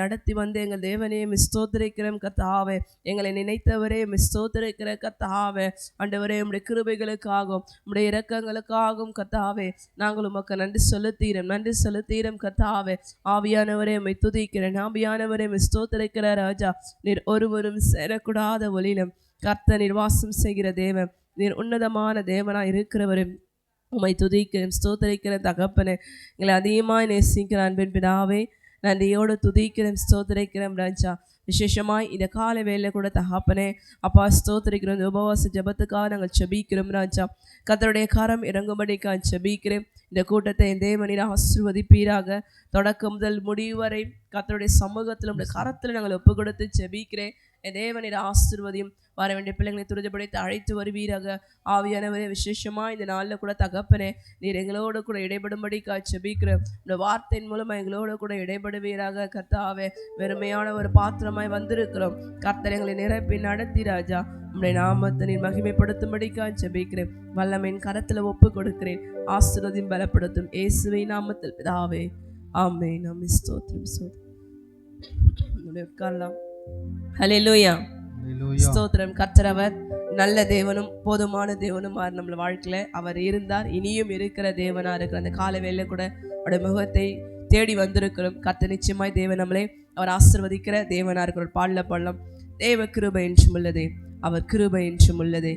நடத்தி வந்து எங்கள் தேவனே ஸ்தோத்திரிக்கிறோம் கர்த்தாவே. எங்களை நினைத்தவரே ஸ்தோத்திரிக்கிற கர்த்தாவே. ஆண்டவரே உம்முடைய கிருபைகளுக்காகவும் உம்முடைய இரக்கங்களுக்காகவும் கர்த்தாவே நாங்கள் உமக்கு நன்றி செலுத்தீரம் கர்த்தாவே. ஆவியானவரே உம்மை துதிக்கிறேன், ஆவியானவரே ஸ்தோத்திரிக்கிற ராஜா. நீர் ஒருவரும் சேரக்கூடாத ஒளியிலும் கர்த்தர் நீர் வாசம் செய்கிற தேவன், நீர் உன்னதமான தேவனாய் இருக்கிறவரே உம்மை துதிக்கிறேன் ஸ்தோத்திரிக்கிறேன் தகப்பனே. எங்களை அதிகமாக நேசிக்கிற அன்பின் பிதாவே நன்றியோடு துதிக்கிறேன் ஸ்தோத்திரிக்கிறேன் ராஜா. விசேஷமாய் இந்த கால வேலை கூட தகப்பனே அப்பா ஸ்தோத்திரிக்கிறோம். இந்த உபவாச ஜபத்துக்காக நாங்கள் செபிக்கிறோம் ராஜா. கர்த்தருடைய கரம் இறங்கும்படிக்காக செபிக்கிறேன். இந்த கூட்டத்தை என் தேவனீர் ஆசீர்வதிப்பீராக. தொடக்கம் முதல் முடிவு வரை கர்த்தருடைய சமூகத்தில் உடைய கரத்தில் நாங்கள் ஒப்பு கொடுத்து செபிக்கிறேன். என் தேவனீர் ஆசீர்வதியும். வர வேண்டிய பிள்ளைங்களை துரிதப்படுத்தி அழைத்து வருவீராக. ஆவியானவரே விசேஷமாக இந்த நாளில் கூட தகப்பனே நீர் எங்களோடு கூட இடைபடும்படி செபிக்கிறோம். இந்த வார்த்தையின் மூலமாக எங்களோடு கூட இடைபடுவீராக கர்த்தாவே. வெறுமையான ஒரு பாத்திரமாய் வந்திருக்கிறோம் கர்த்தர், எங்களை நிரப்பி நடத்தி ராஜா. உம்முடைய நாமத்தை நீர் மகிமைப்படுத்தும்படிக்காக செபிக்கிறேன். வல்லமையின் கரத்தில் ஒப்பு கொடுக்கிறேன். ஆசீர்வதியும் பலப்படுத்தும் இயேசுவின் நாமத்தில் பிதாவே ஆமென். நாம் ஸ்தோத்திரம் உட்காரலாம். ஹல்லேலூயா ஸ்தோத்திரம். கர்த்தர் அவர் நல்ல தேவனும் போதுமான தேவனும் நம்மள வாழ்க்கையில அவர் இருந்தார், இனியும் இருக்கிற தேவனா இருக்கிற அந்த கால வேளையில கூட அவருடைய முகத்தை தேடி வந்திருக்கிறோம். கர்த்தர் நிச்சயமாய் தேவன் நம்மளே அவர் ஆசீர்வதிக்கிற தேவனா இருக்கிற பாடல பாடலாம். தேவ கிருபை என்றும் உள்ளதே, அவர் கிருபை என்றும் உள்ளதே.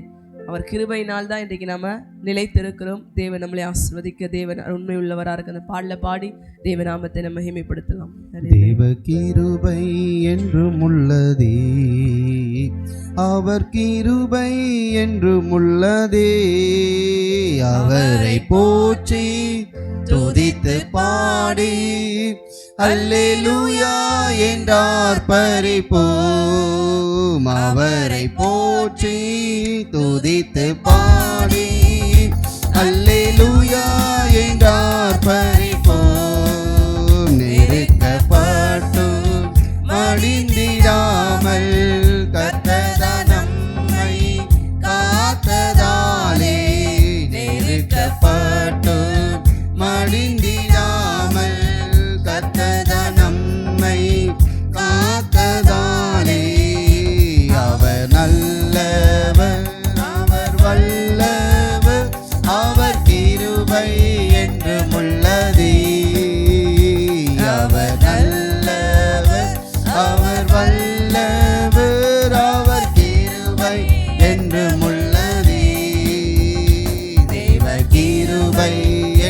அவர் கிருபையினால் தான் இன்றைக்கு நம்ம நிலைத்திருக்கிறோம். தேவன் நம்மளை ஆசீர்வதிக்க தேவன் உண்மை உள்ளவராக இருக்க அந்த பாடல பாடி தேவநாமத்தை நம்ம மகிமைப்படுத்தலாம். தேவ கிருபை என்றும் உள்ளதே, அவர் கிருபை என்றும் உள்ளதே. அவரை போற்றி துதித்து பாடி அல்லேலூயா என்றார் பரிப்போம். அவரை போற்றி துதித்து பாடி அல்லேலூயா என்றார் பரிப்போம். நெருக்கப்பட்டு மடிந்திடாமல் கர்த்தர் நம்மை காத்ததாலே, நெருக்கப்பட்டு மடிந்திடாமல் கர்த்தர் நம்மை காத்ததாலே. அவர் நல்லவர், அவர் வல்லவர், அவர் கிருபை என்றும் உள்ளதே. அவர் நல்லவர், அவர் வல்லவர், அவர் கிருபை என்றும் உள்ளதே. தேவ கிருபை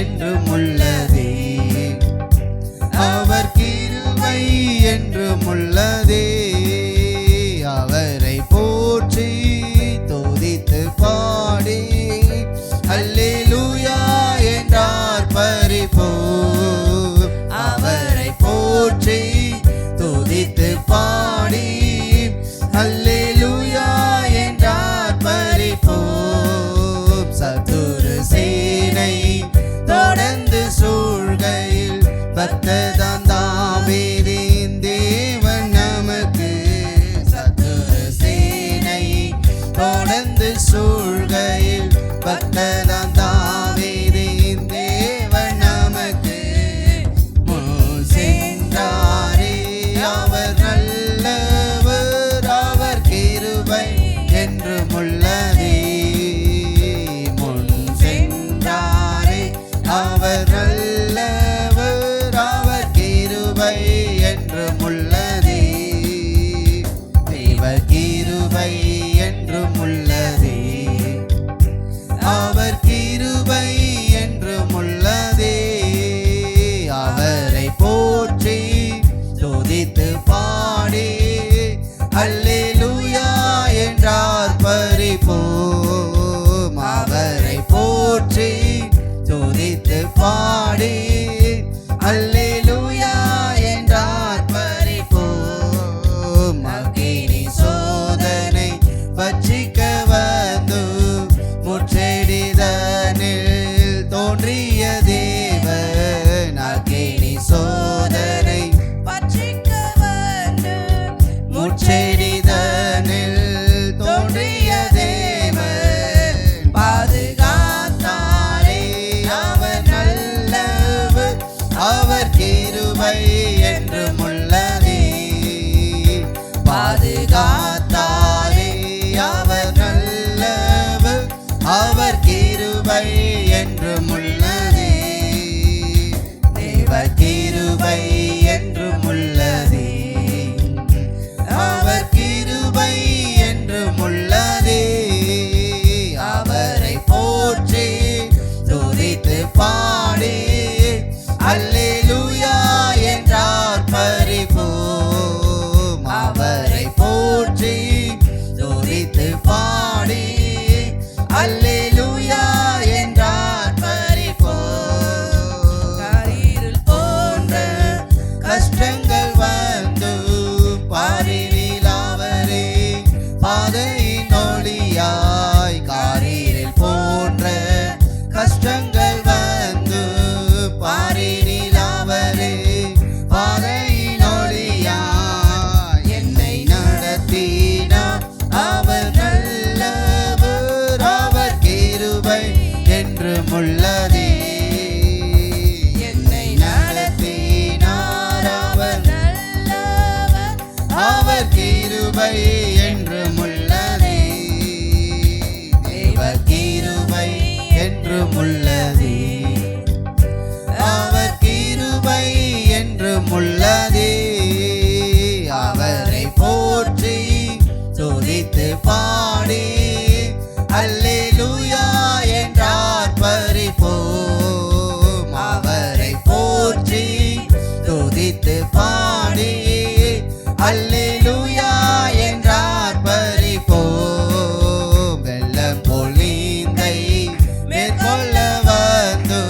என்றும் உள்ளதே, அவர் கிருபை என்றும் உள்ளதே. அவரை போற்றி துதித்து பாடி அல்லேலூயா என்றார் பரிப்போம். அவரை போற்றி துதித்து பாடி அல்லேலூயா என்றார் பரிப்போம். சத்துரு சேனை தொடர்ந்து சூழ்கையில் பக்ததான் தாவீதின் தேவன் நமக்கு. சத்துரு சேனை தொடர்ந்து சூழ்கையில் பக்ததான் தாவீதின் தேவன் நமக்கு. முன் சென்றாரே அவர் நல்லவர், அவர் கிருபை என்றும் உள்ளதே. முன் சென்றாரே அவர் நல்லவர், அவர் கிருபை என்றும் உள்ளதே. தேவ கிருபை என்றும் உள்ளதே, அவர் கிருபை என்றும் உள்ளதே. அவரை போற்றி துதித்து பாடி அல்லேலூயா என்றார் பரிப்போம். அவரை போற்றி துதித்து பாடி அல்லேலூயா என்றார் பரிப்போம். அக்கினி சோதனை பட்சிக்க வந்து முற்றெடித அவர் கிருபை என்றும் உள்ளதே, தேவ கிருபை என்றும் உள்ளதே, அவர் கிருபை என்றும் உள்ளதே. அவரை போற்றி துதித்து பாடி அல்லேலூயா என்றார் பரிபோம். அவரை போற்றி துதித்து பாடி அல்லேலூயா என்றார் பரிபோம். காரிருள் போன்ற கஷ்டங்கள் வந்து பாரினில் அவரே பாதையின் ஒளியாய், காரிருள் போன்ற கஷ்டங்கள் வந்து பாரினில் அவரே பாதையின் ஒளியாய், என்னை நடத்தினார் அவர் நல்லவர், அவர் கிருபை என்றும் உள்ளதே. என்னை நடத்தினார் அவர் நல்லவர், அவர் கிருபை என்றும் உள்ளதே, தேவ கிருபை என்றும் உள்ளதே, அவர் கிருபை என்றும் உள்ளதே. அவரை போற்றி துதித்து பாடி அல்லேலூயா என்றார் பரிபோம். அவரை போற்றி துதித்து பாடி அல்லேலூயா என்றார் பரிபோம். வெள்ளம் பொழிந்தை மேற்கொள்ள வந்து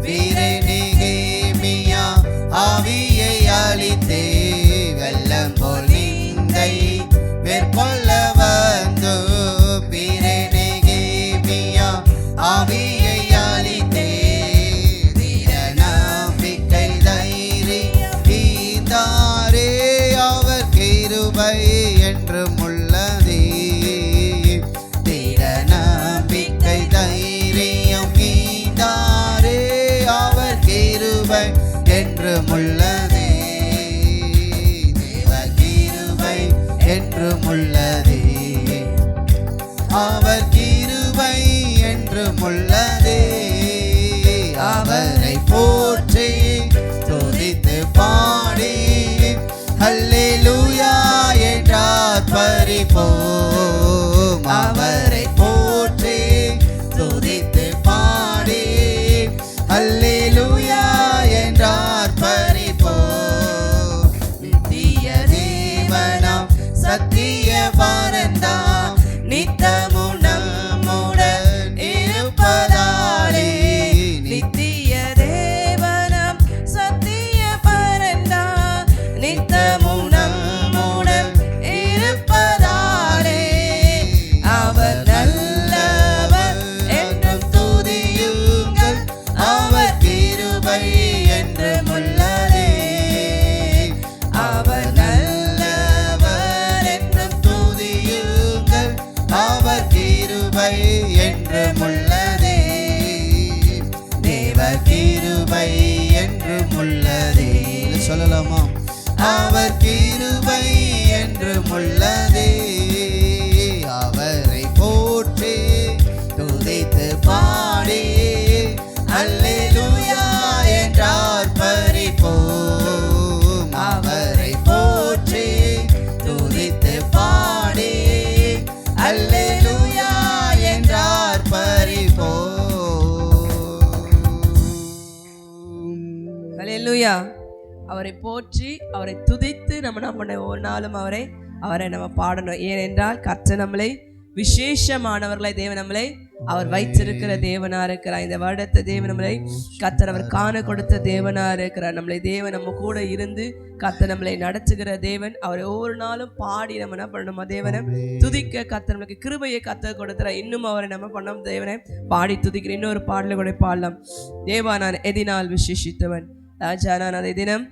வீரனிகேமியா ஆவியை அளித்தே, வெள்ளம் பொழிந்தை மேற்கொள்ள வந்து வீரனிகேமியா ஆவியை அளித்தே, வீர நம்பிக்கை தைரியம் ஈந்தாரே, அவர் கிருபை என்றும் உள்ளதே, வீர நம்பிக்கை தைரியம் ஈந்தாரே, அவர் கிருபை என்றும் உள்ளதே, தேவ கிருபை என்றும் உள்ளதே, அவர் கிருபை என்றும் உள்ளதே. அவரை போற்றி துதித்து பாடி அல்லேலூயா என்றார் பரிபோம். அவரை போற்றி துதித்து பாடி அல்லேலூயா என்றார் பரிபோம். நித்திய தேவனாம் சத்திய பரந்தாம் நித்தமும் நம்முடன் இருப்பதாலே, நித்திய தேவனம் சத்திய பரந்தாம் நித்தமும் நம்முடன் இருப்பதாலே, அவர் நல்லவர் என்றும் துதியுங்கள், அவர் கிருபை என்றும் உள்ளதே, அவர் நல்லவர் என்றும் துதியுங்கள், அவர் கிருபை என்றும் உள்ளதே, தேவ கிருபை என்றும் உள்ளதே. சொல்லலாமா? அவர் கிருபை என்றும் உள்ளதே. அவரை போற்றி துதித்து பாடி அல்லேலூயா என்றார் பரிபோம். அவரை போற்றி துதித்து பாடி அல்லேலூயா என்றார் பரிபோம். ஹல்லேலூயா. அவரை போற்றி அவரை துதித்து நம்ம என்ன பண்ண ஒரு நாளும் அவரை நம்ம பாடணும். ஏனென்றால் கர்த்தர் நம்மளை விசேஷமானவர்களை தேவன் நம்மளை அவர் வைத்திருக்கிற தேவனா இருக்கிறார். இந்த வருடத்தை தேவன் நம்மளை கர்த்தர் அவர் காண கொடுத்த தேவனா இருக்கிறார். நம்மளை தேவன் நம்ம கூட இருந்து கர்த்தர் நம்மளை நடத்துகிற தேவன். அவரை ஒவ்வொரு நாளும் பாடி நம்ம என்ன பண்ணணுமா தேவனை துதிக்க கர்த்தர் நம்மளுக்கு கிருபையை கர்த்தர் கொடுத்துற. இன்னும் அவரை நம்ம பண்ணோம் தேவனை பாடி துதிக்கிற. இன்னொரு பாடலை கூட பாடலாம். தேவா நான் எதினால் விசேஷித்தவன், ராஜா நான் அதை தினம்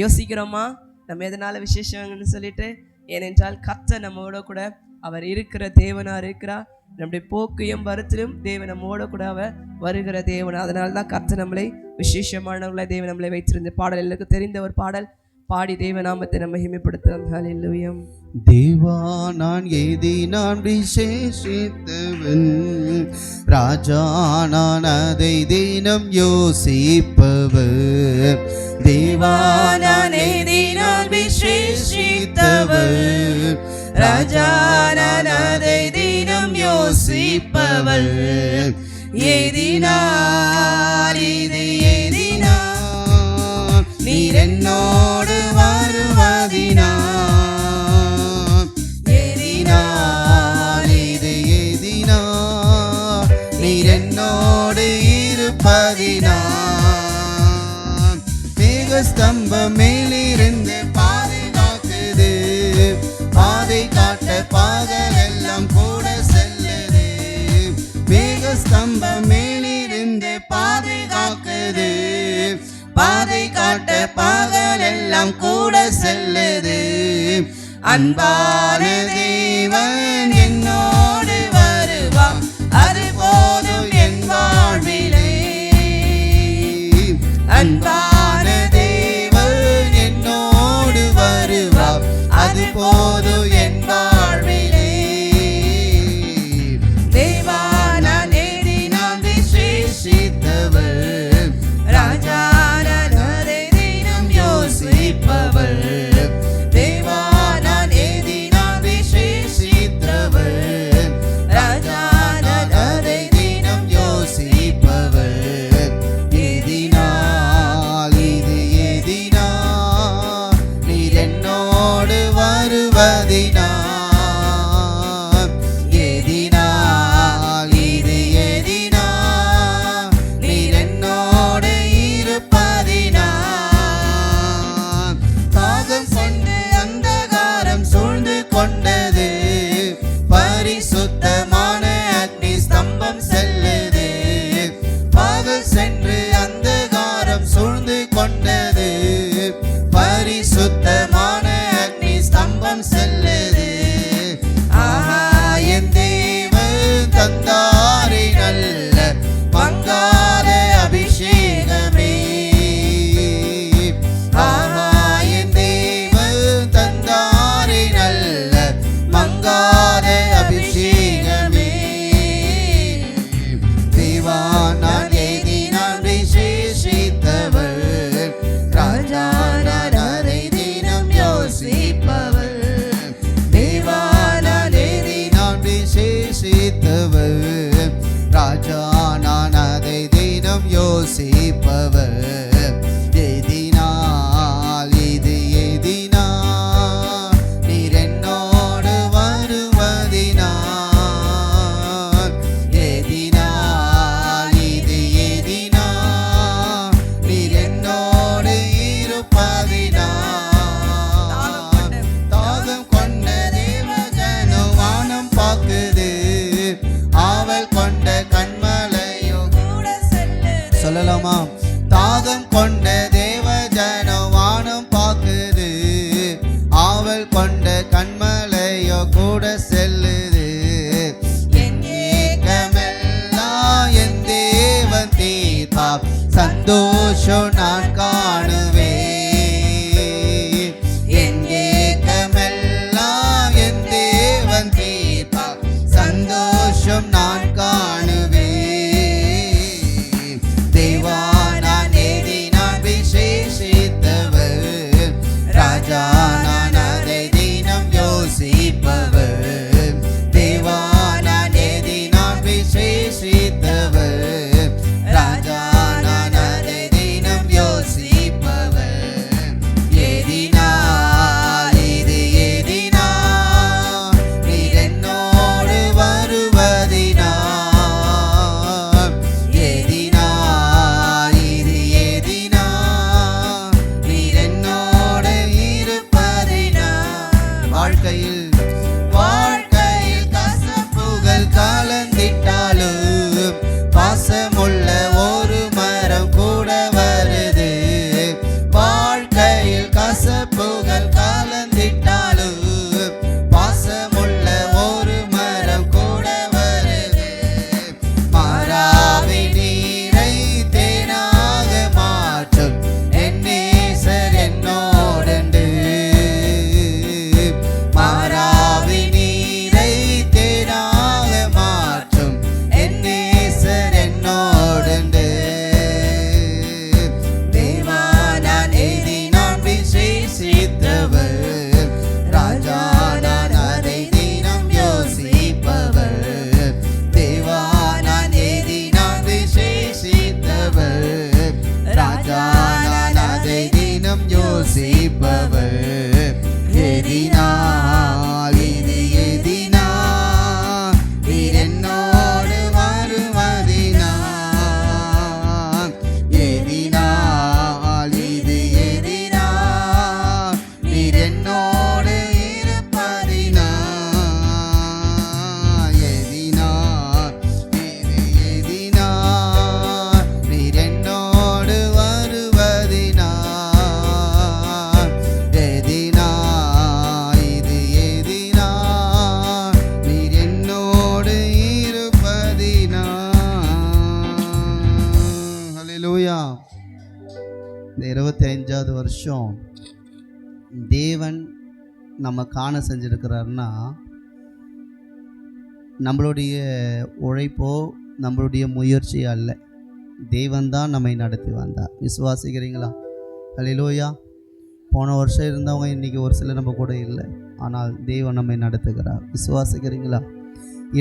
யோசிக்கிறோமா நம்ம எதனால விசேஷம்னு சொல்லிட்டு. ஏனென்றால் கர்த்தர் நம்மோட கூட அவர் இருக்கிற தேவனா இருக்கிறார். நம்முடைய போக்கையும் வருத்திலும் தேவன் நம்மோட கூட அவர் வருகிற தேவன். அதனால தான் கர்த்தர் நம்மளை விசேஷமானவர்களை தேவன் நம்மளை வைத்திருந்த பாடல் எல்லாருக்கும் தெரிந்த ஒரு பாடல் பாடி தேவநாமத்தை நம்ம மகிமைப்படுத்தலாம். ஹல்லேலூயா. தேவா நான் எதினால் விசேஷித்தவன், ராஜா நான் அதை தினம் யோசிப்பவர், தேவா நானே தினம் விசேஷித்தவர், ராஜா நான் அதை தினம் யோசிப்பவர், எதினால் இது எதினால் நீர் என்னோடு வருவதினால், எதினால் இது எதினால் நீர் என்னோடு இருப்பதினால், மேகஸ்தம்பம் மேலிருந்து பாதுகாக்குது, பாதை காட்ட பகலெல்லாம் கூட செல்லுது, மேகஸ்தம்பம் மேலிருந்து பாதுகாக்குது, பாதை காட்ட பகலெல்லாம் கூட செல்லுது, அன்பான தேவன் என்னோடு வருவான், அது போதும் என் வாழ்விலே, அன்பான தேவன் என்னோடு வருவான், அது போதும் என் வாழ்விலே, தேவா நான் ஏறி நான் விசேஷித்தவர், ராஜா நான் அதை தினம் யோசிப்பவர், தேவா நான் ஏறி நான் விசேஷித்தவர், ராஜா நான் அதை தினம் யோசிப்பவர், எதினால் இது எதினால் நீர் என்னோடு வருவதினால், எதினால் இது எதினால் நீர் என்னோடு இருப்பதினால், தாகம் கொண்டு அந்தகாரம் சூழ்ந்து கொண்டது, பரிசுத்தமான அக்னி ஸ்தம்பம் செல்லுது, பகல் சென்று அந்தகாரம் சூழ்ந்து கொண்டது, பரிசுத்தமான அக்னி ஸ்தம்பம் செல்லுது, ஆஹா என் தேவன் தந்தாரே நல்ல மங்காத அபிஷேகமே, ஆஹா என் தேவன் தந்தாரே நல்ல மங்காத அபிஷேகமே, தேவா நான் ஏதி நான் விசேஷித்தவர், ராஜா நான் அதை தினம் யோசிப்பவர், தேவா நான் ஏதி நான் விசேஷித்தவர், ராஜா நான் அதை தினம் யோசிப்பவர், எதினால் இது எதினால் நீர் என்னோடு வருவதினால், எதினால் இது எதினால் நீர் என்னோடு இருப்பதினால், தாகம் கொண்ட தேவஜனம் வானம் பார்க்குது, ஆவல் கொண்ட கண்மலையோ கூட செல்லுது, சொல்லலாமா, தாகம் கொண்ட தேவஜனம் வானம் பார்க்குது, ஆவல் கொண்ட கண்மலையோ கூட செல்லுது, என் ஏக்கமெல்லாம் என் தேவன் தீர்ப்பார், சந்தோஷம் நான் காணுவேன், என் ஏக்கமெல்லாம் என் தேவன் தீர்ப்பார், சந்தோஷம் நான் காணுவேன், தேவா நான் ஏறி நான் விசேஷித்தவர், ராஜா நான் அதை தினம் யோசிப்பவர், தேவா நான் ஏறி நான் விசேஷித்தவர், ராஜா நான் அதை தினம் யோசி 25வது வருஷம் தேவன் நம்ம காண செஞ்சிருக்கிறாருன்னா நம்மளுடைய உழைப்போ நம்மளுடைய முயற்சி அல்ல, தேவன் தான் நம்மை நடத்தி வந்தார். விசுவாசிக்கிறீங்களா? அல்லேலூயா. போன வருஷம் இருந்தவங்க இன்றைக்கி ஒரு சிலர் நம்ம கூட இல்லை, ஆனால் தேவன் நம்மை நடத்துகிறார். விசுவாசிக்கிறீங்களா?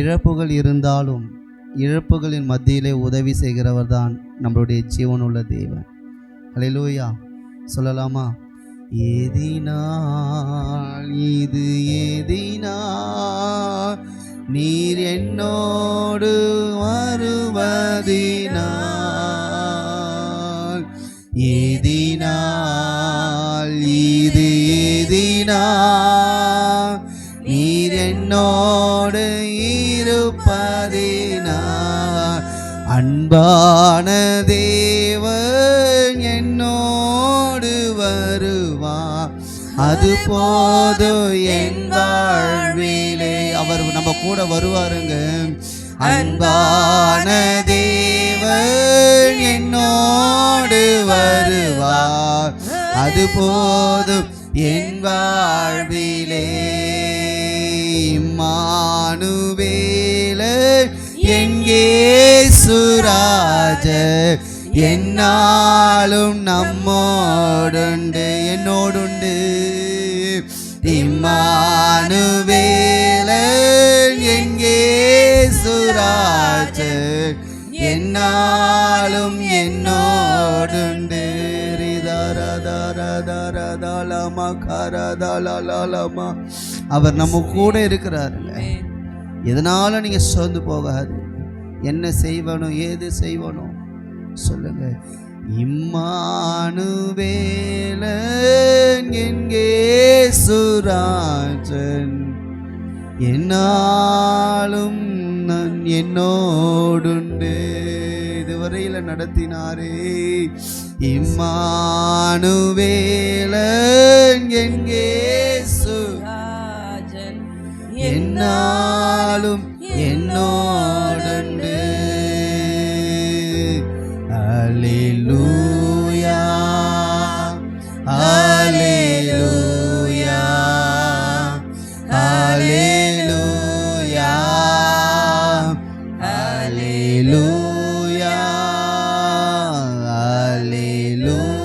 இழப்புகள் இருந்தாலும் இழப்புகளின் மத்தியிலே உதவி செய்கிறவர் தான் நம்மளுடைய ஜீவனுள்ள தேவன். அல்லேலூயா. சொல்லலாமா? ஏதினால் இது ஏதினால் நீர் என்னோடு வருவதினால், ஏதினால் இது ஏதினால் நீர் என்னோடு இருப்பதினால், அன்பான தேவன் என்னோடு வருவார், அது போதும் என் வாழ்விலே. அவர் நம்ம கூட வருவாருங்க. அன்பான தேவன் என்னோடு வருவார், அது போதும் என் வாழ்விலே. இம்மானுவேலர் என் இயேசுராஜர் என்னாலும் நம்மோடுண்டு, என்னோடுண்டு. இம்மானுவேலர் என் இயேசுராஜர் என்னாலும் என்னோடுண்டு. அவர் நம்ம கூட இருக்கிறாருங்க. எதனால நீங்க சோர்ந்து போகாது. என்ன செய்வனும் ஏது செய்வனும் சொல்லுங்க. இம்மானுவேலன் என் இயேசுராஜன் என்னாலும் நான் என்னோடுண்டு. இதுவரையில நடத்தினாரே. இம்மானுவேலன் என் இயேசுராஜன் என்னாலும் என்னோடுண்டு. அல்லேலூயா, அல்லேலூயா, அல்லேலூயா, அல்லேலூயா, அல்லேலூயா,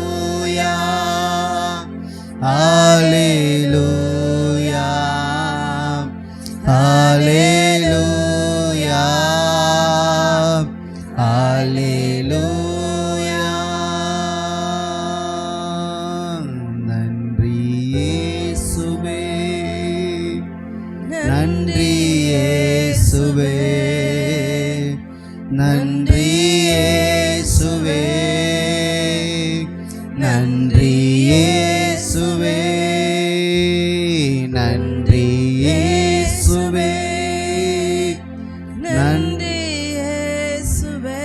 அல்லேலூயா, அல்லேலூயா, அல்லேலூயா. நன்றி இயேசுவே, நன்றி இயேசுவே, நன்றி இயேசுவே, நன்றி இயேசுவே, நன்றி இயேசுவே, நன்றி இயேசுவே,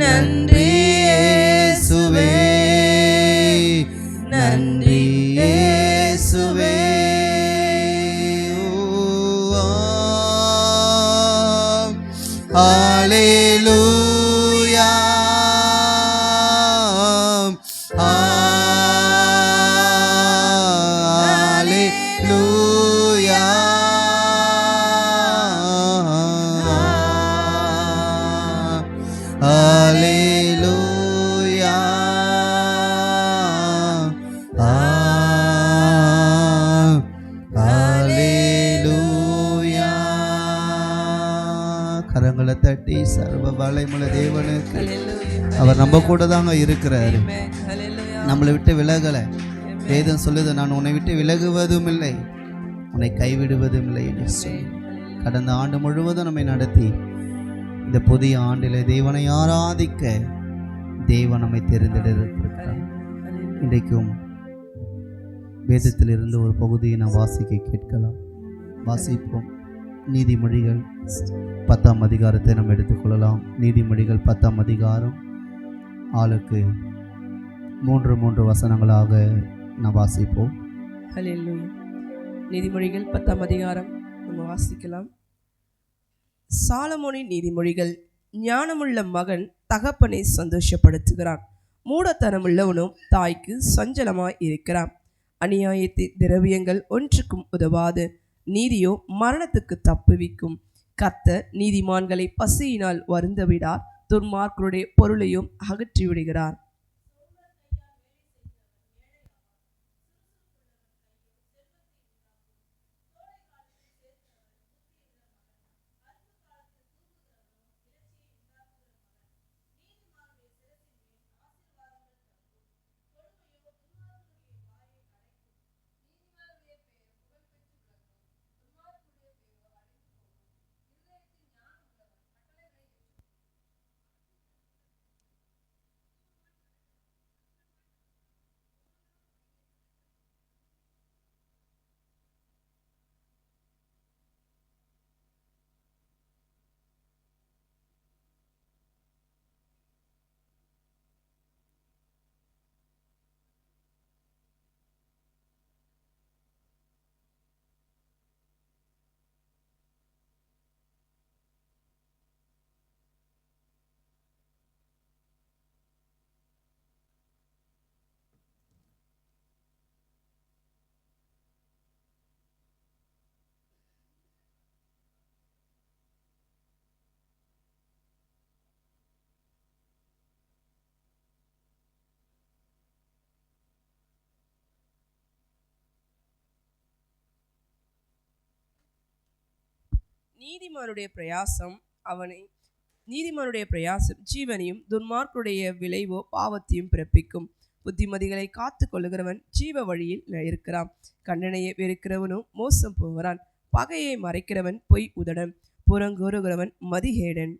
நன்றி இயேசுவே, நன்றி இயேசுவே. அல்லேலூயா, அல்லேலூயா, அல்லேலூயா, அல்லேலூயா. கரங்களை தட்டி சர்வ வல்லமையுள்ள தேவனுக்கு. அவர் நம்ம கூட தாங்க இருக்கிறாரு, நம்மளை விட்டு விலகலை. வேதம் சொல்லுது, நான் உன்னை விட்டு விலகுவதும் இல்லை, உன்னை கைவிடுவதும் இல்லை என்று சொல்லி கடந்த ஆண்டு முழுவதும் நம்மை நடத்தி இந்த புதிய ஆண்டில் தேவனை ஆராதிக்க தேவன் நம்மை தெரிந்தெடுத்திருக்கிறார். இன்றைக்கும் வேதத்திலிருந்து ஒரு பகுதியை நாம் வாசிக்க கேட்கலாம். வாசிப்போம். நீதிமொழிகள் 10ஆம் அதிகாரத்தை நாம் எடுத்துக்கொள்ளலாம். நீதிமொழிகள் 10ஆம் அதிகாரம் ஆளுக்கு 3 வசனங்களாக நாம் வாசிப்போம். ஹல்லேலூயா. நீதிமொழிகள் 10ஆம் அதிகாரம் நம்ம வாசிக்கலாம். சாலமோனின் நீதிமொழிகள். ஞானமுள்ள மகன் தகப்பனை சந்தோஷப்படுத்துகிறான், மூடத்தனமுள்ளவனும் தாய்க்கு சஞ்சலமாய் இருக்கிறான். அநியாயத்தை திரவியங்கள் ஒன்றுக்கும் உதவாது, நீதியோ மரணத்துக்கு தப்புவிக்கும். கர்த்தர் நீதிமான்களை பசியினால் வருந்தவிடார், துன்மார்க்கருடைய பொருளையும் அகற்றி விடுகிறார். நீதிமானுடைய பிரயாசம் ஜீவனையும், துன்மார்க்குடைய விளைவோ பாவத்தையும் பிறப்பிக்கும். புத்திமதிகளை காத்து கொள்ளுகிறவன் ஜீவ வழியில் இருக்கிறான். கண்டனையை வெறுக்கிறவனும் மோசம் போகிறான். பகையை மறைக்கிறவன் பொய் உதடன், புறங்கூறுகிறவன் மதிகேடன்.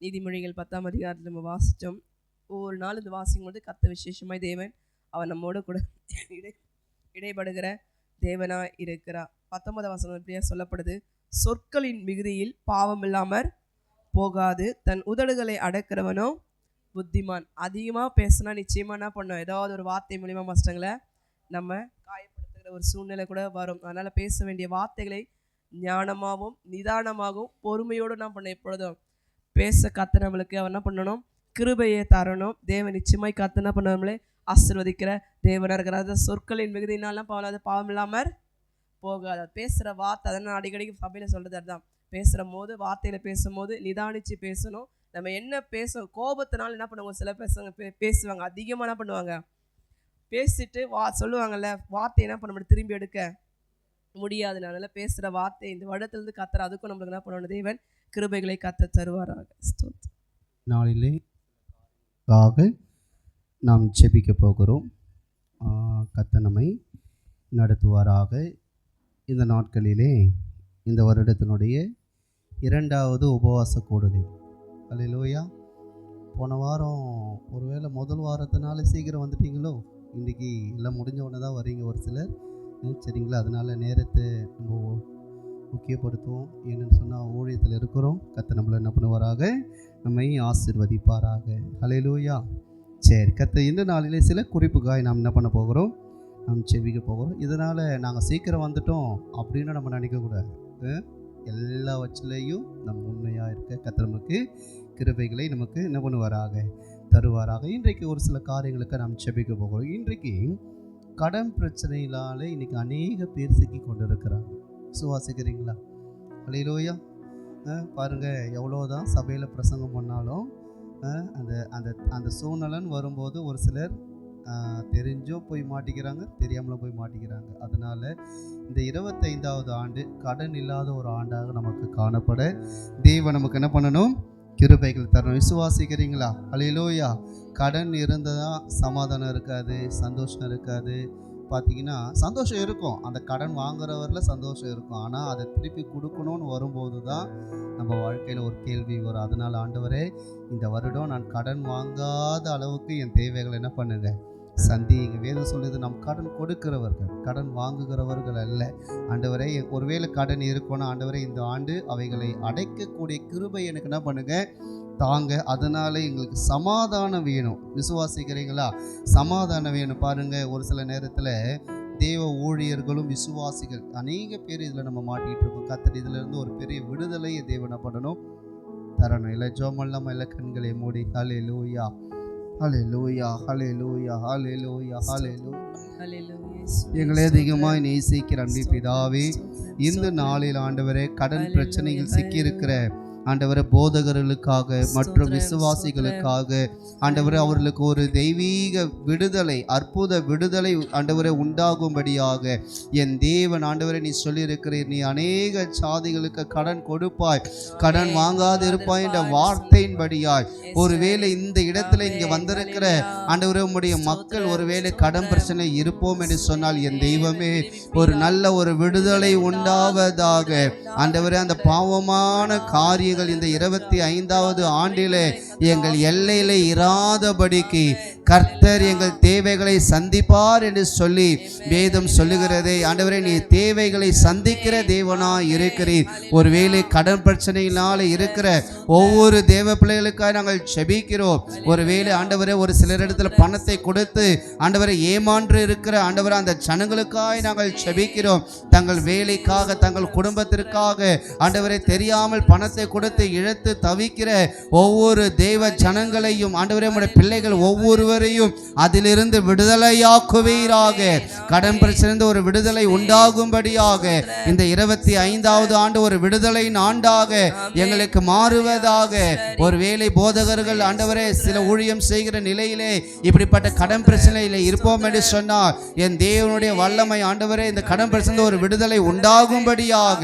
நீதிமொழிகள் 10ஆம் அதிகாரத்தில் நம்ம வாசித்தோம். ஒவ்வொரு நாள் இந்த வாசிக்கும் போது கர்த்தர் விசேஷமாய் தேவன் அவர் நம்மோடு கூட இடைபடுகிற தேவனாய் இருக்கிறார். 19ஆம் வசனம் இப்படியா சொல்லப்படுது, சொற்களின் மிகுதியில் பாவம் இல்லாமற் போகாது, தன் உதடுகளை அடக்கிறவனோ புத்திமான். அதிகமாக பேசினா நிச்சயமாக என்ன பண்ணோம், ஏதாவது ஒரு வார்த்தை மூலிமா மற்றவங்களை நம்ம காயப்படுத்துகிற ஒரு சூழ்நிலை கூட வரும். அதனால் பேச வேண்டிய வார்த்தைகளை ஞானமாகவும் நிதானமாகவும் பொறுமையோடு என்ன பண்ண எப்பொழுதும் பேச கர்த்தர் நம்மளுக்கு அவர் என்ன பண்ணணும், கிருபையை தரணும். தேவன் நிச்சயமாய் கர்த்தர் என்ன பண்ண நம்மளே ஆசீர்வதிக்கிற தேவனாக இருக்கிறார். அது சொற்களின் மிகுதினாலாம் பாவம் இல்லாமல் போகாது. பேசுகிற வார்த்தை அதை நான் அடிக்கடி சபையில் சொல்கிறது அதுதான். பேசுகிற போது வார்த்தையில் பேசும்போது நிதானித்து பேசணும். நம்ம என்ன கோபத்தினால என்ன பண்ணுவாங்க, சில பேசுவாங்க அதிகமாக என்ன பண்ணுவாங்க, பேசிட்டு சொல்லுவாங்கல்ல, வார்த்தை என்ன பண்ண முடியும், திரும்பி எடுக்க முடியாது. அதனால பேசுகிற வார்த்தை இந்த வருடத்திலிருந்து கர்த்தர் அதுக்கும் நம்மளுக்கு என்ன பண்ணணும், தேவன் கிருபைகளை கர்த்தர் தருவாராக. நாளிலே நாம் ஜெபிக்க போகிறோம். கர்த்தர் நம்மை நடத்துவாராக. இந்த நாட்களிலே இந்த வருடத்தினுடைய 2வது உபவாச கூடுகை. அல்லேலூயா. போன வாரம் ஒருவேளை முதல் வாரத்தினால சீக்கிரம் வந்துட்டீங்களோ, இன்றைக்கி எல்லாம் முடிஞ்ச உடனே தான் வரீங்க ஒரு சிலர், சரிங்களா? அதனால் நேரத்தை நம்ம முக்கியப்படுத்துவோம். ஏன்னு சொன்னால் ஊழியத்தில் இருக்கிறோம். கர்த்தர் நம்மளை என்ன பண்ணுவாராக, நம்மை ஆசீர்வதிப்பாராக. ஹல்லேலூயா. சரி, கர்த்தர் இந்த நாளிலே சில குறிப்புக்காய் நாம் என்ன பண்ண போகிறோம், நாம் செவிக்க போகிறோம். இதனால் நாங்கள் சீக்கிரம் வந்துட்டோம் அப்படின்னு நம்ம நினைக்கக்கூடாது. எல்லா வச்சிலையும் நம்ம உண்மையாக இருக்க கர்த்தர் நமக்கு கிருபைகளை நமக்கு என்ன பண்ணுவாராக, தருவாராக. இன்றைக்கு ஒரு சில காரியங்களுக்கு நாம் செபிக்க போகிறோம். இன்றைக்கு கடன் பிரச்சனையினாலே இன்னைக்கு அநேக பேர் சிக்கி கொண்டு இருக்கிறாங்க. சுவாசிக்கிறீங்களா? ஹல்லேலூயா. பாருங்கள், எவ்வளோதான் சபையில் பிரசங்கம் பண்ணாலும் அந்த அந்த அந்த சூழ்நிலைன்னு வரும்போது ஒரு சிலர் தெரிஞ்சோ போய் மாட்டிக்கிறாங்க, தெரியாமலும் போய் மாட்டிக்கிறாங்க. அதனால் இந்த 25வது ஆண்டு கடன் இல்லாத ஒரு ஆண்டாக நமக்கு காணப்பட தேவன் நமக்கு என்ன பண்ணணும், கிருபைகள் தரணும். விசுவாசிக்கிறீங்களா? ஹல்லேலூயா. கடன் இருந்தால் சமாதானம் இருக்காது, சந்தோஷம் இருக்காது. பார்த்தீங்கன்னா சந்தோஷம் இருக்கும், அந்த கடன் வாங்குறவரில் சந்தோஷம் இருக்கும். ஆனால் அதை திருப்பி கொடுக்கணும்னு வரும்போது தான் நம்ம வாழ்க்கையில் ஒரு கேள்வி வரும். அதனால் ஆண்டவரே, இந்த வருடம் நான் கடன் வாங்காத அளவுக்கு என் தேவைகளை என்ன பண்ணுங்க, சந்திங்க. வேதம் சொல்லுது, நம் கடன் கொடுக்கிறவர்கள், கடன் வாங்குகிறவர்கள் அல்ல. ஆண்டவரே, ஒருவேளை கடன் இருக்கணும், ஆண்டவரே இந்த ஆண்டு அவைகளை அடைக்கக்கூடிய கிருபை எனக்கு என்ன பண்ணுங்க, தாங்க. அதனால எங்களுக்கு சமாதானம் வேணும். விசுவாசிக்கிறீங்களா? சமாதானம் வேணும். பாருங்கள், ஒரு சில நேரத்தில் தேவ ஊழியர்களும் விசுவாசிகள் அநேக பேர் இதில் நம்ம மாட்டிகிட்டு இருக்கோம். கர்த்தர் இதிலிருந்து ஒரு பெரிய விடுதலையை தேவனை பண்ணணும், தரணும். இல்லை ஜோமல்லாமல் இல்லை கண்களை மூடி ஹல்லேலூயா, ஹல்லேலூயா, ஹல்லேலூயா, ஹல்லேலூயா, ஹல்லேலூயா. எங்களை அதிகமாக நேசிக்கிற அன்பு பிதாவே, இந்த நாளில் ஆண்டவரே, கடன் பிரச்சனையில் சிக்கியிருக்கிற ஆண்டவரை போதகர்களுக்காக மற்றும் விசுவாசிகளுக்காக ஆண்டவரை அவர்களுக்கு ஒரு தெய்வீக விடுதலை, அற்புத விடுதலை ஆண்டவரை உண்டாகும்படியாக என் தேவன் ஆண்டவரை நீ சொல்லியிருக்கிறீர், நீ அநேக சாதிகளுக்கு கடன் கொடுப்பாய், கடன் வாங்காது இருப்பாய் என்ற வார்த்தையின்படியாய் ஒருவேளை இந்த இடத்துல இங்கே வந்திருக்கிற ஆண்டவரை உம்முடைய மக்கள் ஒருவேளை கடன் பிரச்சனை இருப்போம் என்று சொன்னால் என் தெய்வமே, ஒரு நல்ல ஒரு விடுதலை உண்டாவதாக. ஆண்டவரே, அந்த பாவமான காரியங்கள் இந்த 25வது ஆண்டிலே எங்கள் எல்லையிலே இராதபடிக்கு கர்த்தர் எங்கள் தேவைகளை சந்திப்பார் என்று சொல்லி வேதம் சொல்லுகிறதே. ஆண்டவரே, நீ தேவைகளை சந்திக்கிற தேவனாய் இருக்கிறீர். ஒருவேளை கடன் பிரச்சனையினால் இருக்கிற ஒவ்வொரு தேவ பிள்ளைகளுக்காக நாங்கள் செபிக்கிறோம். ஒருவேளை ஆண்டவரே, ஒரு சிலரிடத்துல பணத்தை கொடுத்து ஆண்டவரை ஏமாற்று இருக்கிற ஆண்டவரை அந்த ஜனங்களுக்காக நாங்கள் செபிக்கிறோம். தங்கள் வேலைக்காக, தங்கள் குடும்பத்திற்காக ஆண்டவரை தெரியாமல் பணத்தை கொடுத்து இழத்து தவிக்கிற ஒவ்வொரு தேவ ஜனங்களையும் ஆண்டவரே, உம்முடைய பிள்ளைகள் ஒவ்வொருவரையும் அதிலிருந்து விடுதலையாக்குவீராக. கடன் பிரச்சனை ஒரு விடுதலை உண்டாகும்படியாக இந்த 25வது ஆண்டு ஒரு விடுதலையின் ஆண்டாக எங்களுக்கு மாறுவதாக. ஒருவேளை போதகர்கள் ஆண்டவரே சில ஊழியம் செய்கிற நிலையிலே இப்படிப்பட்ட கடன் பிரச்சனையிலே இருப்போம் என்று சொன்னால் என் தேவனுடைய வல்லமை ஆண்டவரே இந்த கடன் பிரச்சனை ஒரு விடுதலை உண்டாகும்படியாக,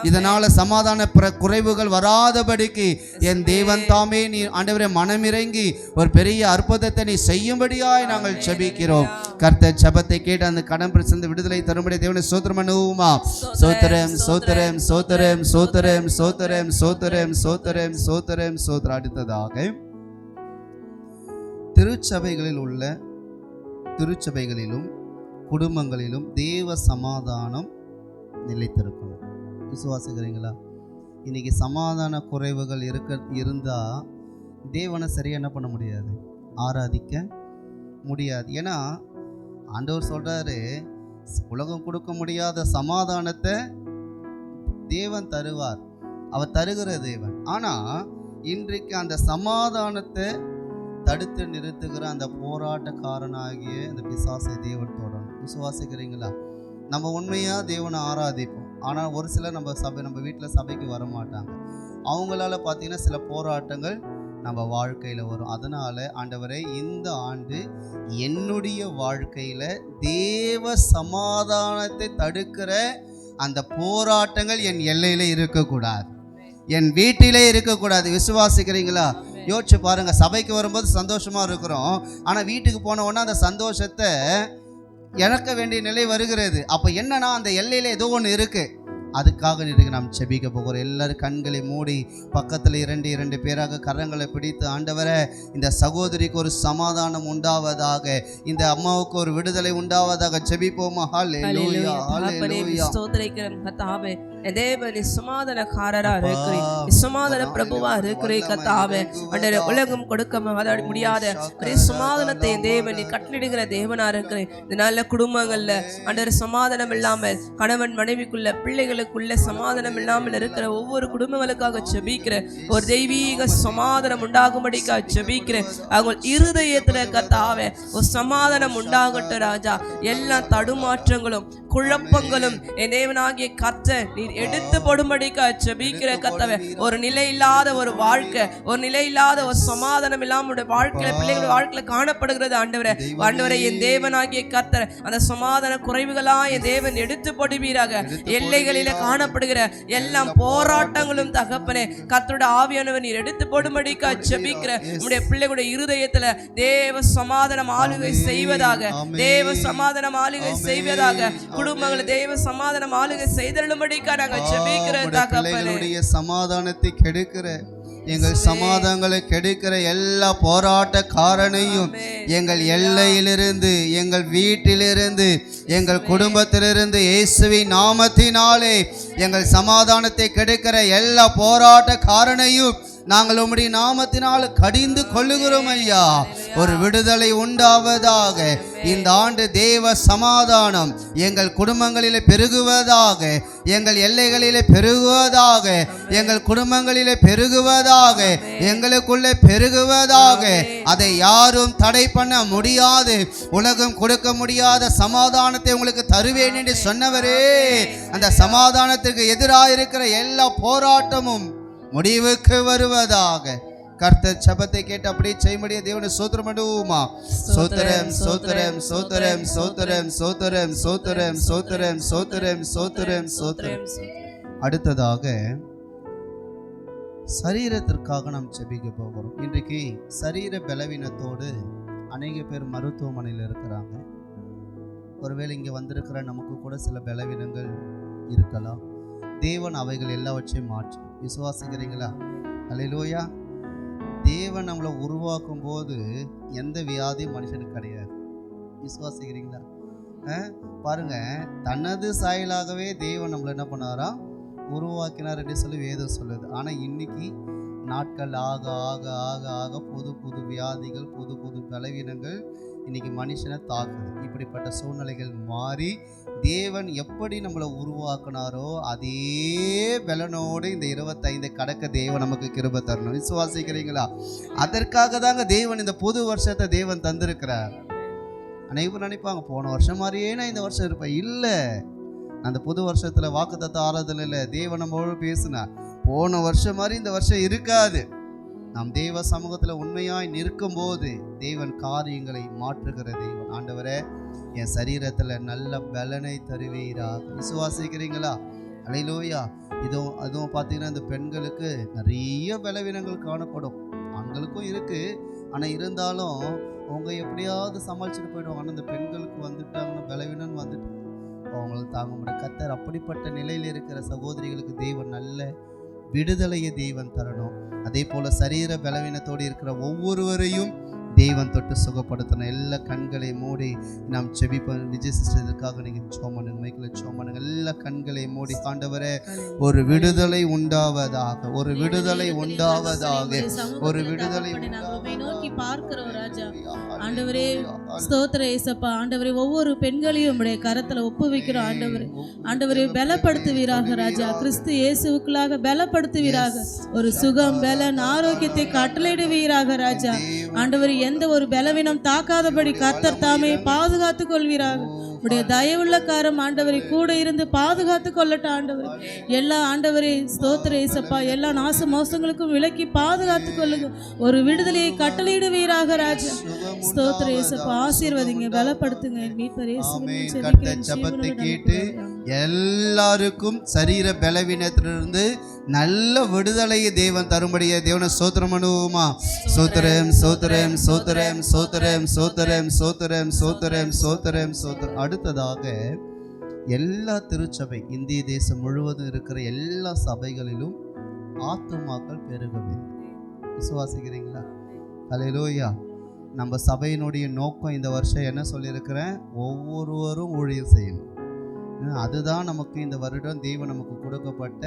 இதனால சமாதான குறைவுகள் வராதபடிக்கு என் தேவன் தாமே நீ ஆண்டவரே மனமிறங்கி ஒரு பெரிய அற்புதத்தை நீ செய்யும்படியாய் நாங்கள் ஜெபிக்கிறோம். கர்த்தர் ஜெபத்தை கேட்டு அந்த கடன் பிரச்சனை விடுதலை தரும்படி தேவனை ஸ்தோத்திரம் பண்ணுவோமா? ஸ்தோத்திரம், ஸ்தோத்திரம், ஸ்தோத்திரம், ஸ்தோத்திரம், ஸ்தோத்திரம், ஸ்தோத்திரம், ஸ்தோத்திரம், ஸ்தோத்திரம், ஸ்தோத்திரம். அடுத்ததாக திருச்சபைகளிலும் குடும்பங்களிலும் தேவ சமாதானம் நிலைத்திருக்கணும். விசுவாசிக்கிறீங்களா? இன்னைக்கு சமாதான குறைவுகள் இருந்தால் தேவனை சரியாக என்ன பண்ண முடியாது, ஆராதிக்க முடியாது. ஏன்னா ஆண்டவர் சொல்கிறாரு, உலகம் கொடுக்க முடியாத சமாதானத்தை தேவன் தருவார், அவர் தருகிற தேவன். ஆனால் இன்றைக்கு அந்த சமாதானத்தை தடுத்து நிறுத்துகிற அந்த போராட்டக்காரனாகிய அந்த பிசாசை தேவன் தொடரும். விசுவாசிக்கிறீங்களா? நம்ம உண்மையாக தேவனை ஆராதிப்போம், ஆனால் ஒரு சிலர் நம்ம வீட்டில் சபைக்கு வர மாட்டாங்க. அவங்களால பார்த்தீங்கன்னா சில போராட்டங்கள் நம்ம வாழ்க்கையில் வரும். அதனால் ஆண்டவரே, இந்த ஆண்டு என்னுடைய வாழ்க்கையில் தேவ சமாதானத்தை தடுக்கிற அந்த போராட்டங்கள் என் எல்லையில் இருக்கக்கூடாது, என் வீட்டிலே இருக்கக்கூடாது. விசுவாசிக்கிறீங்களா? யோசிச்சு பாருங்கள், சபைக்கு வரும்போது சந்தோஷமாக இருக்கிறோம், ஆனால் வீட்டுக்கு போன உடனே அந்த சந்தோஷத்தை இழக்க வேண்டிய நிலை வருகிறது. அப்போ என்னன்னா அந்த எல்லையில் ஏதோ ஒன்று இருக்குது. அதுக்காக இன்றைக்கு நாம் செபிக்க போகிறோம். எல்லாரும் கண்களை மூடி பக்கத்தில் 2 பேராக கரங்களை பிடித்து, ஆண்டவரே, இந்த சகோதரிக்கு ஒரு சமாதானம் உண்டாவதாக, இந்த அம்மாவுக்கு ஒரு விடுதலை உண்டாவதாக செபிப்போமா? ஹல்லேலூயா, ஹல்லேலூயா. ஸ்தோத்திரிக்கிறோம் கர்த்தாவே. என் தேவன் நீ சமாதானக்காரரா இருக்கிறீர், நீ சமாதான பிரபுவா இருக்கிறீர் கர்த்தாவே. ஆண்டவரே உலகம் கொடுக்க முடியாத ஒரே சமாதானத்தை என் தேவன் நீ கட்டளிடுகிற தேவனா இருக்கிறேன். இந்த நல்ல குடும்பங்கள்ல ஆண்டவரே சமாதானம் இல்லாமல் கணவன் மனைவிக்குள்ள பிள்ளைகளுக்குள்ள சமாதானம் இல்லாமல் இருக்கிற ஒவ்வொரு குடும்பங்களுக்காக ஜெபிக்கிறேன். ஒரு தெய்வீக சமாதானம் உண்டாகும்படிக்காக ஜெபிக்கிறேன். அவங்க இருதயத்துல கர்த்தாவே ஒரு சமாதானம் உண்டாகட்டும் ராஜா. எல்லா தடுமாற்றங்களும் குழப்பங்களும் என் தேவனாகிய கர்த்தர் நீர் எடுத்து போடும்படிக்காக ஜெபிக்கிற கர்த்தாவே. ஒரு நிலை இல்லாத ஒரு வாழ்க்கை, ஒரு நிலை இல்லாத ஒரு சமாதானம் இல்லாம வாழ்க்கையில பிள்ளைகள் வாழ்க்கையில காணப்படுகிறது ஆண்டவரே. ஆண்டவரே என் தேவனாகிய கர்த்தர் அந்த சமாதான குறைவுகளா என் தேவன் எடுத்து போடுவீராக. எல்லைகளில காணப்படுகிற எல்லாம் போராட்டங்களும் தகப்பனே கர்த்தருடைய ஆவியானவர் நீர் எடுத்து போடும்படிக்காக ஜெபிக்கிற உம்முடைய பிள்ளைகளுடைய இருதயத்துல தேவ சமாதானம் ஆளுகை செய்வதாக, தேவ சமாதானம் ஆளுகை செய்வதாக. குடும்பங்களை தேவ சமாதானம் ஆளுகை செய்தருளும்படிக்காக நாங்கள் ஜெபிக்கிற தகப்பனே. சமாதானத்தை கெடுக்கிற எங்கள் சமாதானங்களை கெடுக்கிற எல்லா போராட்டக்காரனையும் எங்கள் எல்லையிலிருந்து, எங்கள் வீட்டிலிருந்து, எங்கள் குடும்பத்திலிருந்து இயேசுவின் நாமத்தினாலே எங்கள் சமாதானத்தை கெடுக்கிற எல்லா போராட்டக்காரனையும் நாங்கள் உம்முடைய நாமத்தினால் கடிந்து கொள்ளுகிறோம் ஐயா. ஒரு விடுதலை உண்டாவதாக. இந்த ஆண்டு தேவ சமாதானம் எங்கள் குடும்பங்களிலே பெருகுவதாக, எங்கள் எல்லைகளிலே பெருகுவதாக, எங்கள் குடும்பங்களிலே பெருகுவதாக, எங்களுக்குள்ளே பெருகுவதாக. அதை யாரும் தடை பண்ண முடியாது. உலகம் கொடுக்க முடியாத சமாதானத்தை உங்களுக்கு தருவேன் என்று சொன்னவரே, அந்த சமாதானத்திற்கு எதிராக இருக்கிற எல்லா போராட்டமும் முடிவுக்கு வருவதாக. கர்த்தர் ஜெபத்தை கேட்டு அப்படியே செய்யும்படியே தேவனை ஸ்தோத்திரம் பண்ணுவோமா? ஸ்தோத்திரம் ஸ்தோத்திரம் ஸ்தோத்திரம் ஸ்தோத்திரம் ஸ்தோத்திரம் ஸ்தோத்திரம் ஸ்தோத்திரம் ஸ்தோத்திரம் ஸ்தோத்திரம் ஸ்தோத்திரம். அடுத்ததாக சரீரத்திற்காக நாம் ஜெபிக்க போகிறோம். இன்றைக்கு சரீர பலவீனத்தோடு அநேக பேர் மருத்துவமனையில் இருக்கிறாங்க. ஒருவேளை இங்கே வந்திருக்கிற நமக்கு கூட சில பலவீனங்கள் இருக்கலாம். தேவன் அவைகள் எல்லாவற்றையும் மாற்றும். விசுவாசிக்கிறீங்களா? அல்லேலூயா. தேவன் நம்மளை உருவாக்கும் போது எந்த வியாதியும் மனுஷனுக்கு கிடையாது. விசுவாசிக்கிறீங்களா? பாருங்க, தனது சாயலாகவே தேவன் நம்மளை என்ன பண்ணாரா? உருவாக்கினார் என்று சொல்லி வேதம் சொல்லுது. ஆனால் இன்னைக்கு நாட்கள் ஆக ஆக ஆக ஆக புது புது வியாதிகள், புது புது பலவீனங்கள் இன்னைக்கு மனுஷனை தாக்குது. இப்படிப்பட்ட சூழ்நிலைகள் மாறி தேவன் எப்படி நம்மளை உருவாக்குனாரோ அதே பலனோடு இந்த 25 கடக்க தேவன் நமக்கு கிருபை தரணும். விசுவாசிக்கிறீங்களா? அதற்காக தாங்க தேவன் இந்த புது வருஷத்தை தேவன் தந்திருக்கிறார். அனைவரும் நினைப்பாங்க, போன வருஷம் மாதிரியே நான் இந்த வருஷம் இருப்பேன். இல்லை, அந்த புது வருஷத்தில் வாக்குத்தத்த ஆராதனையில் தேவன் நம்மளோடு பேசினார். போன வருஷம் மாதிரி இந்த வருஷம் இருக்காது. நாம் தேவ சமூகத்தில் உண்மையாய் நிற்கும் போது தேவன் காரியங்களை மாற்றுகிற தேவன். ஆண்டவரே, என் சரீரத்தில் நல்ல பலனை தருவீராக. விசுவாசிக்கிறீங்களா? அல்லேலூயா. அதுவும் பார்த்தீங்கன்னா இந்த பெண்களுக்கு நிறைய பலவீனங்கள் காணப்படும். ஆண்களுக்கும் இருக்குது. ஆனால் இருந்தாலும் அவங்க எப்படியாவது சமாளிச்சுட்டு போயிடுவாங்க. ஆனால் இந்த பெண்களுக்கு வந்துட்டாங்கன்னா பலவீனம் வந்துட்டு அவங்களுக்கு தாங்க முடியும். கர்த்தர் அப்படிப்பட்ட நிலையில் இருக்கிற சகோதரிகளுக்கு தேவன் நல்ல விடுதலையை தேவன் தரணும். அதே போல சரீர பலவீனத்தோடு இருக்கிற ஒவ்வொருவரையும் தேவன் தொட்டு சுகப்படுத்தணும். எல்லா கண்களை மூடி நாம் செபிப்போம். விஜய் சிஸ்டர் இதுக்காக நீங்கள் சோமனுங்க, மைக்கில் சோமனுங்க. எல்லா கண்களை மூடி, ஆண்டவரே ஒரு விடுதலை உண்டாவதாக, ஒரு விடுதலை உண்டாவதாக, ஒரு விடுதலை நோக்கி பார்க்கிறோம் ராஜா. ஆண்டவரே ஸ்தோத்திர இயேசப்பா. ஆண்டவரே ஒவ்வொரு பெண்களையும் உடைய கரத்துல ஒப்புவிக்கிறோம். ஆண்டவரே, ஆண்டவரே பலப்படுத்துவீராக ராஜா. கிறிஸ்து இயேசுவுக்குள்ளாக பலப்படுத்துவீராக. ஒரு சுகம், பலன், ஆரோக்கியத்தை கட்டளையிடுவீராக ராஜா. ஆண்டவரே எந்த ஒரு பலவீனம் தாக்காதபடி கர்த்தர் தாமே பாதுகாத்து கொள்வீராக. உடைய தயவுள்ள காரம் ஆண்டவரை கூட இருந்து பாதுகாத்து கொள்ளட்டும். ஆண்டவரே எல்லா ஆண்டவரே ஸ்தோத்திர இயேசப்பா எல்லா நாச மோசங்களுக்கும் விலக்கி பாதுகாத்து கொள்ளுங்க. ஒரு விடுதலையை கட்டளையிடுவீராக ராஜா. ஸ்தோத்திர இயேசப்பா ஆசீர்வதிங்க, பலப்படுத்துங்க. மீட்பர் இயேசுவின் ஜெபத்தை கேட்டு எல்லாருக்கும் சரீர பலவீனத்திலிருந்து நல்ல விடுதலையை தேவன் தரும்படியே தேவனை ஸ்தோத்திரம் பண்ணுவோமா? ஸ்தோத்திரம் ஸ்தோத்திரம் ஸ்தோத்திரம் ஸ்தோத்திரம் ஸ்தோத்திரம் ஸ்தோத்திரம் ஸ்தோத்திரம் ஸ்தோத்திரம் ஸ்தோத்திரம். அடுத்ததாக எல்லா திருச்சபை, இந்திய தேசம் முழுவதும் இருக்கிற எல்லா சபைகளிலும் ஆத்துமாக்கள் பெருக வேண்டும். விசுவாசிக்கிறீங்களா? அல்லேலூயா. நம்ம சபையினுடைய நோக்கம் இந்த வருஷம் என்ன சொல்லியிருக்கிறேன்? ஒவ்வொருவரும் ஊழியம் செய்யணும். அதுதான் நமக்கு இந்த வருடம் தேவன் நமக்கு கொடுக்கப்பட்ட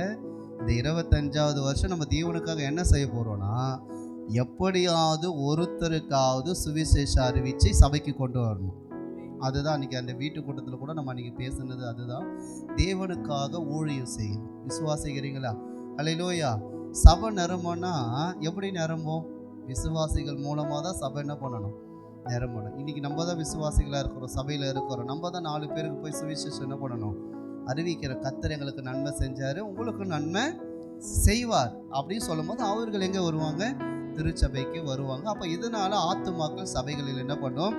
இந்த 25வது வருஷம். நம்ம தேவனுக்காக என்ன செய்ய போகிறோன்னா, எப்படியாவது ஒருத்தருக்காவது சுவிசேஷம் அறிவித்து சபைக்கு கொண்டு வரணும். அதுதான் அன்றைக்கி அந்த வீட்டு கூட்டத்தில் கூட நம்ம அன்றைக்கி பேசுனது. அதுதான் தேவனுக்காக ஊழியம் செய்யணும். விசுவாசிக்கிறீங்களா? அல்லேலூயா. சபை நிரம்புனா எப்படி நிரம்பும்? விசுவாசிகள் மூலமாக தான் சபை என்ன பண்ணணும்? நிரம்பணும். இன்றைக்கி நம்ம தான் விசுவாசிகளாக இருக்கிறோம், சபையில் இருக்கிறோம். நம்ம தான் 4 பேருக்கு போய் சுவிசேஷம் என்ன பண்ணணும்? அறிவிக்கிற. கர்த்தர் எங்களுக்கு நன்மை செஞ்சார், உங்களுக்கு நன்மை செய்வார் அப்படின்னு சொல்லும் போது அவர்கள் எங்கே வருவாங்க? திருச்சபைக்கு வருவாங்க. அப்போ இதனால் ஆத்துமாக்கள் சபைகளில் என்ன பண்ணும்?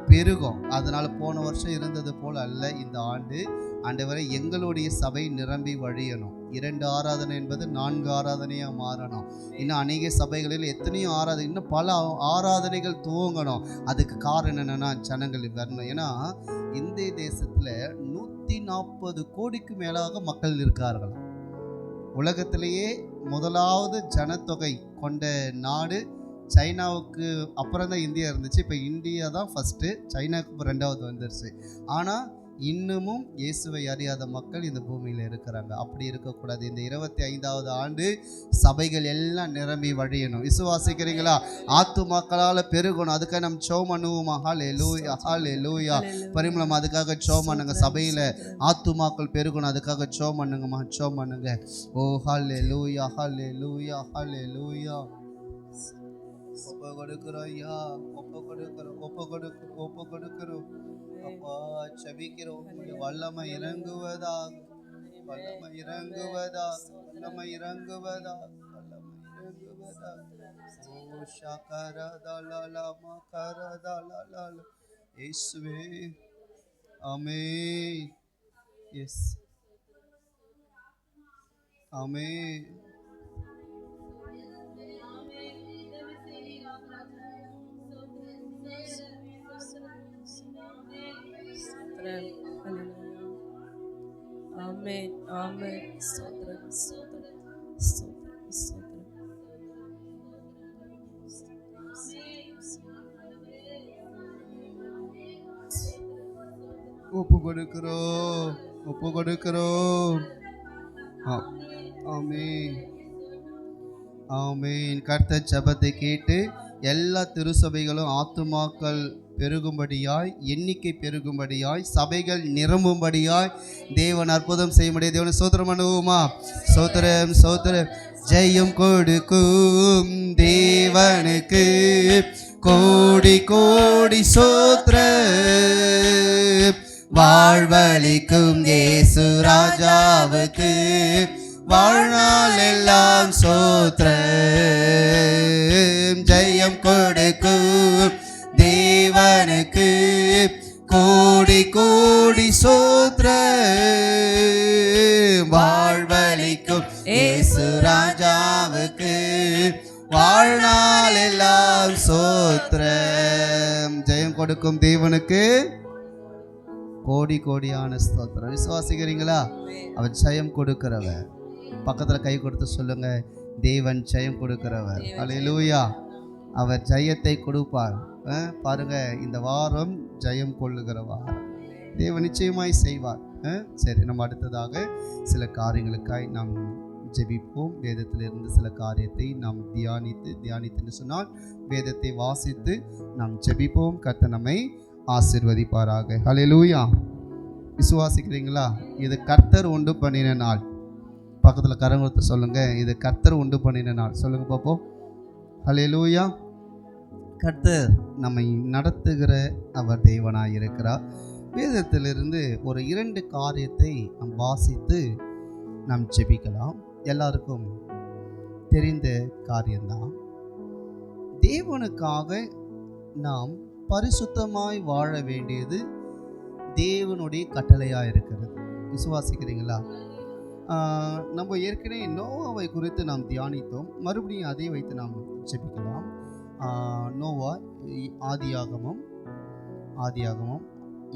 பெருகும். அதனால் போன வருஷம் இருந்தது போல் அல்ல இந்த ஆண்டு. ஆண்டவரை எங்களுடைய சபை நிரம்பி வழியணும். 2 ஆராதனை என்பது 4 ஆராதனையாக மாறணும். இன்னும் அநேக சபைகளில் எத்தனையோ ஆராதனை, இன்னும் பல ஆராதனைகள் துவங்கணும். அதுக்கு காரணம் என்னென்னா ஜனங்கள் வரணும். ஏன்னா இந்திய தேசத்தில் 140 கோடிக்கு மேலாக மக்கள் இருக்கார்கள். உலகத்திலேயே முதலாவது ஜனத்தொகை கொண்ட நாடு சைனாவுக்கு அப்புறம் தான் இந்தியா இருந்துச்சு. இப்போ இந்தியா தான் ஃபஸ்ட்டு, சைனாவுக்கு 2வது வந்துருச்சு. ஆனால் இன்னமும் இயேசுவை அறியாத மக்கள் இந்த பூமியில் இருக்கிறாங்க. அப்படி இருக்கக்கூடாது. இந்த 25வது ஆண்டு சபைகள் எல்லாம் நிரம்பி வழியணும். விசுவாசிக்கிறீங்களா? ஆத்துமாக்களால் பெருகணும். அதுக்காக நம்ம ஜெபம் பண்ணுவோமா? ஹல்லேலூயா, ஹல்லேலூயா. பரிமளம் அதுக்காக ஜெபம் பண்ணுங்க. சபையில் ஆத்துமாக்கள் பெருகணும், அதுக்காக ஜெபம் பண்ணுங்கம்மா, ஜெபம் பண்ணுங்க. ஓ ஹல்லேலூயா, ஹல்லேலூயா, ஹல்லேலூயா. ஒப்பு கொடுக்கிறோம் ஐயா, ஒப்பு கொடுக்கிறோம், ஒப்பு கொடுக்கிறோம், ஒப்பு கொடுக்கிறோம். அப்பா செபிக்கிறோம். வல்லமை இறங்குவதாக, வல்லமை இறங்குவதாக, வல்லமை இறங்குவதாக, வல்லமை இறங்குவதாக. ஓ ஷகரதலல மகரதலல இயேசுவே. ஆமென். எஸ் ஆமென். ஆமென், ஆமென். ஸ்தோத்திரம், ஸ்தோத்திரம், ஸ்தோத்திரம், ஸ்தோத்திரம். ஒப்பு கொடுக்கிறோம், ஒப்பு கொடுக்கிறோம். ஆமென், ஆமென். கர்த்தர் ஜெபத்தை கேட்டு எல்லா திருச்சபைகளும் ஆத்துமாக்கள் பெருகும்படியாய், எண்ணிக்கை பெருகும்படியாய், சபைகள் நிரம்பும்படியாய் தேவன் அற்புதம் செய்ய முடியாது. தேவனை சோத்திரம் பண்ணுவோமா? சோத்திரம், சோத்திரம். ஜெயம் கொடுக்கும் தேவனுக்கு கோடி கோடி சோத்திரம். வாழ்வளிக்கும் இயேசு ராஜாவுக்கு வாழ்நாள் எல்லாம் சோத்திரம். ஜெயம் கொடுக்கும் தேவனுக்கு கோடி கோடி சோத்திரம். வாழ்வளிக்கும் இயேசு ராஜாவுக்கு வாழ்நாள் எல்லாம் சோத்திரம். ஜெயம் கொடுக்கும் தேவனுக்கு கோடி கோடியான ஸ்தோத்திரம். விசுவாசிக்கிறீங்களா? அவர் ஜெயம் கொடுக்கிறவர். பக்கத்தில் கை கொடுத்து சொல்லுங்க, தேவன் ஜெயம் கொடுக்கிறவர். அல்லேலூயா. அவர் ஜெயத்தை கொடுப்பார். பாருங்க, இந்த வாரம் ஜெயம் கொள்ளுகிற வாரம். தேவன் நிச்சயமாய் செய்வார். சரி, நம்ம அடுத்ததாக சில காரியங்களுக்காய் நாம் ஜெபிப்போம். வேதத்திலிருந்து சில காரியத்தை நாம் தியானித்துன்னு சொன்னால் வேதத்தை வாசித்து நாம் ஜெபிப்போம். கர்த்தர் நம்மை ஆசீர்வதிப்பாராக. ஹல்லேலூயா. விசுவாசிக்கிறீங்களா? இது கர்த்தர் உண்டு பண்ணின நாள். பக்கத்தில் கரங்களுக்கு சொல்லுங்க, இது கர்த்தர் உண்டு பண்ணின நாள். சொல்லுங்க பார்ப்போம். ஹல்லேலூயா. கர்த்தர் நம்மை நடத்துகிற அவர் தேவனாய் இருக்கிறார். வேதத்திலிருந்து ஒரு 2 காரியத்தை நாம் வாசித்து நாம் ஜெபிக்கலாம். எல்லாருக்கும் தெரிந்த காரியம்தான். தேவனுக்காக நாம் பரிசுத்தமாய் வாழ வேண்டியது தேவனுடைய கட்டளையாக இருக்கிறது. விசுவாசிக்கிறீங்களா? நம்ம ஏற்கனவே நோவாவை குறித்து நாம் தியானித்தோம். மறுபடியும் அதை வைத்து நாம் ஜெபிக்கலாம். நோவா ஆதியாகமம்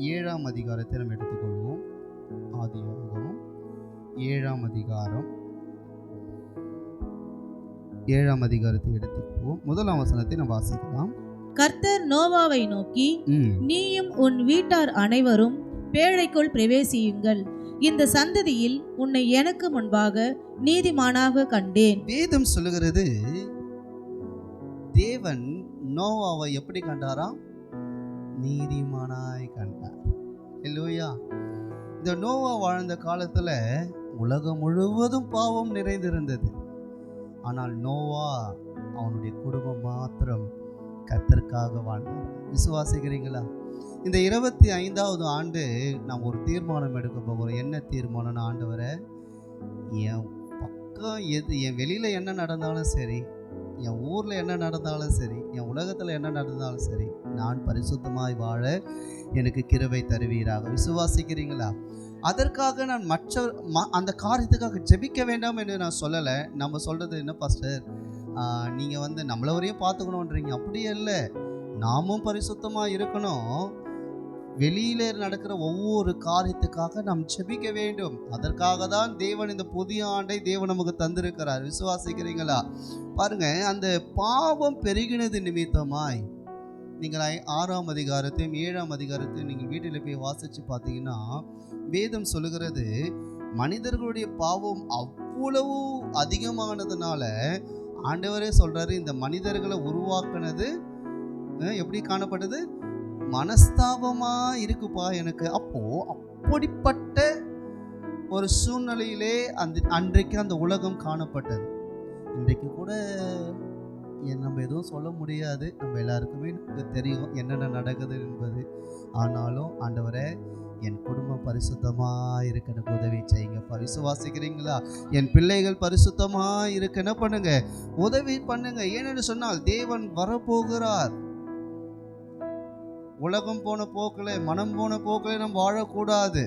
7ஆம் அதிகாரத்தை நம்ம எடுத்துக்கொள்வோம். ஆதியாகமம் 7ஆம் அதிகாரம் 7ஆம் அதிகாரத்தை எடுத்துக்குவோம். 1ஆம் வசனத்தை நம்ம வாசிக்கலாம். கர்த்தர் நோவாவை நோக்கி, நீயும் உன் வீட்டார் அனைவரும் பேழைக்குள் பிரவேசியுங்கள், இந்த சந்ததியில் உன்னை எனக்கு முன்பாக நீதிமானாக கண்டேன். வேதம் சொல்லுகிறது தேவன் நோவாவை எப்படி கண்டாராம்? நீதிமானாய் கண்டார். இல்லையா? இந்த நோவா வாழ்ந்த காலத்துல உலகம் முழுவதும் பாவம் நிறைந்திருந்தது. ஆனால் நோவா அவனுடைய குடும்பம் மாத்திரம் கர்த்தருக்காக வாழ்ந்தார். விசுவாசிக்கிறீங்களா? இந்த 25வது ஆண்டு நாம் ஒரு தீர்மானம் எடுக்க போகிறோம். என்ன தீர்மானம்னா, ஆண்டவரே, என் பக்கம் என் வெளியில் என்ன நடந்தாலும் சரி, என் ஊரில் என்ன நடந்தாலும் சரி, என் உலகத்தில் என்ன நடந்தாலும் சரி, நான் பரிசுத்தமாய் வாழ எனக்கு கிருபை தருவீராக. விசுவாசிக்கிறீங்களா? அதற்காக நான் அந்த காரியத்துக்காக ஜெபிக்க வேண்டாம் என்று நான் சொல்லலை. நம்ம சொல்கிறது என்ன பாஸ்டர், நீங்கள் நம்மளவரையும் பார்த்துக்கணுன்றீங்க. அப்படியே இல்லை, நாமும் பரிசுத்தமாக இருக்கணும். வெளியில நடக்கிற ஒவ்வொரு காரியத்துக்காக நாம் ஜெபிக்க வேண்டும். அதற்காக தான் தேவன் இந்த புதிய ஆண்டை தேவன் நமக்கு தந்திருக்கிறார். விசுவாசிக்கிறீங்களா? பாருங்க, அந்த பாவம் பெருகினது நிமித்தமாய் நீங்கள் 6ஆம் அதிகாரத்தையும் 7ஆம் அதிகாரத்தையும் நீங்கள் வீட்டில் போய் வாசித்து பார்த்தீங்கன்னா வேதம் சொல்லுகிறது, மனிதர்களுடைய பாவம் அவ்வளவு அதிகமானதுனால ஆண்டவரே சொல்றாரு, இந்த மனிதர்களை உருவாக்குனது எப்படி காணப்பட்டது? மனஸ்தாபமா இருக்குப்பா எனக்கு. அப்போ அப்படிப்பட்ட ஒரு சூழ்நிலையிலே அன்றைக்கு அந்த உலகம் காணப்பட்டது. இன்றைக்கு கூட நம்ம எதுவும் சொல்ல முடியாது. நம்ம எல்லாருக்குமே நமக்கு தெரியும் என்னென்ன நடக்குது என்பது. ஆனாலும் ஆண்டவரே, என் குடும்பம் பரிசுத்தமாக இருக்க எனக்கு உதவி செய்யுங்க. விசுவாசிக்கிறீங்களா? என் பிள்ளைகள் பரிசுத்தமாக இருக்க என்ன பண்ணுங்க? உதவி பண்ணுங்க. ஏனென்று சொன்னால் தேவன் வரப்போகிறார். உலகம் போன போக்கில், மனம் போன போக்கில் நாம் வாழக்கூடாது.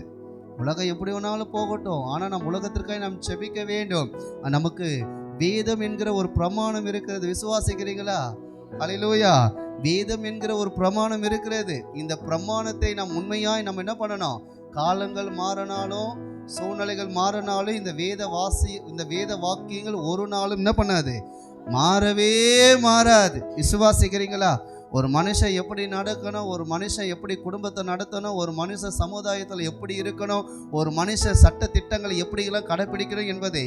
உலகம் எப்படி வேணாலும் போகட்டும், ஆனால் நம் உலகத்திற்காக நாம் செபிக்க வேண்டும். நமக்கு வேதம் என்கிற ஒரு பிரமாணம் இருக்கிறது. விசுவாசிக்கிறீங்களா? அல்லேலூயா. வேதம் என்கிற ஒரு பிரமாணம் இருக்கிறது. இந்த பிரமாணத்தை நாம் உண்மையாய் நம்ம என்ன பண்ணணும்? காலங்கள் மாறினாலும், சூழ்நிலைகள் மாறினாலும், இந்த வேத வாக்கியங்கள் ஒரு நாளும் என்ன பண்ணாது? மாறவே மாறாது. விசுவாசிக்கிறீங்களா? ஒரு மனுஷன் எப்படி நடக்கணும், ஒரு மனுஷன் எப்படி குடும்பத்தை நடத்தணும், ஒரு மனுஷன் சமுதாயத்தில் எப்படி இருக்கணும், ஒரு மனுஷன் சட்ட திட்டங்களை எப்படியெல்லாம் கடைப்பிடிக்கணும் என்பதை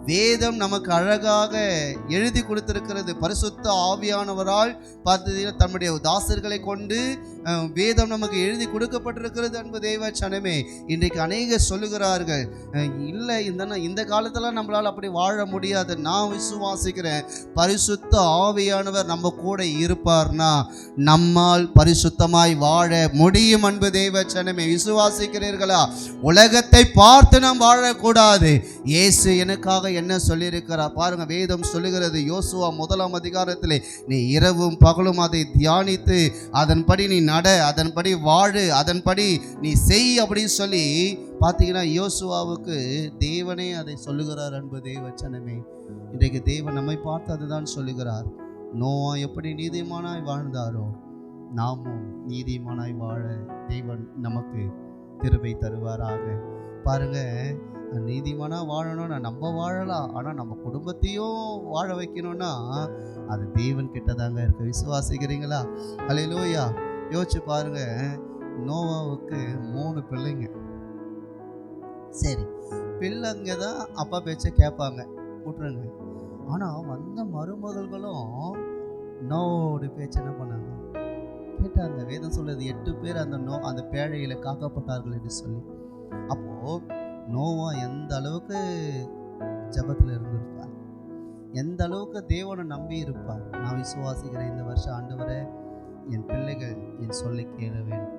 வேதம் நமக்கு அழகாக எழுதி கொடுத்திருக்கிறது. பரிசுத்த ஆவியானவரால் பார்த்தீங்கன்னா தம்முடைய தாசர்களை கொண்டு வேதம் நமக்கு எழுதி கொடுக்கப்பட்டிருக்கிறது. அன்பு தேவ சனமே, இன்றைக்கு அநேக சொல்லுகிறார்கள், இல்லை இந்த காலத்தில் நம்மளால் அப்படி வாழ முடியாது. நான் விசுவாசிக்கிறேன், பரிசுத்த ஆவியானவர் நம்ம கூட இருப்பார்னா நம்மால் பரிசுத்தமாய் வாழ முடியும். அன்பு தேவ சனமே, விசுவாசிக்கிறீர்களா? உலகத்தை பார்த்து நாம் வாழக்கூடாது. இயேசு எனக்காக என்ன சொல்லியிருக்கிறார் பாருங்க. வேதம் சொல்லுகிறது, யோசுவா 1ஆம் அதிகாரத்திலே, நீ இரவும் பகலும் அதை தியானித்து அதன்படி நீ நட, அதன்படி வாழு, அதன்படி நீ செய் அப்படின்னு சொல்லி பார்த்தீங்கன்னா யோசுவாவுக்கு தேவனே அதை சொல்லுகிறார். அன்பு தேவ சனமே, இன்றைக்கு தேவன் நம்மை பார்த்து அதுதான் சொல்லுகிறார். நோவா எப்படி நீதிமானாய் வாழ்ந்தாரோ நாமும் நீதிமானாய் வாழ தேவன் நமக்கு கிருபை தருவாராக. பாருங்க, நீதிமானா வாழணும்னா நம்ம வாழலாம், ஆனால் நம்ம குடும்பத்தையும் வாழ வைக்கணும்னா அது தேவன் கிட்டதாங்க இருக்கு. விசுவாசிக்கிறீங்களா? அல்லேலூயா. யோசிச்சு பாருங்க, நோவாவுக்கு 3 பிள்ளைங்க. சரி, பிள்ளைங்க தான் அப்பா பேச்சை கேட்பாங்க, விட்டுருங்க. ஆனால் வந்த மருமகள்களும் நோவோட பேச்சு என்ன பண்ணாங்க? கேட்டாங்க. வேதம் சொல்லுது 8 பேர் அந்த பேழையில் காக்கப்பட்டார்கள் என்று சொல்லி. அப்போது நோவா எந்த அளவுக்கு ஜபத்தில் இருந்திருப்பார், எந்த அளவுக்கு தேவனை நம்பி இருப்பார். நான் விசுவாசிக்கிறேன், இந்த வருஷம் ஆண்டவரே, என் பிள்ளைகள் என் சொல்லை கேட்க வேண்டும்,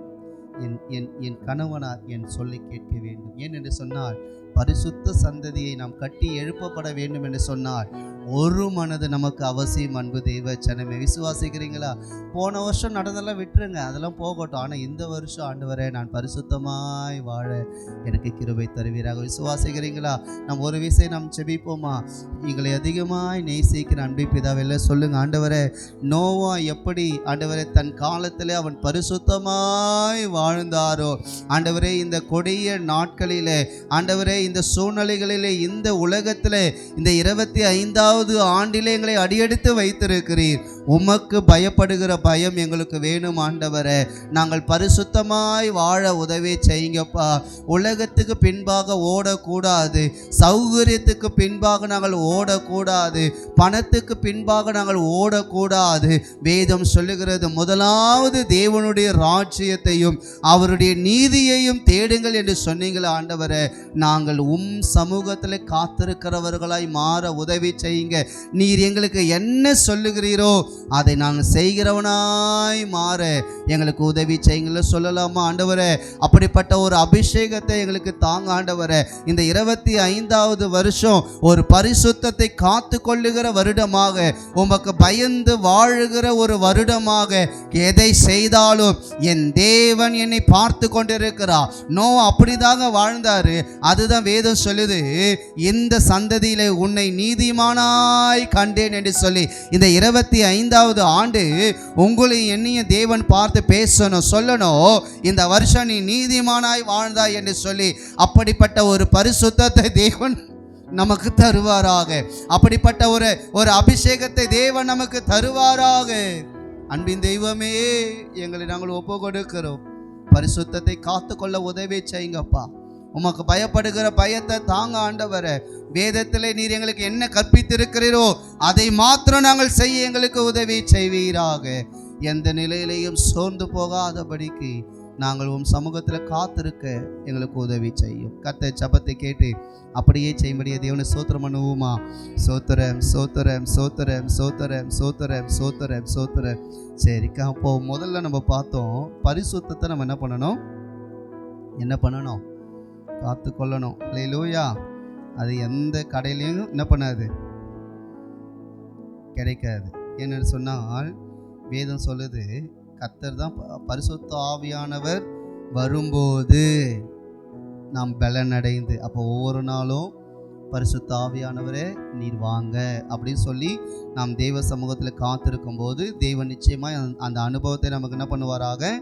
என் கணவனார் என் சொல்லை கேட்க வேண்டும். ஏனென்று சொன்னால் பரிசுத்த சந்ததியை நாம் கட்டி எழுப்பப்பட வேண்டும் என்று சொன்னால் ஒரு மனது நமக்கு அவசியம். அன்பு தெய்வ சனமே, விசுவாசிக்கிறீங்களா? போன வருஷம் நடந்தெல்லாம் விட்டுருங்க, அதெல்லாம் போகட்டும். ஆனால் இந்த வருஷம் ஆண்டவரே, நான் பரிசுத்தமாய் வாழ எனக்கு கிருபை தருவீராக. விசுவாசிக்கிறீங்களா? நாம் ஒரு விஷயம் நாம் செபிப்போமா? எங்களை அதிகமாய் நேசிக்கிற அன்பு பிதாவெல்லாம் சொல்லுங்க. ஆண்டவரே, நோவா எப்படி ஆண்டவரே தன் காலத்தில் அவன் பரிசுத்தமாய் வாழ்ந்தாரோ, ஆண்டவரே இந்த கொடிய நாட்களிலே ஆண்டவரே இந்த சூழ்நிலைகளிலே, இந்த உலகத்திலே, இந்த 25வது ஆண்டிலே எங்களை அடியெடுத்து வைத்திருக்கிறீர். உமக்கு பயப்படுகிற பயம் எங்களுக்கு வேணும் ஆண்டவரே. நாங்கள் பரிசுத்தமாய் வாழ உதவி செய்யுங்கப்பா. உலகத்துக்கு பின்பாக ஓடக்கூடாது, சௌகரியத்துக்கு பின்பாக நாங்கள் ஓடக்கூடாது, பணத்துக்கு பின்பாக நாங்கள் ஓடக்கூடாது. வேதம் சொல்லுகிறது, முதலாவது தேவனுடைய ராஜ்யத்தையும் அவருடைய நீதியையும் தேடுங்கள் என்று சொன்னீங்களே ஆண்டவரே. நாங்கள் சமூகத்தில் காத்திருக்கிறவர்களாய் மாற உதவி செய்யுங்க. நீர் எங்களுக்கு என்ன சொல்லுகிறீரோ அதை நாங்கள் செய்கிறவனாய் மாற எங்களுக்கு உதவி செய்யுங்கள சொல்லலாமா ஆண்டவரே? அப்படிப்பட்ட ஒரு அபிஷேகத்தை எங்களுக்கு தாங்க ஆண்டவரே. இந்த 25வது வருஷம் ஒரு பரிசுத்தத்தை காத்து கொள்ளுகிற வருடமாக, உமக்கு பயந்து வாழுகிற ஒரு வருடமாக, எதை செய்தாலும் என் தேவன் என்னை பார்த்து கொண்டிருக்கிறார். அப்படிதாங்க வாழ்ந்தாரு. அதுதான் வேதம் சொல்லுது, இந்த சந்ததியிலே உன்னை நீதிமானாய் கண்டேன் என்று சொல்லி. இந்த 25வது ஆண்டு உங்களை என்னைய தேவன் பார்த்து பேசணும், சொல்லணும், இந்த வருஷம் நீ நீதிமானாய் வாழ்ந்தாய் என்று சொல்லி. அப்படிப்பட்ட ஒரு பரிசுத்தத்தை தேவன் நமக்கு தருவாராக. அப்படிப்பட்ட ஒரு அபிஷேகத்தை தேவன் நமக்கு தருவாராக. அன்பின் தெய்வமே, எங்களை நாங்கள் ஒப்பு கொடுக்கிறோம். பரிசுத்தத்தை காத்து கொள்ள உதவி செய்யுங்கப்பா. உமக்கு பயப்படுகிற பயத்தை தாங்க ஆண்டவரே. வேதத்திலே நீர் எங்களுக்கு என்ன கற்பித்திருக்கிறீரோ அதை மாத்திரம் நாங்கள் செய்ய எங்களுக்கு உதவி செய்வீராக. எந்த நிலையிலையும் சோர்ந்து போகாதபடிக்கு நாங்கள் உம் சமூகத்தில் காத்திருக்க எங்களுக்கு உதவி செய்யும். கர்த்தர் ஜெபத்தை கேட்டு அப்படியே செய்யும்படியே தேவனை ஸ்தோத்திரம் பண்ணுவோமா? சோத்திரம் சோத்திரம் சோத்திரம் சோத்திரம் சோத்திரம் சோத்திரம் சோத்திரம். சரிக்கா, அப்போ முதல்ல நம்ம பார்த்தோம், பரிசுத்தத்தை நம்ம என்ன பண்ணணும்? காத்து கொள்ளணும். அல்லேலூயா. அது எந்த கடையிலையும் என்ன பண்ணாது, கிடைக்காது. என்னன்னு சொன்னால் வேதம் சொல்லுது, கர்த்தர் தான் பரிசுத்த ஆவியானவர் வரும்போது நாம் பலனடைந்து, அப்போ ஒவ்வொரு நாளும் பரிசுத்த ஆவியானவரே நீர் வாங்க அப்படின்னு சொல்லி நாம் தெய்வ சமூகத்தில் காத்திருக்கும் போது தேவன் நிச்சயமாக அந்த அனுபவத்தை நமக்கு என்ன பண்ணுவாராக,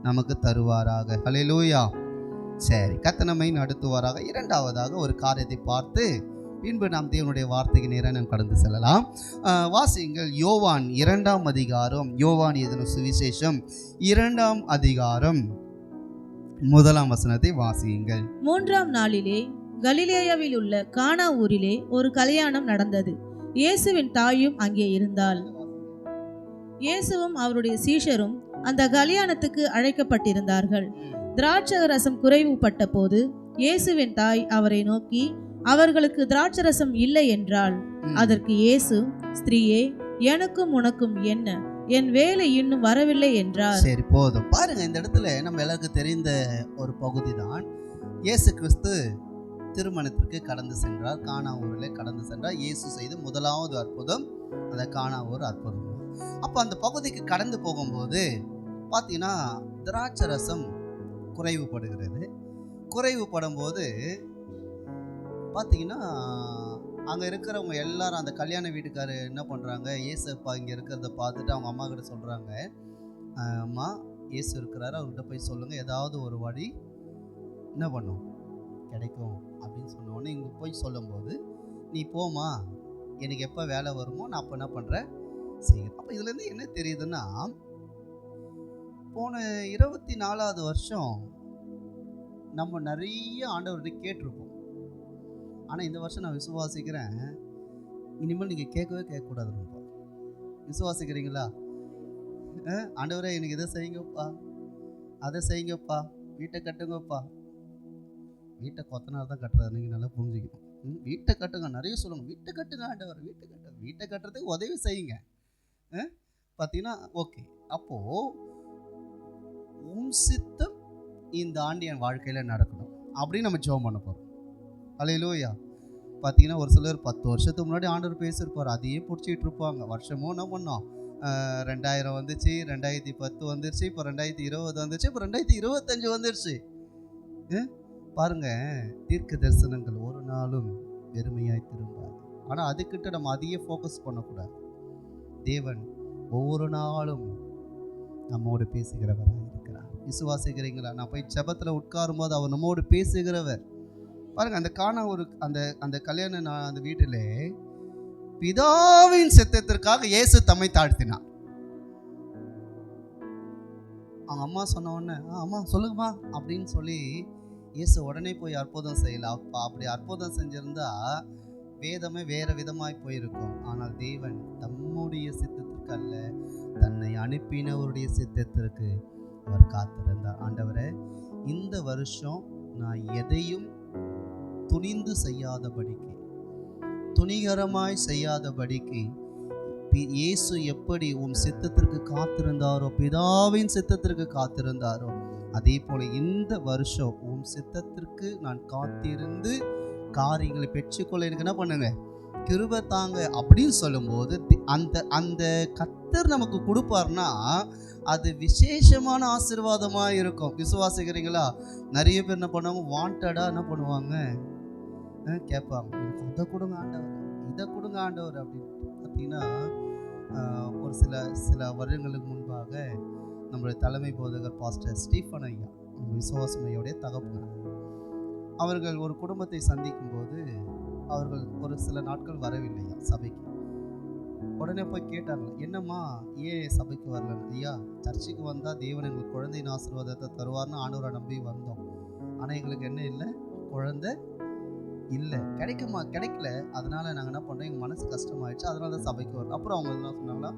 நமக்கு தருவாராக. அல்லேலூயா. சரி, கர்த்தர் நம்மை நடத்துவாராக. இரண்டாவதாக ஒரு காரியத்தை பார்த்து பின்பு நாம் தேவனுடைய வார்த்தைக்கு நேராக நாம் கடந்து செல்லலாம். வாசியுங்கள், யோவான் 2ஆம் அதிகாரம், யோவான் எழுதின சுவிசேஷம் 2ஆம் அதிகாரம் 1ஆம் வசனத்தை வாசியுங்கள். 3ஆம் நாளிலே கலிலேயாவில் உள்ள கானா ஊரிலே ஒரு கல்யாணம் நடந்தது. இயேசுவின் தாயும் அங்கே இருந்தாள். இயேசுவும் அவருடைய சீஷரும் அந்த கல்யாணத்துக்கு அழைக்கப்பட்டிருந்தார்கள். திராட்சரசம் குறைவுபட்ட போது இயேசுவின் தாய் அவரை நோக்கி, அவர்களுக்கு திராட்சரசம் இல்லை என்றாள். அதற்கு இயேசு, ஸ்திரீயே, எனக்கும் உனக்கும் என்ன? என் வேலை இன்னும் வரவில்லை என்றார். சரி, போதும். பாருங்க, இந்த இடத்துல நம்ம எல்லாருக்கும் தெரிந்த ஒரு பகுதி தான். இயேசு கிறிஸ்து திருமணத்திற்கு கடந்து சென்றார். கானா ஊரில் கடந்து சென்றார். இயேசு செய்த முதலாவது அற்புதம் அந்த கானா ஊர் அற்புதம். அப்போ அந்த பகுதிக்கு கடந்து போகும்போது பார்த்தீங்கன்னா திராட்சரசம் குறைவுபடுகிறது. குறைவுபடும் போது பார்த்தீங்கன்னா அங்கே இருக்கிறவங்க எல்லாரும், அந்த கல்யாண வீட்டுக்காரர் என்ன பண்ணுறாங்க, இயேசுப்பா இங்கே இருக்கிறத பார்த்துட்டு அவங்க அம்மா கிட்ட சொல்கிறாங்க, அம்மா இயேசு இருக்கிறாரு, அவர்கிட்ட போய் சொல்லுங்கள், ஏதாவது ஒரு வழி என்ன பண்ணும் கிடைக்கும் அப்படின்னு சொன்னோடனே இங்கே போய் சொல்லும்போது, நீ போமா, எனக்கு எப்போ வேலை வருமோ நான் அப்போ என்ன பண்ணுறேன் செய்கிறேன். அப்போ இதுலேருந்து என்ன தெரியுதுன்னா, போன 24வது வருஷம் நம்ம நிறைய ஆண்டவர்கிட்ட கேட்டிருப்போம். ஆனால் இந்த வருஷம் நான் விசுவாசிக்கிறேன், இனிமேல் நீங்கள் கேட்கக்கூடாது. ரொம்ப விசுவாசிக்கிறீங்களா? ஆண்டவரே எனக்கு இதை செய்யுங்கப்பா, அதை செய்யுங்கப்பா, வீட்டை கட்டுங்கப்பா. வீட்டை கொத்தனார் தான் கட்டுறாரு, நீங்கள் நல்லா புரிஞ்சுக்கணும். வீட்டை கட்டுங்க, நிறைய சொல்லுங்க, வீட்டை கட்டுங்க ஆண்டவர், வீட்டை கட்டுங்க, வீட்டை கட்டுறதுக்கு உதவி செய்யுங்க. பார்த்தீங்கன்னா ஓகே. அப்போது உன் சித்தம் இந்த ஆண்டு என் வாழ்க்கையில் நடக்கணும் அப்படின்னு நம்ம ஜெபம் பண்ண போகிறோம். அல்லேலூயா. பார்த்தீங்கன்னா ஒரு சிலர் 10 வருஷத்துக்கு முன்னாடி ஆண்டவர் பேசியிருப்பார், அதையே பிடிச்சிட்டு இருப்பாங்க. வருஷமும் என்ன பண்ணோம், 2000 வந்துச்சு, 2010 வந்துருச்சு, இப்போ 2020 வந்துருச்சு, இப்போ 2025 வந்துருச்சு. பாருங்க, தீர்க்க தரிசனங்கள் ஒரு நாளும் வெறுமையாய் திரும்பாது. ஆனால் அதுக்கிட்ட நம்ம அதையே ஃபோக்கஸ் பண்ணக்கூடாது. தேவன் ஒவ்வொரு நாளும் நம்மோடு பேசுகிறவராக இருக்கிறார். விசுவாசிக்கிறீங்களா? நான் போய் ஜெபத்தில் உட்காரும் போது அவர் நம்மோடு பேசுகிறவர். பாருங்க, அந்த காணா ஒரு அந்த அந்த கல்யாண அந்த வீட்டிலே பிதாவின் சித்தத்திற்காக இயேசு தம்மை தாழ்த்தினார். அவங்க அம்மா சொன்ன உடனே அம்மா சொல்லுங்கம்மா அப்படின்னு சொல்லி இயேசு உடனே போய் அற்புதம் செய்யல. அப்படி அற்புதம் செஞ்சிருந்தா வேதமே வேற விதமாய் போயிருக்கும். ஆனால் தேவன் தம்முடைய சித்தத்திற்கு அல்ல, தன்னை அனுப்பினவருடைய சித்தத்திற்கு அவர் காத்திருந்தார். ஆண்டவரே, இந்த வருஷம் நான் எதையும் துணிந்து செய்யாதபடிக்கு, துணிகரமாய் செய்யாதபடிக்கு இயேசு எப்படி உன் சித்தத்திற்கு காத்திருந்தாரோ, பிதாவின் சித்தத்திற்கு காத்திருந்தாரோ, அதே போல இந்த வருஷம் உன் சித்தத்திற்கு நான் காத்திருந்து காரியங்களை பெற்றுக்கொள்ள எனக்கு என்ன பண்ணுங்க, கிருபை தாங்க அப்படின்னு சொல்லும்போது அந்த அந்த கர்த்தர் நமக்கு கொடுப்பார்னா அது விசேஷமான ஆசீர்வாதமாக இருக்கும். விசுவாசிக்கிறீங்களா? நிறைய பேர் என்ன பண்ணுவாங்க, வாண்டடாக என்ன பண்ணுவாங்க, கேட்பாங்க, எனக்கு அதை கொடுங்க ஆண்டவர், இதை கொடுங்க ஆண்டவர் அப்படின்னு. பார்த்தீங்கன்னா ஒரு சில வருடங்களுக்கு முன்பாக நம்மளுடைய தலைமை போதகர் பாஸ்டர் ஸ்டீஃபன் ஐயா, விசுவாசம் ஐயாவுடைய தகப்பனார், அவர்கள் ஒரு குடும்பத்தை சந்திக்கும் போது அவர்கள் ஒரு சில நாட்கள் வரவில்லையா சபைக்கு. உடனே போய் கேட்டாங்க, என்னம்மா ஏன் சபைக்கு வரல? ஐயா, சர்ச்சுக்கு வந்தால் தேவன் எங்களுக்கு குழந்தையின் ஆசீர்வாதத்தை தருவார்னு ஆண்டவரை நம்பி வந்தோம். ஆனால் எங்களுக்கு என்ன இல்லை, குழந்தை இல்லை, கிடைக்கல. அதனால நாங்கள் என்ன பண்ணுறோம், எங்கள் மனசு கஷ்டமாயிடுச்சு, அதனால தான் சபைக்கு வரோம். அப்புறம் அவங்க என்ன சொன்னாங்களா,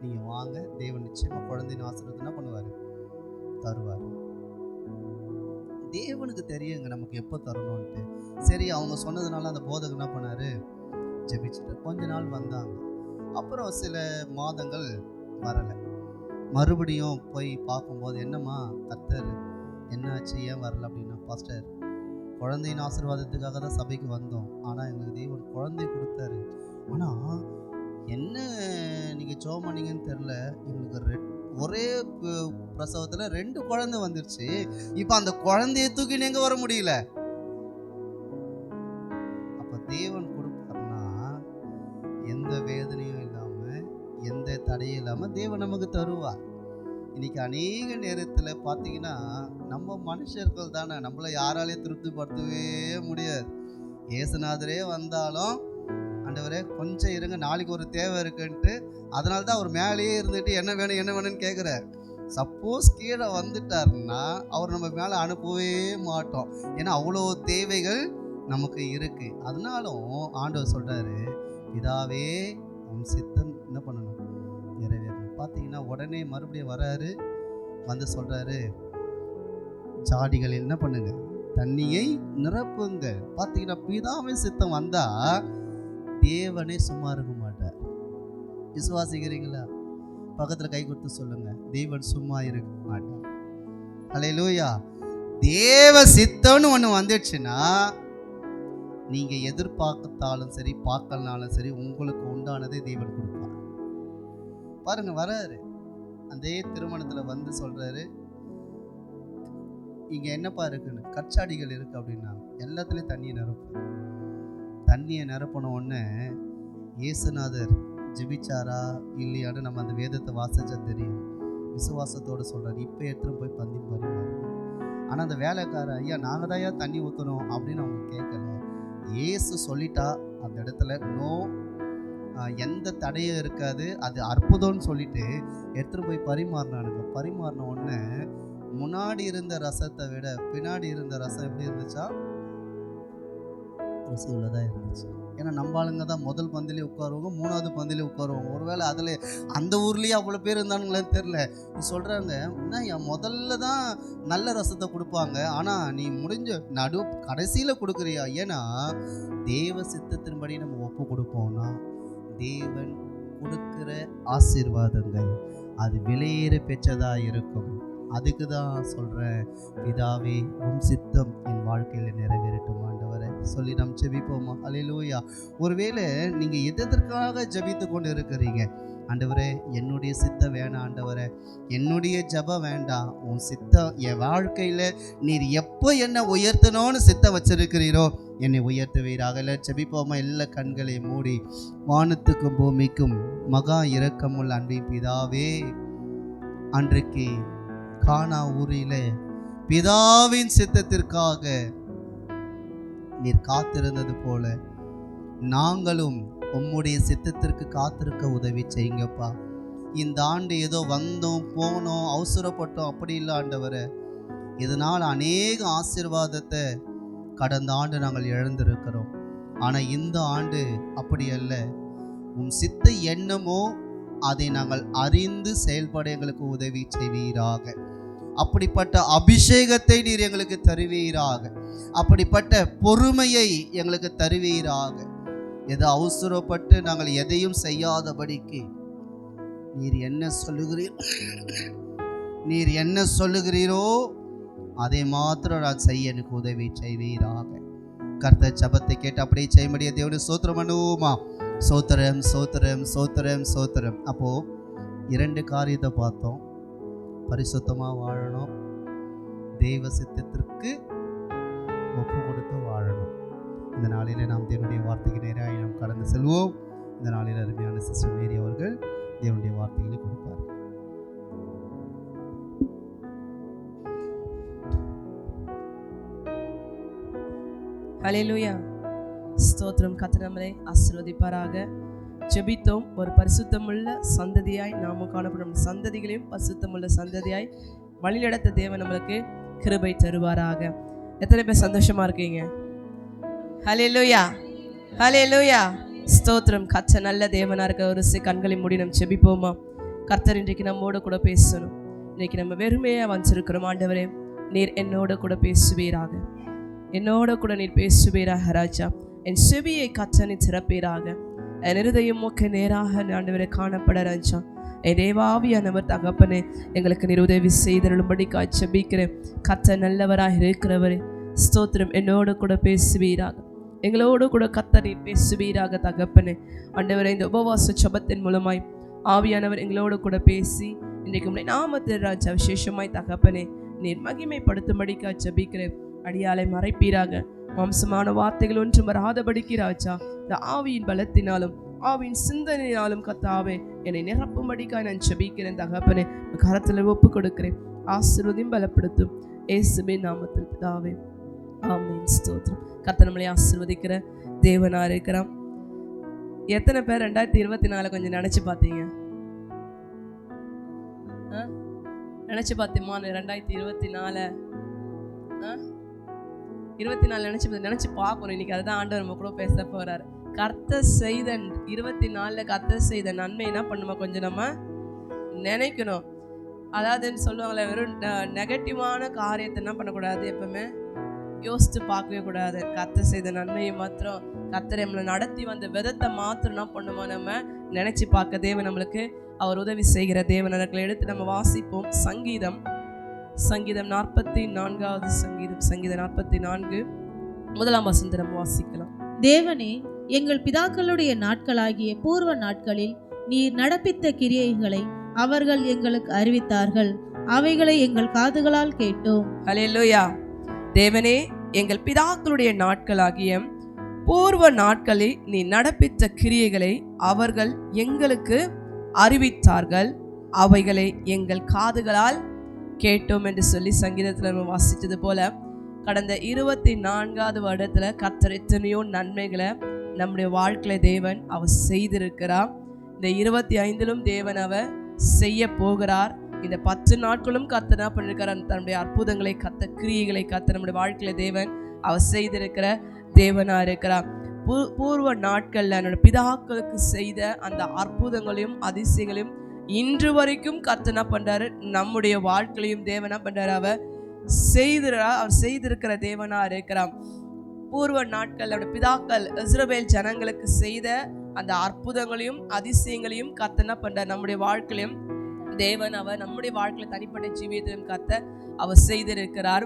நீங்கள் வாங்க, தேவன் நிச்சயமாக குழந்தையின் ஆசீர்வாதத்தை என்ன பண்ணுவார், தருவார். தேவனுக்கு தெரியுங்க நமக்கு எப்போ தரணும்ன்ட்டு. சரி, அவங்க சொன்னதுனால அந்த போதகர் என்ன பண்ணார், ஜெபிச்சுட்டு கொஞ்ச நாள் வந்தாங்க. அப்புறம் சில மாதங்கள் வரலை. மறுபடியும் போய் பார்க்கும்போது, என்னம்மா கர்த்தர் என்னாச்சு, ஏன் வரல அப்படின்னா, பாஸ்டர் குழந்தையின் ஆசீர்வாதத்துக்காக தான் சபைக்கு வந்தோம், ஆனால் எங்களுக்கு தேவன் குழந்தை கொடுத்தாரு. ஆனால் என்ன நீங்கள் ஜெபம் பண்ணீங்கன்னு தெரில, எங்களுக்கு ஒரே பிரசவத்தில் 2 குழந்தை வந்துருச்சு. இப்போ அந்த குழந்தைய தூக்கி நீங்க வர முடியல. அப்போ தேவன் கொடுப்பார்னா எந்த வேதனையும் இல்லாமல், எந்த தடையும் இல்லாமல் தேவன் நமக்கு தருவார். இன்னைக்கு அநேக நேரத்தில் பார்த்தீங்கன்னா நம்ம மனுஷர்கள் தானே, நம்மளை யாராலையும் திருப்திப்படுத்தவே முடியாது. இயேசுநாதரே வந்தாலும், ஆண்டவரே கொஞ்சம் இருங்க, நாளைக்கு ஒரு தேவை இருக்குன்ட்டு, அதனால தான் அவர் மேலேயே இருந்துட்டு என்ன வேணும்னு கேட்குறார். சப்போஸ் கீழே வந்துட்டாருன்னா அவர் நம்ம மேலே அனுப்பவே மாட்டோம். ஏன்னா அவ்வளோ தேவைகள் நமக்கு இருக்குது. அதனாலும் ஆண்டவர் சொல்கிறாரு, பிதாவே உன் சித்தம் என்ன பண்ணணும், நிறைவேறணும். பார்த்தீங்கன்னா உடனே மறுபடியும் வராரு, வந்து சொல்கிறாரு, ஜாடிகள் என்ன பண்ணுங்க, தண்ணியை நிரப்புங்க. பார்த்தீங்கன்னா பிதாவின் சித்தம் வந்தால் தேவனே சும்மா இருக்க மாட்டார். விசுவாசிக்கிறீங்களா? பக்கத்தில் கை கொடுத்து சொல்லுங்க, தேவன் சும்மா இருக்க மாட்டார். அல்லேலூயா. தேவ சித்தம்னு ஒன்று வந்துடுச்சுன்னா நீங்கள் எதிர்பார்த்தாலும் சரி, பார்க்கலனாலும் சரி, உங்களுக்கு உண்டானதை தேவன் கொடுப்பார். பாருங்க, வராரு, அதே திருமணத்தில் வந்து சொல்கிறாரு, இங்கே என்னப்பா இருக்குன்னு, கற்சாடிகள் இருக்குது அப்படின்னா எல்லாத்துலேயும் தண்ணியை நிரப்பு. தண்ணியை நிரப்பின உடனே இயேசுநாதர் ஜெபிச்சாரா இல்லையான்னு நம்ம அந்த வேதத்தை வாசிச்சா தெரியும். விசுவாசத்தோடு சொல்கிறார், இப்போ எடுத்துகிட்டு போய் பந்தி பரிமாறு. ஆனால் அந்த வேலைக்காரர், ஐயா நாங்கள் தான் ஏன் தண்ணி ஊற்றணும் அப்படின்னு அவங்க கேட்கல. இயேசு சொல்லிட்டா அந்த இடத்துல நோ, எந்த தடையும் இருக்காது, அது அற்புதம்னு சொல்லிட்டு எடுத்துகிட்டு போய் பரிமாறினானுங்க. பரிமாறின உடனே முன்னாடி இருந்த ரசத்தை விட பின்னாடி இருந்த ரசம் எப்படி இருந்துச்சா, ருசி உள்ளதாக இருந்துச்சு. ஏன்னா நம்ம ஆளுங்க தான் முதல் பந்திலே உட்காருவாங்க, 3வது பந்திலே உட்காருவாங்க. ஒருவேளை அதில் அந்த ஊர்லேயே அவ்வளோ பேர் இருந்தானுங்களேன்னு தெரில. நீ சொல்கிறாங்க, என்ன என் முதல்ல தான் நல்ல ரசத்தை கொடுப்பாங்க, ஆனால் நீ முடிஞ்ச கடைசியில் கொடுக்குறியா? ஏன்னா தேவ சித்தத்தின்படி நம்ம ஒப்பு கொடுப்போம்னா தேவன் கொடுக்குற ஆசீர்வாதங்கள் அது விலையேற பெற்றதாக இருக்கும். அதுக்கு தான் சொல்கிறேன், பிதாவே உம் சித்தம் என் வாழ்க்கையில் நிறைவேறட்டும் ஆண்டவரை சொல்லி நாம் ஜெபிப்போமா? அல்லேலூயா. ஒருவேளை நீங்கள் எதற்காக ஜெபித்து கொண்டு இருக்கிறீங்க, ஆண்டவரே என்னுடைய சித்தம் வேணாம், ஆண்டவரே என்னுடைய ஜெபம் வேண்டாம், உன் சித்தம் என் வாழ்க்கையில் நீர் எப்போ என்னை உயர்த்தணும்னு சித்தம் வச்சிருக்கிறீரோ என்னை உயர்த்துவீராக. இல்லை ஜெபிப்போமா? எல்லா கண்களையும் மூடி, வானத்துக்கும் பூமிக்கும் மகா இரக்கமுள்ள அன்பின் பிதாவே, அன்றைக்கு கானா ஊரிலே பிதாவின் சித்தத்திற்காக நீர் காத்திருந்தது போல நாங்களும் உம்முடைய சித்தத்திற்கு காத்திருக்க உதவி செய்யுங்கப்பா. இந்த ஆண்டு ஏதோ வந்தோம் போனோம் அவசரப்பட்டோம் அப்படி இல்லை ஆண்டவரே. இதனால் அநேக ஆசீர்வாதத்தை கடந்த ஆண்டு நாங்கள் இழந்திருக்கிறோம். ஆனால் இந்த ஆண்டு அப்படி அல்ல. உம் சித்த எண்ணமோ அதை நாங்கள் அறிந்து செயல்பட எங்களுக்கு உதவி செய்வீராக. அப்படிப்பட்ட அபிஷேகத்தை நீர் எங்களுக்கு தருவீராக. அப்படிப்பட்ட பொறுமையை எங்களுக்கு தருவீராக. எது அவசரப்பட்டு நாங்கள் எதையும் செய்யாதபடிக்கு நீர் என்ன சொல்லுகிறீரோ அதை மாத்திரம் நான் செய்ய எனக்கு உதவி செய்வீராக. கர்த்தர் ஜெபத்தை கேட்டு அப்படியே செய்ய முடிய தேவனை ஸ்தோத்திரம் பண்ணுவோமா? சோத்திரம் சோத்திரம் சோத்திரம் சோத்திரம். அப்போ 2 காரியத்தை பார்த்தோம். பரிசுத்தமாக வாழணும், தெய்வ சித்தத்திற்கு ஒப்பு கொடுத்து வாழணும். இந்த நாளில் நாம் தேவனுடைய வார்த்தைக்கு நேராக நாம் கடந்து செல்வோம். இந்த நாளில் அருமையான சிஸ்டர் மேரி அவர்கள் தேவனுடைய வார்த்தைகளை கொடுப்பார். ஹல்லேலூயா. ஸ்தோத்திரம். கர்த்தர் நம்மை ஆசீர்வதிப்பாராக. ஜெபித்தோம். ஒரு பரிசுத்தமுள்ள சந்ததியாய் நாமும் காணப்படும் சந்ததிகளையும் பரிசுத்தமுள்ள சந்ததியாய் வழிநடத்த தேவன் நம்மளுக்கு கிருபை தருவாராக. எத்தனை பேர் சந்தோஷமா இருக்கீங்க? ஹல்லேலூயா, ஹல்லேலூயா. ஸ்தோத்திரம். கர்த்தர் நல்ல தேவனா இருக்க. ஒரு கண்களை மூடி நம்ம ஜெபிப்போமா? கர்த்தர் இன்றைக்கு நம்மோட கூட பேசணும். இன்னைக்கு நம்ம வெறுமையாக வந்திருக்கிறோம். ஆண்டவரே, நீர் என்னோட கூட பேசுவீராக. என்னோட கூட நீர் பேசுவீராக ராஜா. என் செவியை கர்த்தர் நீர் திறப்பீராக. என் இருதயம் உமக்கு நேராக ஆண்டவரை காணப்பட ராஜா. என் தேவாவியானவர் தகப்பனே, எங்களுக்கு நீர் உதவி செய்தருளும்படிக்காய் ஜெபிக்கிறேன். கர்த்தர் நல்லவராக இருக்கிறவரே, ஸ்தோத்திரம். என்னோட கூட பேசுவீராக. எங்களோடு கூட கர்த்தர் நீர் பேசுவீராக தகப்பனே. ஆண்டவரே, இந்த உபவாச ஜெபத்தின் மூலமாய் ஆவியானவர் எங்களோடு கூட பேசி இன்றைக்கு உம்முடைய நாமத்தில் ராஜா விசேஷமாய் தகப்பனே நீர் மகிமைப்படுத்தும்படிக்காய் ஜெபிக்கிறேன். அடியாலை மறைப்பீராக. மாம்சமான வார்த்தைகள் ஒன்றும் வராதபடிக்கு ராஜா, இந்த ஆவியின் பலத்தினாலும் ஆவியின் சிந்தனையினாலும் கர்த்தாவே என்னை நிரப்பும்படிக்காய் நான் ஜெபிக்கிறேன் தகப்பனே. கரத்தில் ஒப்பு கொடுக்கிறேன். ஆசீர்வதியும் பலப்படுத்தும் இயேசுவின் நாமத்தில் பிதாவே, ஆமென். ஸ்தோத்திரம். கர்த்தர் நம்மளை ஆசீர்வதிக்கிற தேவனா இருக்கிறான். எத்தனை பேர் 2024 கொஞ்சம் நினைச்சு பார்த்தீங்க? நினைச்சு பார்த்தீமா? 2024 நினைச்சு பார்க்கணும். இன்னைக்கு அதுதான் ஆண்டவர் நம்ம கூட பேச போறாரு. கர்த்தர் செய்த 24 கர்த்தர் செய்த நன்மை என்ன பண்ணுமா கொஞ்சம் நம்ம நினைக்கணும். அதாவதுன்னு சொல்லுவாங்களே, வெறும் நெகட்டிவான காரியத்தை என்ன பண்ணக்கூடாது, எப்பவுமே யோசித்து பார்க்கவே கூடாது. கர்த்தர் செய்த நன்மையை மாத்திரம், கர்த்தர் நம்மளை நடத்தி வந்த விதத்தை மாத்திரம் என்ன பண்ணுமா நம்ம நினைச்சு பார்க்க தேவன் நம்மளுக்கு அவர் உதவி செய்கிற தேவன். எடுத்து நம்ம வாசிப்போம். சங்கீதம் 44வது சங்கீதம் 44 முதலாம் வசனத்தை நம்ம வாசிக்கலாம். தேவனே, எங்கள் பிதாக்களுடைய நாட்களாகிய பூர்வ நாட்களில் நீர் நடப்பித்த கிரியைகளை அவர்கள் எங்களுக்கு அறிவித்தார்கள். அவைகளை எங்கள் காதுகளால் கேட்டோம். ஹல்லேலூயா. தேவனே, எங்கள் பிதாக்களுடைய நாட்களாகிய பூர்வ நாட்களில் நீ நடப்பித்த கிரியைகளை அவர்கள் எங்களுக்கு அறிவித்தார்கள். அவைகளை எங்கள் காதுகளால் கேட்டோம் என்று சொல்லி சங்கீதத்தில் நம்ம வாசித்தது போல கடந்த 24வது வருடத்துல கர்த்தர் எத்தனையோ நன்மைகளை நம்முடைய வாழ்க்கையில தேவன் அவர் செய்திருக்கிறார். இந்த 25லும் தேவன் அவர் செய்ய போகிறார். இந்த 10 நாட்களும் கர்த்தர் என்ன பண்ணிருக்கிறார், தன்னுடைய அற்புதங்களை கர்த்தர் கிரியைகளை கர்த்தர் நம்முடைய வாழ்க்கையில தேவன் அவர் செய்திருக்கிற தேவனா இருக்கிறார். பூர்வ நாட்கள்ல என்னோட பிதாக்களுக்கு செய்த அந்த அற்புதங்களையும் அதிசயங்களையும் இன்று வரைக்கும் கர்த்தர் என்ன பண்றாரு, நம்முடைய வாழ்க்கையிலையும் தேவன் என்ன பண்றாரு, அவர் செய்திருக்கிற தேவனா இருக்கிறார். பூர்வ நாட்கள் அவருடைய பிதாக்கள் இஸ்ரவேல் ஜனங்களுக்கு செய்த அந்த அற்புதங்களையும் அதிசயங்களையும் கர்த்தர் என்ன பண்றார், நம்முடைய வாழ்க்கையிலும் தேவன் அவர் நம்முடைய வாழ்க்கையில தனிப்பட்ட ஜீவியத்திலும் கர்த்தர் அவர் செய்திருக்கிறார்.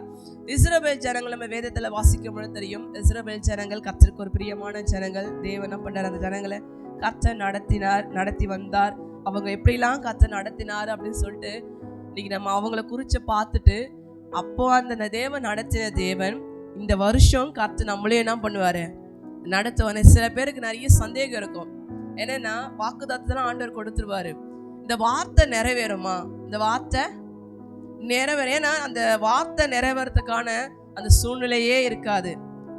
இஸ்ரவேல் ஜனங்கள் நம்ம வேதத்துல வாசிக்கும் பொழுது தெரியும், இஸ்ரவேல் ஜனங்கள் கர்த்தருக்கு ஒரு பிரியமான ஜனங்கள். தேவன் என்ன பண்றார், அந்த ஜனங்களை கர்த்தர் நடத்தி வந்தார். அவங்க எப்படிலாம் கர்த்தர் நடத்தினார் அப்படின்னு சொல்லிட்டு இன்னைக்கு நம்ம அவங்கள குறிச்சு பார்த்துட்டு, அப்போ அந்த தேவன் நடத்தின தேவன் இந்த வருஷம் கர்த்தர் நம்மளே என்ன பண்ணுவாரு, நடத்துவாரு. சில பேருக்கு நிறைய சந்தேகம் இருக்கும். என்னன்னா, வாக்குத்தத்தம் ஆண்டவர் கொடுத்துருவாரு, இந்த வார்த்தை நிறைவேறுமா, இந்த வார்த்தை நிறைவேறும். ஏன்னா அந்த வார்த்தை நிறைவேறதுக்கான அந்த சூழ்நிலையே இருக்காது.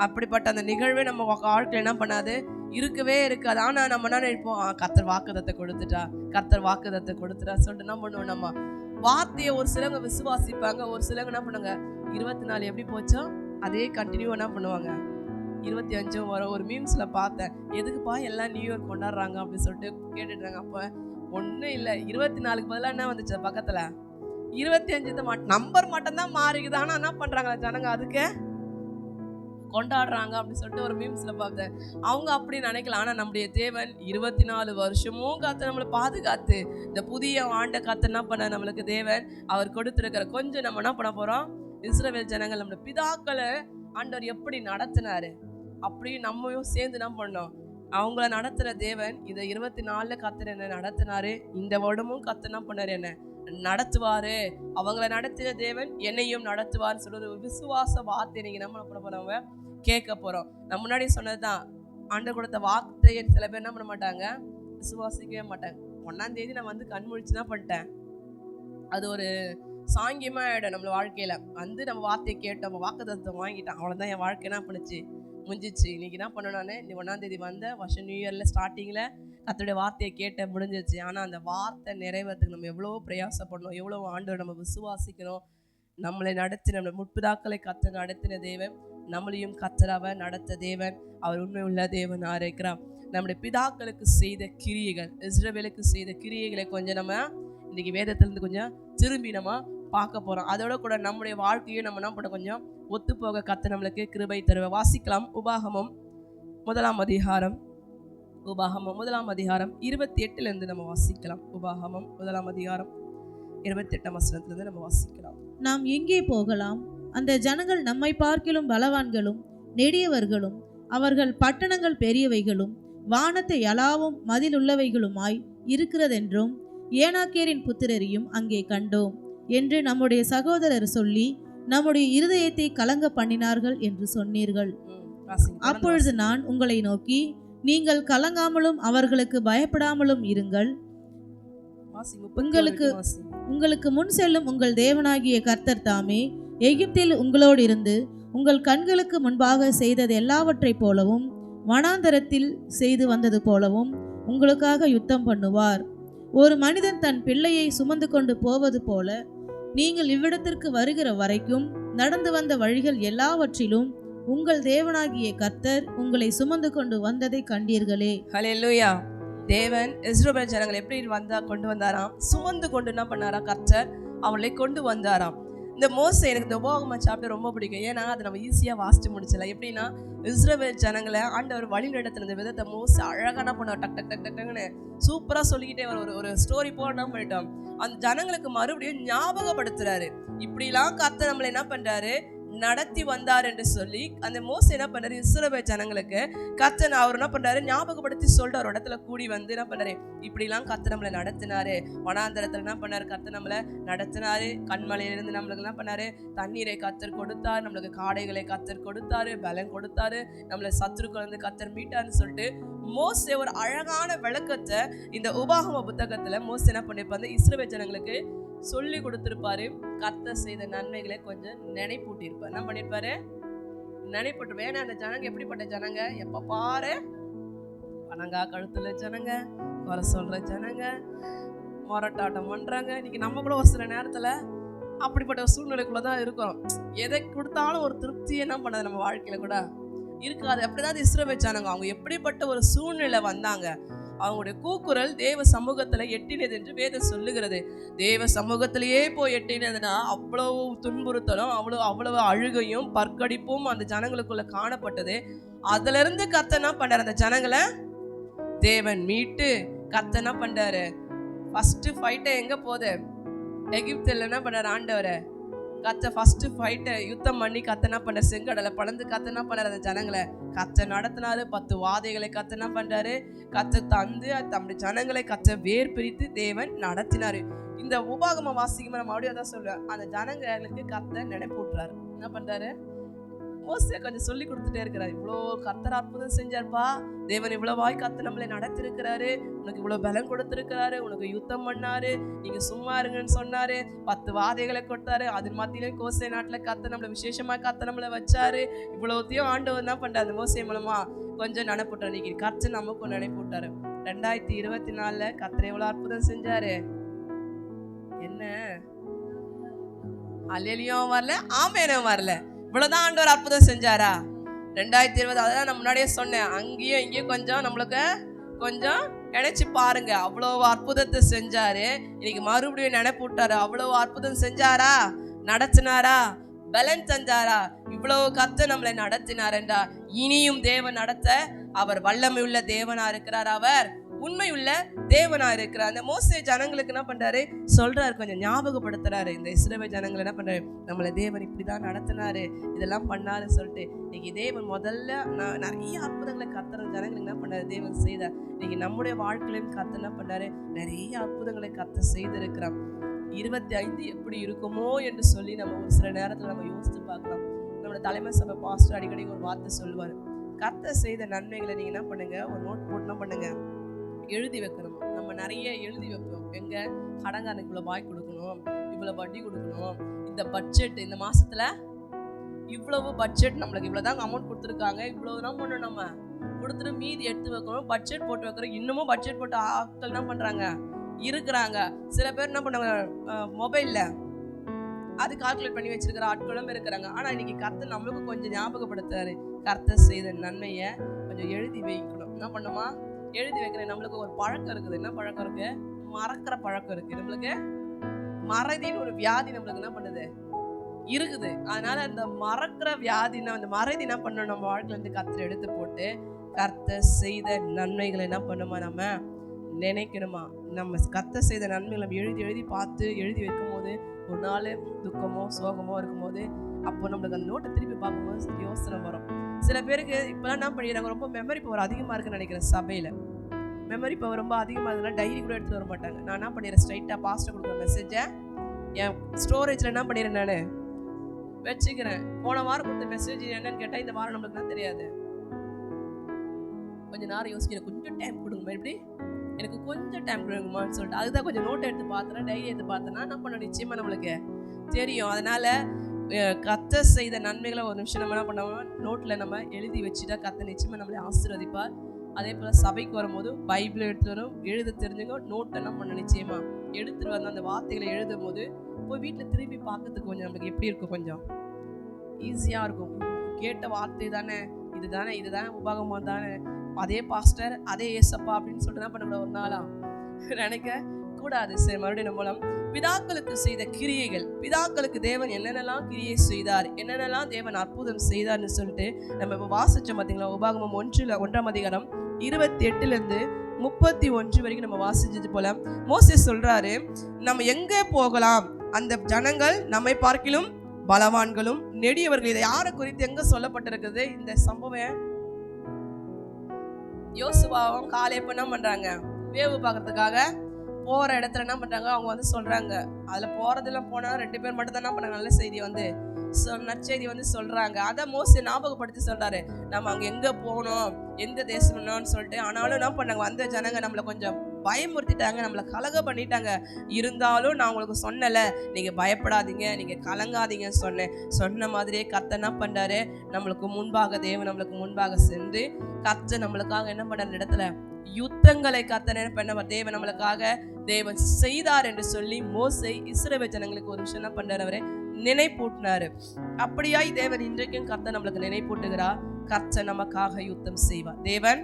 அப்படிப்பட்ட அந்த நிகழ்வே நம்ம வாழ்க்கையில் என்ன பண்ணாது, இருக்கவே இருக்காது. ஆனா நம்ம என்ன நினைப்போம், கர்த்தர் வாக்குத்தத்தத்தை கொடுத்துட்டா, கர்த்தர் வாக்குத்தத்தத்தை கொடுத்துட்டா சொல்லிட்டு என்ன பண்ணுவோம், நம்ம வார்த்தையை ஒரு சிலவங்க விசுவாசிப்பாங்க, ஒரு சிலவங்க என்ன பண்ணுவாங்க 24 எப்படி போச்சோ அதே கண்டினியூ என்ன பண்ணுவாங்க 25 வரும். ஒரு மீம்ஸ்ல பார்த்தேன், எதுக்குப்பா எல்லாம் நியூ இயர் கொண்டாடுறாங்க அப்படின்னு சொல்லிட்டு கேட்டுட்டாங்க. அப்ப ஒன்றும் இல்லை, 24க்கு பதிலாக என்ன வந்துச்சு பக்கத்துல 25 நம்பர் மட்டும் தான் மாறிக்குது. ஆனா என்ன பண்றாங்க ஜனங்க அதுக்கு கொண்டாடுறாங்க அப்படின்னு சொல்லிட்டு ஒரு மீம்ஸ்ல பார்த்தேன். அவங்க அப்படி நினைக்கல. ஆனா நம்முடைய தேவன் 24 வருஷமும் காத்து நம்மளை பாதுகாத்து இந்த புதிய ஆண்டை காத்து என்ன பண்ண நம்மளுக்கு தேவன் அவர் கொடுத்துருக்கிற கொஞ்சம் நம்ம என்ன பண்ண போறோம், இஸ்ரவேல் ஜனங்கள் நம்மளோட பிதாக்களை ஆண்டவர் எப்படி நடத்தினாரு அப்படியும் நம்மையும் சேர்ந்து என்ன பண்ணோம், அவங்கள நடத்துற தேவன் இந்த 24 கர்த்தர் என்ன நடத்தினாரு, இந்த வருடமும் கர்த்தர் என்ன பண்ணாரு, என்ன நடத்துவாரு. அவங்கள நடத்தின தேவன் என்னையும் நடத்துவார்னு சொல்ற ஒரு விசுவாச வார்த்தை நீங்க நம்ம பண்ண போறவங்க கேட்க போறோம். நான் முன்னாடி சொன்னதுதான், ஆண்டவர் கொடுத்த வார்த்தையை சில பேர் என்ன பண்ண மாட்டாங்க, விசுவாசிக்கவே மாட்டாங்க. 1ஆம் தேதி நான் வந்து கண் முழிச்சுதான் பண்ணிட்டேன், அது ஒரு சாங்கியமா ஆயிடும் நம்மள வாழ்க்கையில. வந்து நம்ம வார்த்தையை கேட்டோம், நம்ம வாக்குத்தத்தத்தை வாங்கிட்டோம், அவ்வளவுதான் என் வாழ்க்கை என்ன பண்ணுச்சு, முடிஞ்சிச்சு. இன்னைக்கு என்ன பண்ணணும்னு, இந்த 1ஆம் தேதி வந்த வருஷம் நியூ இயர்ல ஸ்டார்டிங்ல கர்த்தருடைய வார்த்தையை கேட்ட முடிஞ்சிச்சு. ஆனா அந்த வார்த்தை நிறைவேறதுக்கு நம்ம எவ்வளோ பிரயாசப்படணும், எவ்வளவு ஆண்டவர் நம்ம விசுவாசிக்கணும். நம்மளை நடத்தின நம்ம முற்பிதாக்களை கர்த்தர் நடத்தின தேவன், நம்மளையும் கர்த்தராக நடத்த தேவன். அவர் உண்மை உள்ள தேவன் இருக்கிறார். நம்முடைய பிதாக்களுக்கு செய்த கிரியைகள், இஸ்ரவேலுக்கு செய்த கிரியைகளை கொஞ்சம் நம்ம இன்னைக்கு வேதத்திலிருந்து கொஞ்சம் திரும்பி நம்ம பார்க்க போறோம். அதோட கூட நம்முடைய வாழ்க்கையை நம்ம என்ன பண்ண கொஞ்சம் ஒத்து போக கர்த்தர் நம்மளுக்கு கிருபை தருவ. வாசிக்கலாம். உபாகமம் 1ஆம் அதிகாரம், உபாகமம் 1ஆம் அதிகாரம் 28ல இருந்து நம்ம வாசிக்கலாம். உபாகமம் 1ஆம் அதிகாரம் 28ஆம் வசனத்திலிருந்து நம்ம வாசிக்கலாம். நாம் எங்கே போகலாம்? அந்த ஜனங்கள் நம்மை பார்க்கிலும் பலவான்களும் நெடியவர்களும், அவர்கள் பட்டணங்கள் பெரியவைகளும் வானத்தை அளாவும் மதில் உள்ளவைகளுமாய் இருக்கிறதென்றும் ஏனாக்கேரின் புத்திரரையும் அங்கே கண்டோம் என்று நம்முடைய சகோதரர் சொல்லி நம்முடைய இருதயத்தை கலங்க பண்ணினார்கள் என்று சொன்னீர்கள். அப்பொழுது நான் உங்களை நோக்கி, நீங்கள் கலங்காமலும் அவர்களுக்கு பயப்படாமலும் இருங்கள். உங்களுக்கு முன் செல்லும் உங்கள் தேவனாகிய கர்த்தர் தாமே எகிப்தில் உங்களோடு இருந்து உங்கள் கண்களுக்கு முன்பாக செய்தது எல்லாவற்றை போலவும் வனாந்தரத்தில் செய்து வந்தது போலவும் உங்களுக்காக யுத்தம் பண்ணுவார். ஒரு மனிதன் தன் பிள்ளையை சுமந்து கொண்டு போவது போல நீங்கள் இவ்விடத்திற்கு வருகிற வரைக்கும் நடந்து வந்த வழிகள் எல்லாவற்றிலும் உங்கள் தேவனாகிய கர்த்தர் உங்களை சுமந்து கொண்டு வந்ததை கண்டீர்களே. ஹல்லேலூயா. தேவன் இஸ்ரவேல் ஜனங்களை எப்படி கொண்டு வந்தாராம், சுமந்து கொண்டு என்ன பண்ணாரா, கர்த்தர் அவளை கொண்டு வந்தாராம். இந்த மோசே, எனக்கு இந்த உபாகமம் சாப்டர் ரொம்ப பிடிக்கும். ஏன்னா அதை நம்ம ஈஸியாக வாசிச்சு முடிச்சிடலாம். எப்படின்னா, இஸ்ரவேல் ஜனங்களை ஆண்டவர் வழி நடத்தின விதத்தை மோசே அழகான பண்ணுவார். டக் டக் டக் டக்குன்னு சூப்பராக சொல்லிக்கிட்டே ஒரு ஸ்டோரி போட பண்ணிட்டோம். அந்த ஜனங்களுக்கு மறுபடியும் ஞாபகப்படுத்துறாரு, இப்படிலாம் கர்த்தர் நம்மளை என்ன பண்றாரு, நடத்தி வந்தார் என்று சொல்லி அந்த மோசே என்ன பண்றாரு, இஸ்ரவேல் ஜனங்களுக்கு கர்த்தர் அவர் என்ன பண்றாரு, ஞாபகப்படுத்தி சொல்றாரு. ஒரு இடத்துல கூடி வந்து என்ன பண்றாரு, இப்படிலாம் கர்த்தர் நம்மளை நடத்தினாரு. வனாந்தரத்துல என்ன பண்ணாரு, கர்த்தர் நம்மளை நடத்தினாரு. கண்மலையிலிருந்து நம்மளுக்கு என்ன பண்ணாரு, தண்ணீரை கர்த்தர் கொடுத்தாரு, நம்மளுக்கு காடைகளை கர்த்தர் கொடுத்தாரு, பலம் கொடுத்தாரு, நம்மளை சத்துருக்கள் வந்து கர்த்தர் மீட்டாருன்னு சொல்லிட்டு மோசே ஒரு அழகான விளக்கத்தை இந்த உபாகம புத்தகத்துல மோசே என்ன பண்ணிருப்பாரு, இஸ்ரவேல் ஜனங்களுக்கு சொல்லி கொடுத்திருப்பாரு. கர்த்தர் செய்த நன்மைகளை கொஞ்சம் நினைப்பூட்டிருப்பாரு. என்ன பண்ணிருப்பாரு, நினைப்பூட்டு. ஏன்னா அந்த ஜனங்க எப்படிப்பட்ட ஜனங்க, எப்ப பாரு பணங்கா கழுத்துல ஜனங்க, குறை சொல்ற ஜனங்க, மொரட்டாட்டம் பண்றாங்க. இன்னைக்கு நம்ம கூட ஒரு சில நேரத்துல அப்படிப்பட்ட ஒரு சூழ்நிலைக்குள்ளதான் இருக்கிறோம். எதை கொடுத்தாலும் ஒரு திருப்தி என்ன பண்ணது நம்ம வாழ்க்கையில கூட இருக்காது. அப்படிதான் இஸ்ரவேல் ஜனங்க, அவங்க எப்படிப்பட்ட ஒரு சூழ்நிலை வந்தாங்க, அவங்களுடைய கூக்குரல் தேவ சமூகத்துல எட்டினது என்று வேதம் சொல்லுகிறது. தேவ சமூகத்திலேயே போய் எட்டினதுன்னா அவ்வளவு துன்புறுத்தலும் அவ்வளவு அழுகையும் பற்கடிப்பும் அந்த ஜனங்களுக்குள்ள காணப்பட்டது. அதுல இருந்து கர்த்தர் என்ன பண்றாரு, அந்த ஜனங்களை தேவன் மீட்டு கர்த்தர் என்ன பண்றாரு, ஃபர்ஸ்ட் ஃபைட்டை எங்க போகுது, எகிப்தில் என்ன பண்றாரு ஆண்டவரை கர்த்தர் ஃபர்ஸ்ட் ஃபைட்டை யுத்தம் பண்ணி கர்த்தர் என்ன பண்ற, செங்கடலை பலந்து கர்த்தர் என்ன பண்றாரு, அந்த ஜனங்களை கர்த்தர் நடத்தினாரு. 10 வாதைகளை கர்த்தர் என்ன பண்றாரு, கர்த்தர் தந்து தம்முடைய ஜனங்களை கர்த்தர் வேர் பிரித்து தேவன் நடத்தினாரு. இந்த உபாகம வாசிக்கும் நம்ம அப்படியே தான் சொல்லுவேன், அந்த ஜனங்களுக்கு கர்த்தர் நினைப்பூட்டுறாரு. என்ன பண்றாரு, மோசே கொஞ்சம் சொல்லி கொடுத்துட்டே இருக்கிறார். இவ்வளோ கர்த்தர் அற்புதம் செஞ்சார்ப்பா, தேவன் இவ்வளவாய் கர்த்தர் நம்மளை நடத்திருக்கிறாரு, உனக்கு இவ்வளவு பலம் கொடுத்திருக்கிறாரு, உனக்கு யுத்தம் பண்ணாரு, நீங்க சும்மா இருங்கன்னு சொன்னாரு, 10 வாதைகளை கொடுத்தாரு, அதன் மத்தியிலும் கோசே நாட்டுல கர்த்தர் நம்மளை விசேஷமா கர்த்தர் நம்மளை வச்சாரு. இவ்வளவுத்தையும் ஆண்டவர் என்ன பண்றாரு, மோசே மூலமா கொஞ்சம் நினைப்பூட்டாரு. இன்னைக்கு கர்த்தர் நமக்கும் நினைப்பூட்டாரு. 2024 கர்த்தர் எவ்வளவு அற்புதம் செஞ்சாரு. என்ன அல்லேலியும் வரல, ஆமேனும் வரல, இவ்வளவுதான் ஆண்டவர் அற்புதம் செஞ்சாரா? 2020 அதான் நான் முன்னாடியே சொன்னேன், அங்கேயும் இங்கேயும் கொஞ்சம் நம்மளுக்கு கொஞ்சம் நினைச்சு பாருங்க. அவ்வளவு அற்புதத்தை செஞ்சாரு. இன்னைக்கு மறுபடியும் நினைப்பு விட்டாரு. அவ்வளவு அற்புதம் செஞ்சாரா, நடத்தினாரா, பலன் தந்தாரா? இவ்வளவு கர்த்தர் நம்மளை நடத்தினாரா? இனியும் தேவன் நடத்த அவர் வல்லமை உள்ள தேவனா இருக்கிறார், அவர் உண்மையுள்ள தேவனா இருக்கிறார். அந்த மோசே ஜனங்களுக்கு என்ன பண்றாரு சொல்றாரு, கொஞ்சம் ஞாபகப்படுத்துறாரு. இந்த இஸ்ரவேல் ஜனங்களை என்ன பண்றாரு, நம்மளை தேவன் இப்படிதான் நடத்தினாரு, இதெல்லாம் பண்ணாருன்னு சொல்லிட்டு. இன்னைக்கு தேவன் முதல்ல நிறைய அற்புதங்களை கர்த்தர் ஜனங்களுக்கு என்ன பண்ணாரு, தேவன் செய்தார். இன்னைக்கு நம்முடைய வாழ்க்கையிலும் கர்த்தர் என்ன பண்ணாரு, நிறைய அற்புதங்களை கர்த்தர் செய்திருக்கிறார். 25 எப்படி இருக்குமோ என்று சொல்லி நம்ம ஒரு சில நேரத்துல நம்ம யோசித்து பார்க்கலாம். நம்மளோட தலைமை சபை பாஸ்டர் அடிக்கடி ஒரு வார்த்தை சொல்லுவாரு, கர்த்தர் செய்த நன்மைகளை நீங்க என்ன பண்ணுங்க, ஒரு நோட் போட்டு என்ன பண்ணுங்க, எழுதி வைக்கணும். நம்ம நிறைய எழுதி வைப்போம். எங்க கடங்காரனுக்கு இவ்வளவு வாய் கொடுக்கணும், இவ்வளவு வட்டி கொடுக்கணும், இந்த பட்ஜெட் இந்த மாசத்துல இவ்வளவு பட்ஜெட், நம்மளுக்கு இவ்வளவுதான் அமௌண்ட் கொடுத்துருக்காங்க, இவ்வளவுதான் பண்ணணும், நம்ம கொடுத்துட்டு மீதி எடுத்து வைக்கணும், பட்ஜெட் போட்டு வைக்கிறோம். இன்னமும் பட்ஜெட் போட்டு ஆட்கள் என்ன பண்றாங்க இருக்கிறாங்க. சில பேர் என்ன பண்ணாங்க, மொபைல்ல அது கால்குலேட் பண்ணி வச்சிருக்கிற ஆட்களும் இருக்கிறாங்க. ஆனா இன்னைக்கு கர்த்தர் நம்மளுக்கு கொஞ்சம் ஞாபகப்படுத்துறாரு, கர்த்தர் செய்த நன்மையை கொஞ்சம் எழுதி வைக்கணும். என்ன பண்ணுமா, எழுதி வைக்கிறேன். நம்மளுக்கு ஒரு பழக்கம் இருக்குது. என்ன பழக்கம் இருக்கு, மறக்கிற பழக்கம் இருக்கு. நம்மளுக்கு மறதின்னு ஒரு வியாதி நம்மளுக்கு என்ன பண்ணுது இருக்குது. அதனால அந்த மறக்கிற வியாதினா, அந்த மறதி என்ன பண்ணணும், நம்ம வாழ்க்கையில இருந்து கர்த்தர் எடுத்து போட்டு கர்த்தர் செய்த நன்மைகளை என்ன பண்ணுமா, நம்ம நினைக்கணுமா. நம்ம கர்த்தர் செய்த நன்மைகளை நம்ம எழுதி எழுதி பார்த்து எழுதி வைக்கும் போது, ஒரு நாள் துக்கமோ சோகமோ இருக்கும்போது, அப்போ நம்மளுக்கு அந்த நோட்டை திருப்பி பார்க்கும்போது யோசனை வரும். சில பேருக்கு இப்பெல்லாம் என்ன பண்ணிடுறாங்க, ரொம்ப மெமரி பவர் அதிகமாக இருக்குன்னு நினைக்கிறேன். சபையில் மெமரி பவர் ரொம்ப அதிகமாக இருந்ததுன்னா டைரி கூட எடுத்துகிட்டு வர மாட்டாங்க. நான் என்ன பண்ணிடுறேன், ஸ்ட்ரைட்டாக பாஸ்டர் கொடுக்குற மெசேஜை என் ஸ்டோரேஜில் என்ன பண்ணிடுறேன், நான் வச்சுக்கிறேன். போன வாரம் கொடுத்த மெசேஜ் என்னன்னு கேட்டால் இந்த வாரம் நம்மளுக்கு தான் தெரியாது. கொஞ்சம் நேரம் யோசிக்கிறேன், கொஞ்சம் டைம் கொடுங்க, மறுபடி எனக்கு கொஞ்சம் டைம் கொடுங்கம்மான்னு சொல்லிட்டு அதுதான் கொஞ்சம் நோட்டை எடுத்து பார்த்தேன்னா, டைரி எடுத்து பார்த்தேன்னா என்ன பண்ண நிச்சயமாக நம்மளுக்கு தெரியும். அதனால கர்த்தர் செய்த நன்மைகளை ஒரு நிமிஷம் நம்ம என்ன பண்ணுவோம், நோட்டில் நம்ம எழுதி வச்சுட்டா கர்த்தர் நிச்சயமாக நம்மளை ஆசீர்வதிப்பார். அதே போல் சபைக்கு வரும்போது பைபிள் எடுத்து வரும், எழுத தெரிஞ்சுங்க, நோட்டை என்ன பண்ண நிச்சயமா எடுத்துட்டு வந்து அந்த வார்த்தைகளை எழுதும் போது போய் வீட்டில் திரும்பி பார்க்கறதுக்கு கொஞ்சம் நம்மளுக்கு எப்படி இருக்கும், கொஞ்சம் ஈஸியாக இருக்கும். கேட்ட வார்த்தை தானே இதுதானே, இதுதானே உபாகமம் தானே, அதே பாஸ்டர் அதே ஏசப்பா அப்படின்னு சொல்லிட்டு என்ன பண்ணக்கூடாது, ஒரு நாளா நினைக்க கூடாது. சரி, மறுபடியும் நம்மளும் பிதாக்களுக்கு செய்த கிரியைகள், பிதாக்களுக்கு தேவன் என்னென்னலாம் கிரியை செய்தார், என்னென்னலாம் தேவன் அற்புதம் செய்தார்னு சொல்லிட்டு நம்ம இப்போ வாசிச்சோம் பார்த்தீங்களா. உபாகமம் 1ஆம் அதிகாரம் 28 31 வரைக்கும் நம்ம வாசிச்சது போல மோசே சொல்றாரு, நம்ம எங்க போகலாம், அந்த ஜனங்கள் நம்மை பார்க்கிலும் பலவான்களும் நெடியவர்கள். இதை யாரை குறித்து எங்க சொல்லப்பட்டிருக்குது, இந்த சம்பவம் யோசுவாவும் காலேபும் என்ன பண்றாங்க, வேவு பார்க்கறதுக்காக போற இடத்துல என்ன பண்றாங்க, அவங்க வந்து சொல்றாங்க. அதுல போறதெல்லாம் போனா 2 பேர் மட்டும் தான் என்ன பண்ணாங்க, நல்ல செய்தி வந்து நற்செய்தி வந்து சொல்றாங்க. அதை மோசே ஞாபகப்படுத்தி சொல்றாரு, நம்ம அங்க எங்க போகணும், எந்த தேசம்னு சொல்லிட்டு. ஆனாலும் என்ன பண்ணாங்க, வந்த ஜனங்க நம்மளை கொஞ்சம் பயமுறுத்திட்டாங்க, நம்மளை கலக பண்ணிட்டாங்க. இருந்தாலும் நான் உங்களுக்கு சொன்னல, நீங்க பயப்படாதீங்க, நீங்க கலங்காதீங்கன்னு சொன்ன மாதிரியே கர்த்தர் என்ன பண்றாரு, நம்மளுக்கு முன்பாக தேவன் நம்மளுக்கு முன்பாக சென்று கர்த்தர் நம்மளுக்காக என்ன பண்ற இடத்துல யுத்தங்களை கர்த்தர் என்ன பண்ண தேவன் நம்மளுக்காக தேவன் செய்தார் என்று சொல்லி மோசே இஸ்ரவேல் ஜனங்களுக்கு ஒரு விஷயம் என்ன பண்றாரு, அவரை நினைப்பூட்டினாரு. அப்படியாய் தேவன் இன்றைக்கும் கர்த்தர் நம்மளுக்கு நினைப்பூட்டுகிறார். கர்த்தர் நமக்காக யுத்தம் செய்வார். தேவன்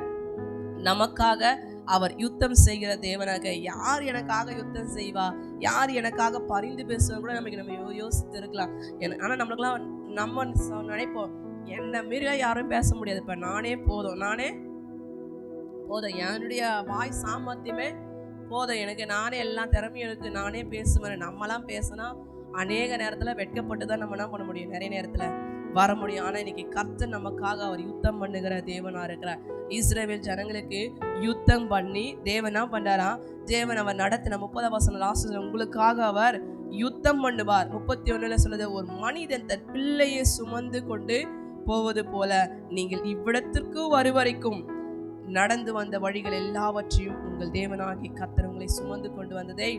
நமக்காக அவர் யுத்தம் செய்கிற தேவனாக. யார் எனக்காக யுத்தம் செய்வா, யார் எனக்காக பரிந்து பேசுவது கூட நம்ம யோசித்து இருக்கலாம். ஆனா நம்மளுக்கெல்லாம் நம்ம நினைப்போம், என்ன மீறியா யாரும் பேச முடியாது, இப்ப நானே போதும், என்னுடைய வாய் சாமர்த்தியமே போதும், எனக்கு நானே எல்லாம் திறமையும் இருக்கு, நானே பேசுவேன். நம்மலாம் பேசினா அநேக நேரத்துல வெட்கப்பட்டு தான் நம்ம என்ன பண்ண முடியும், நிறைய நேரத்துல வர முடியும். ஆனா இன்னைக்கு கர்த்தர் நமக்காக அவர் யுத்தம் பண்ணுகிற தேவனா இருக்கிறார். இஸ்ரவேல் ஜனங்களுக்கு யுத்தம் பண்ணி தேவன் என்ன பண்றாரா, தேவன் அவர் நடத்தின 30ஆம் வசனம் லாஸ்ட், உங்களுக்காக அவர் யுத்தம் பண்ணுவார். 31 சொல்லுது, ஒரு மனிதன் தன் பிள்ளையை சுமந்து கொண்டு போவது போல நீங்கள் இவ்விடத்திற்கு வருவரைக்கும் நடந்து வந்த வழிகள் எல்லாவற்றையும் உங்கள் தேவனாகிய கர்த்தர் உங்களை சுமந்து கொண்டு வந்ததை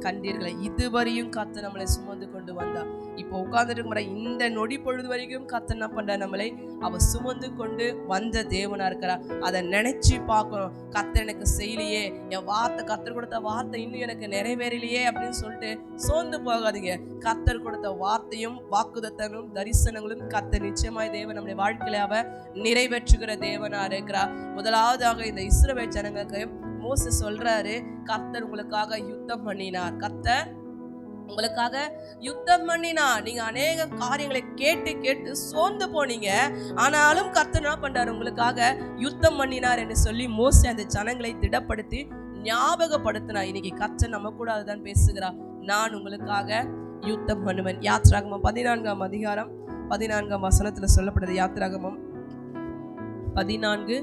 கண்டீர்களே. இதுவரையும் கர்த்தர் நம்மளை சுமந்து கொண்டு வந்தா. இப்போ உட்கார்ந்துட்டு இந்த நொடி பொழுது வரைக்கும் கர்த்தர் என்ன பண்ற, நம்மளை அவ சுமந்து கொண்டு வந்த தேவனா இருக்கிறா. அதை நினைச்சு பார்க்கணும். கர்த்தர் எனக்கு செய்யலையே, என் வார்த்தை, கர்த்தர் கொடுத்த வார்த்தை இன்னும் எனக்கு நிறைவேறலையே அப்படின்னு சொல்லிட்டு சோர்ந்து போகாதீங்க. கர்த்தர் கொடுத்த வார்த்தையும் வாக்குதத்தங்களும் தரிசனங்களும் கர்த்தர் நிச்சயமாய் தேவன் நம்முடைய வாழ்க்கையில அவ நிறைவேற்றுகிற தேவனா இருக்கிறா. முதலாவதாக இந்த இஸ்ரவேல் ஜனங்களுக்கு மோசேஸ் சொல்றாரு, கர்த்தர் உங்களுக்காக யுத்தம் பண்ணினார். கர்த்தர் உங்களுக்காக யுத்தம் பண்ணினார். நீங்க அநேக காரியங்களை கேட்டு கேட்டு சோர்ந்து போனீங்க, ஆனாலும் கர்த்தர் என்ன பண்றாரு, உங்களுக்காக யுத்தம் பண்ணினார் என்று சொல்லி மோசே அந்த ஜனங்களை திடப்படுத்தி ஞாபகப்படுத்தினார். இன்னைக்கு கர்த்தர் நம்ம கூட அதுதான் பேசுகிறார். நான் உங்களுக்காக யுத்தம் பண்ணுவேன். யாத்திராகமம் 14ஆம் அதிகாரம் 14ஆம் வசனத்துல சொல்லப்படுது. யாத்திராகமம் 14:14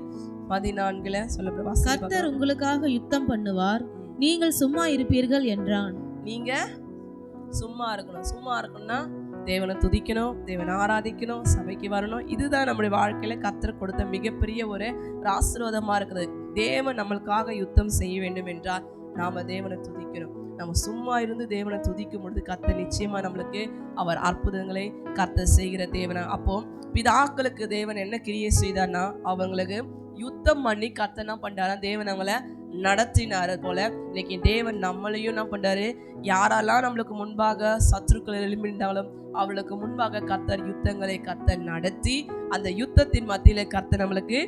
சொல்லப்படுது, கர்த்தர் உங்களுக்காக யுத்தம் பண்ணுவார், நீங்கள் சும்மா இருப்பீர்கள் என்றான். நீங்க சும்மா இருக்கணும். சும்மா இருக்கணும்னா தேவனை துதிக்கணும், தேவனை ஆராதிக்கணும், சபைக்கு வரணும். இதுதான் நம்முடைய வாழ்க்கையில கர்த்தர் கொடுத்த மிகப்பெரிய ஒரு ஆசீர்வாதமா இருக்குது. தேவன் நம்மளுக்காக யுத்தம் செய்ய வேண்டும் என்றால் நாம தேவனை துதிக்கணும். நம்ம சும்மா இருந்து தேவனை துதிக்கும் பொழுது கர்த்தர் நிச்சயமா நம்மளுக்கு அவர் அற்புதங்களை கர்த்தர் செய்கிற தேவனா. அப்போ பிதாக்களுக்கு தேவன் என்ன கிரியை செய்தார்னா, அவங்களுக்கு யுத்தம் பண்ணி கர்த்தர் என்ன பண்றாரா, தேவன் அவங்கள நடத்தினாரு போல இன்னைக்கு தேவன் நம்மளையும் என்ன பண்றாரு, யாரெல்லாம் நம்மளுக்கு முன்பாக சத்துருக்கள் எழும்பினாலும் அவளுக்கு முன்பாக கர்த்தர் யுத்தங்களை கர்த்தர் நடத்தி அந்த யுத்தத்தின் மத்தியில கர்த்தர் நம்மளுக்கு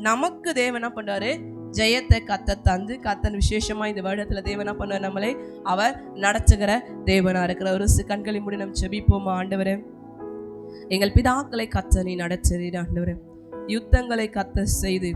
நமக்கு தேவன் என்ன பண்றாரு, ஜெயத்தை கர்த்தர் தந்து கர்த்தர் விசேஷமா இந்த வருடத்துல தேவனா பண்ண நம்மளை அவர் நடத்துகிற தேவனா இருக்கிற. ஒரு கண்களை மூடி நம்ம செபிப்போமா. ஆண்டவரே, எங்கள் பிதாக்களை கர்த்தர் நீ நடத்துறீர் ஆண்டவரே. யுத்தங்களை கர்த்தர் செய்து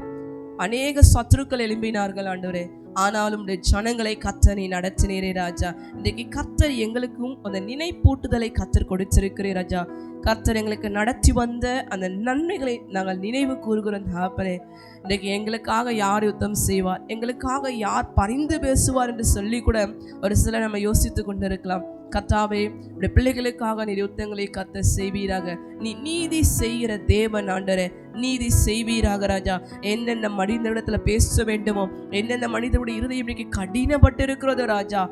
அநேக சத்துருக்கள் எழும்பினார்கள் ஆண்டவரே, ஆனாலும் ஜனங்களை கர்த்தர் நீ நடத்தினீரே ராஜா. இன்றைக்கு கர்த்தர் எங்களுக்கும் அந்த நினைப்பூட்டுதலை கர்த்தர் கொடுத்திருக்கிறீர் ராஜா. கர்த்தர் எங்களுக்கு நடத்தி வந்த அந்த நன்மைகளை நாங்கள் நினைவு கூறுகிறோம் தகப்பனே. இன்றைக்கு எங்களுக்காக யார் யுத்தம் செய்வார், எங்களுக்காக யார் பரிந்து பேசுவார் என்று சொல்லி கூட ஒரு சிலர் நம்ம யோசித்து கொண்டிருக்கலாம். கர்த்தாவே, உடைய பிள்ளைகளுக்காக நீர் யுத்தங்களை கர்த்தர் செய்வீராக. நீ நீதி செய்கிற தேவன் ஆண்டரே, நீதி செய்வீராக ராஜா. என்னென்ன மனித இடத்துல பேச வேண்டுமோ, என்னென்ன மனிதனுடைய இருதயம் இன்னைக்கு கடினப்பட்டு இருக்கிறதோ ராஜா,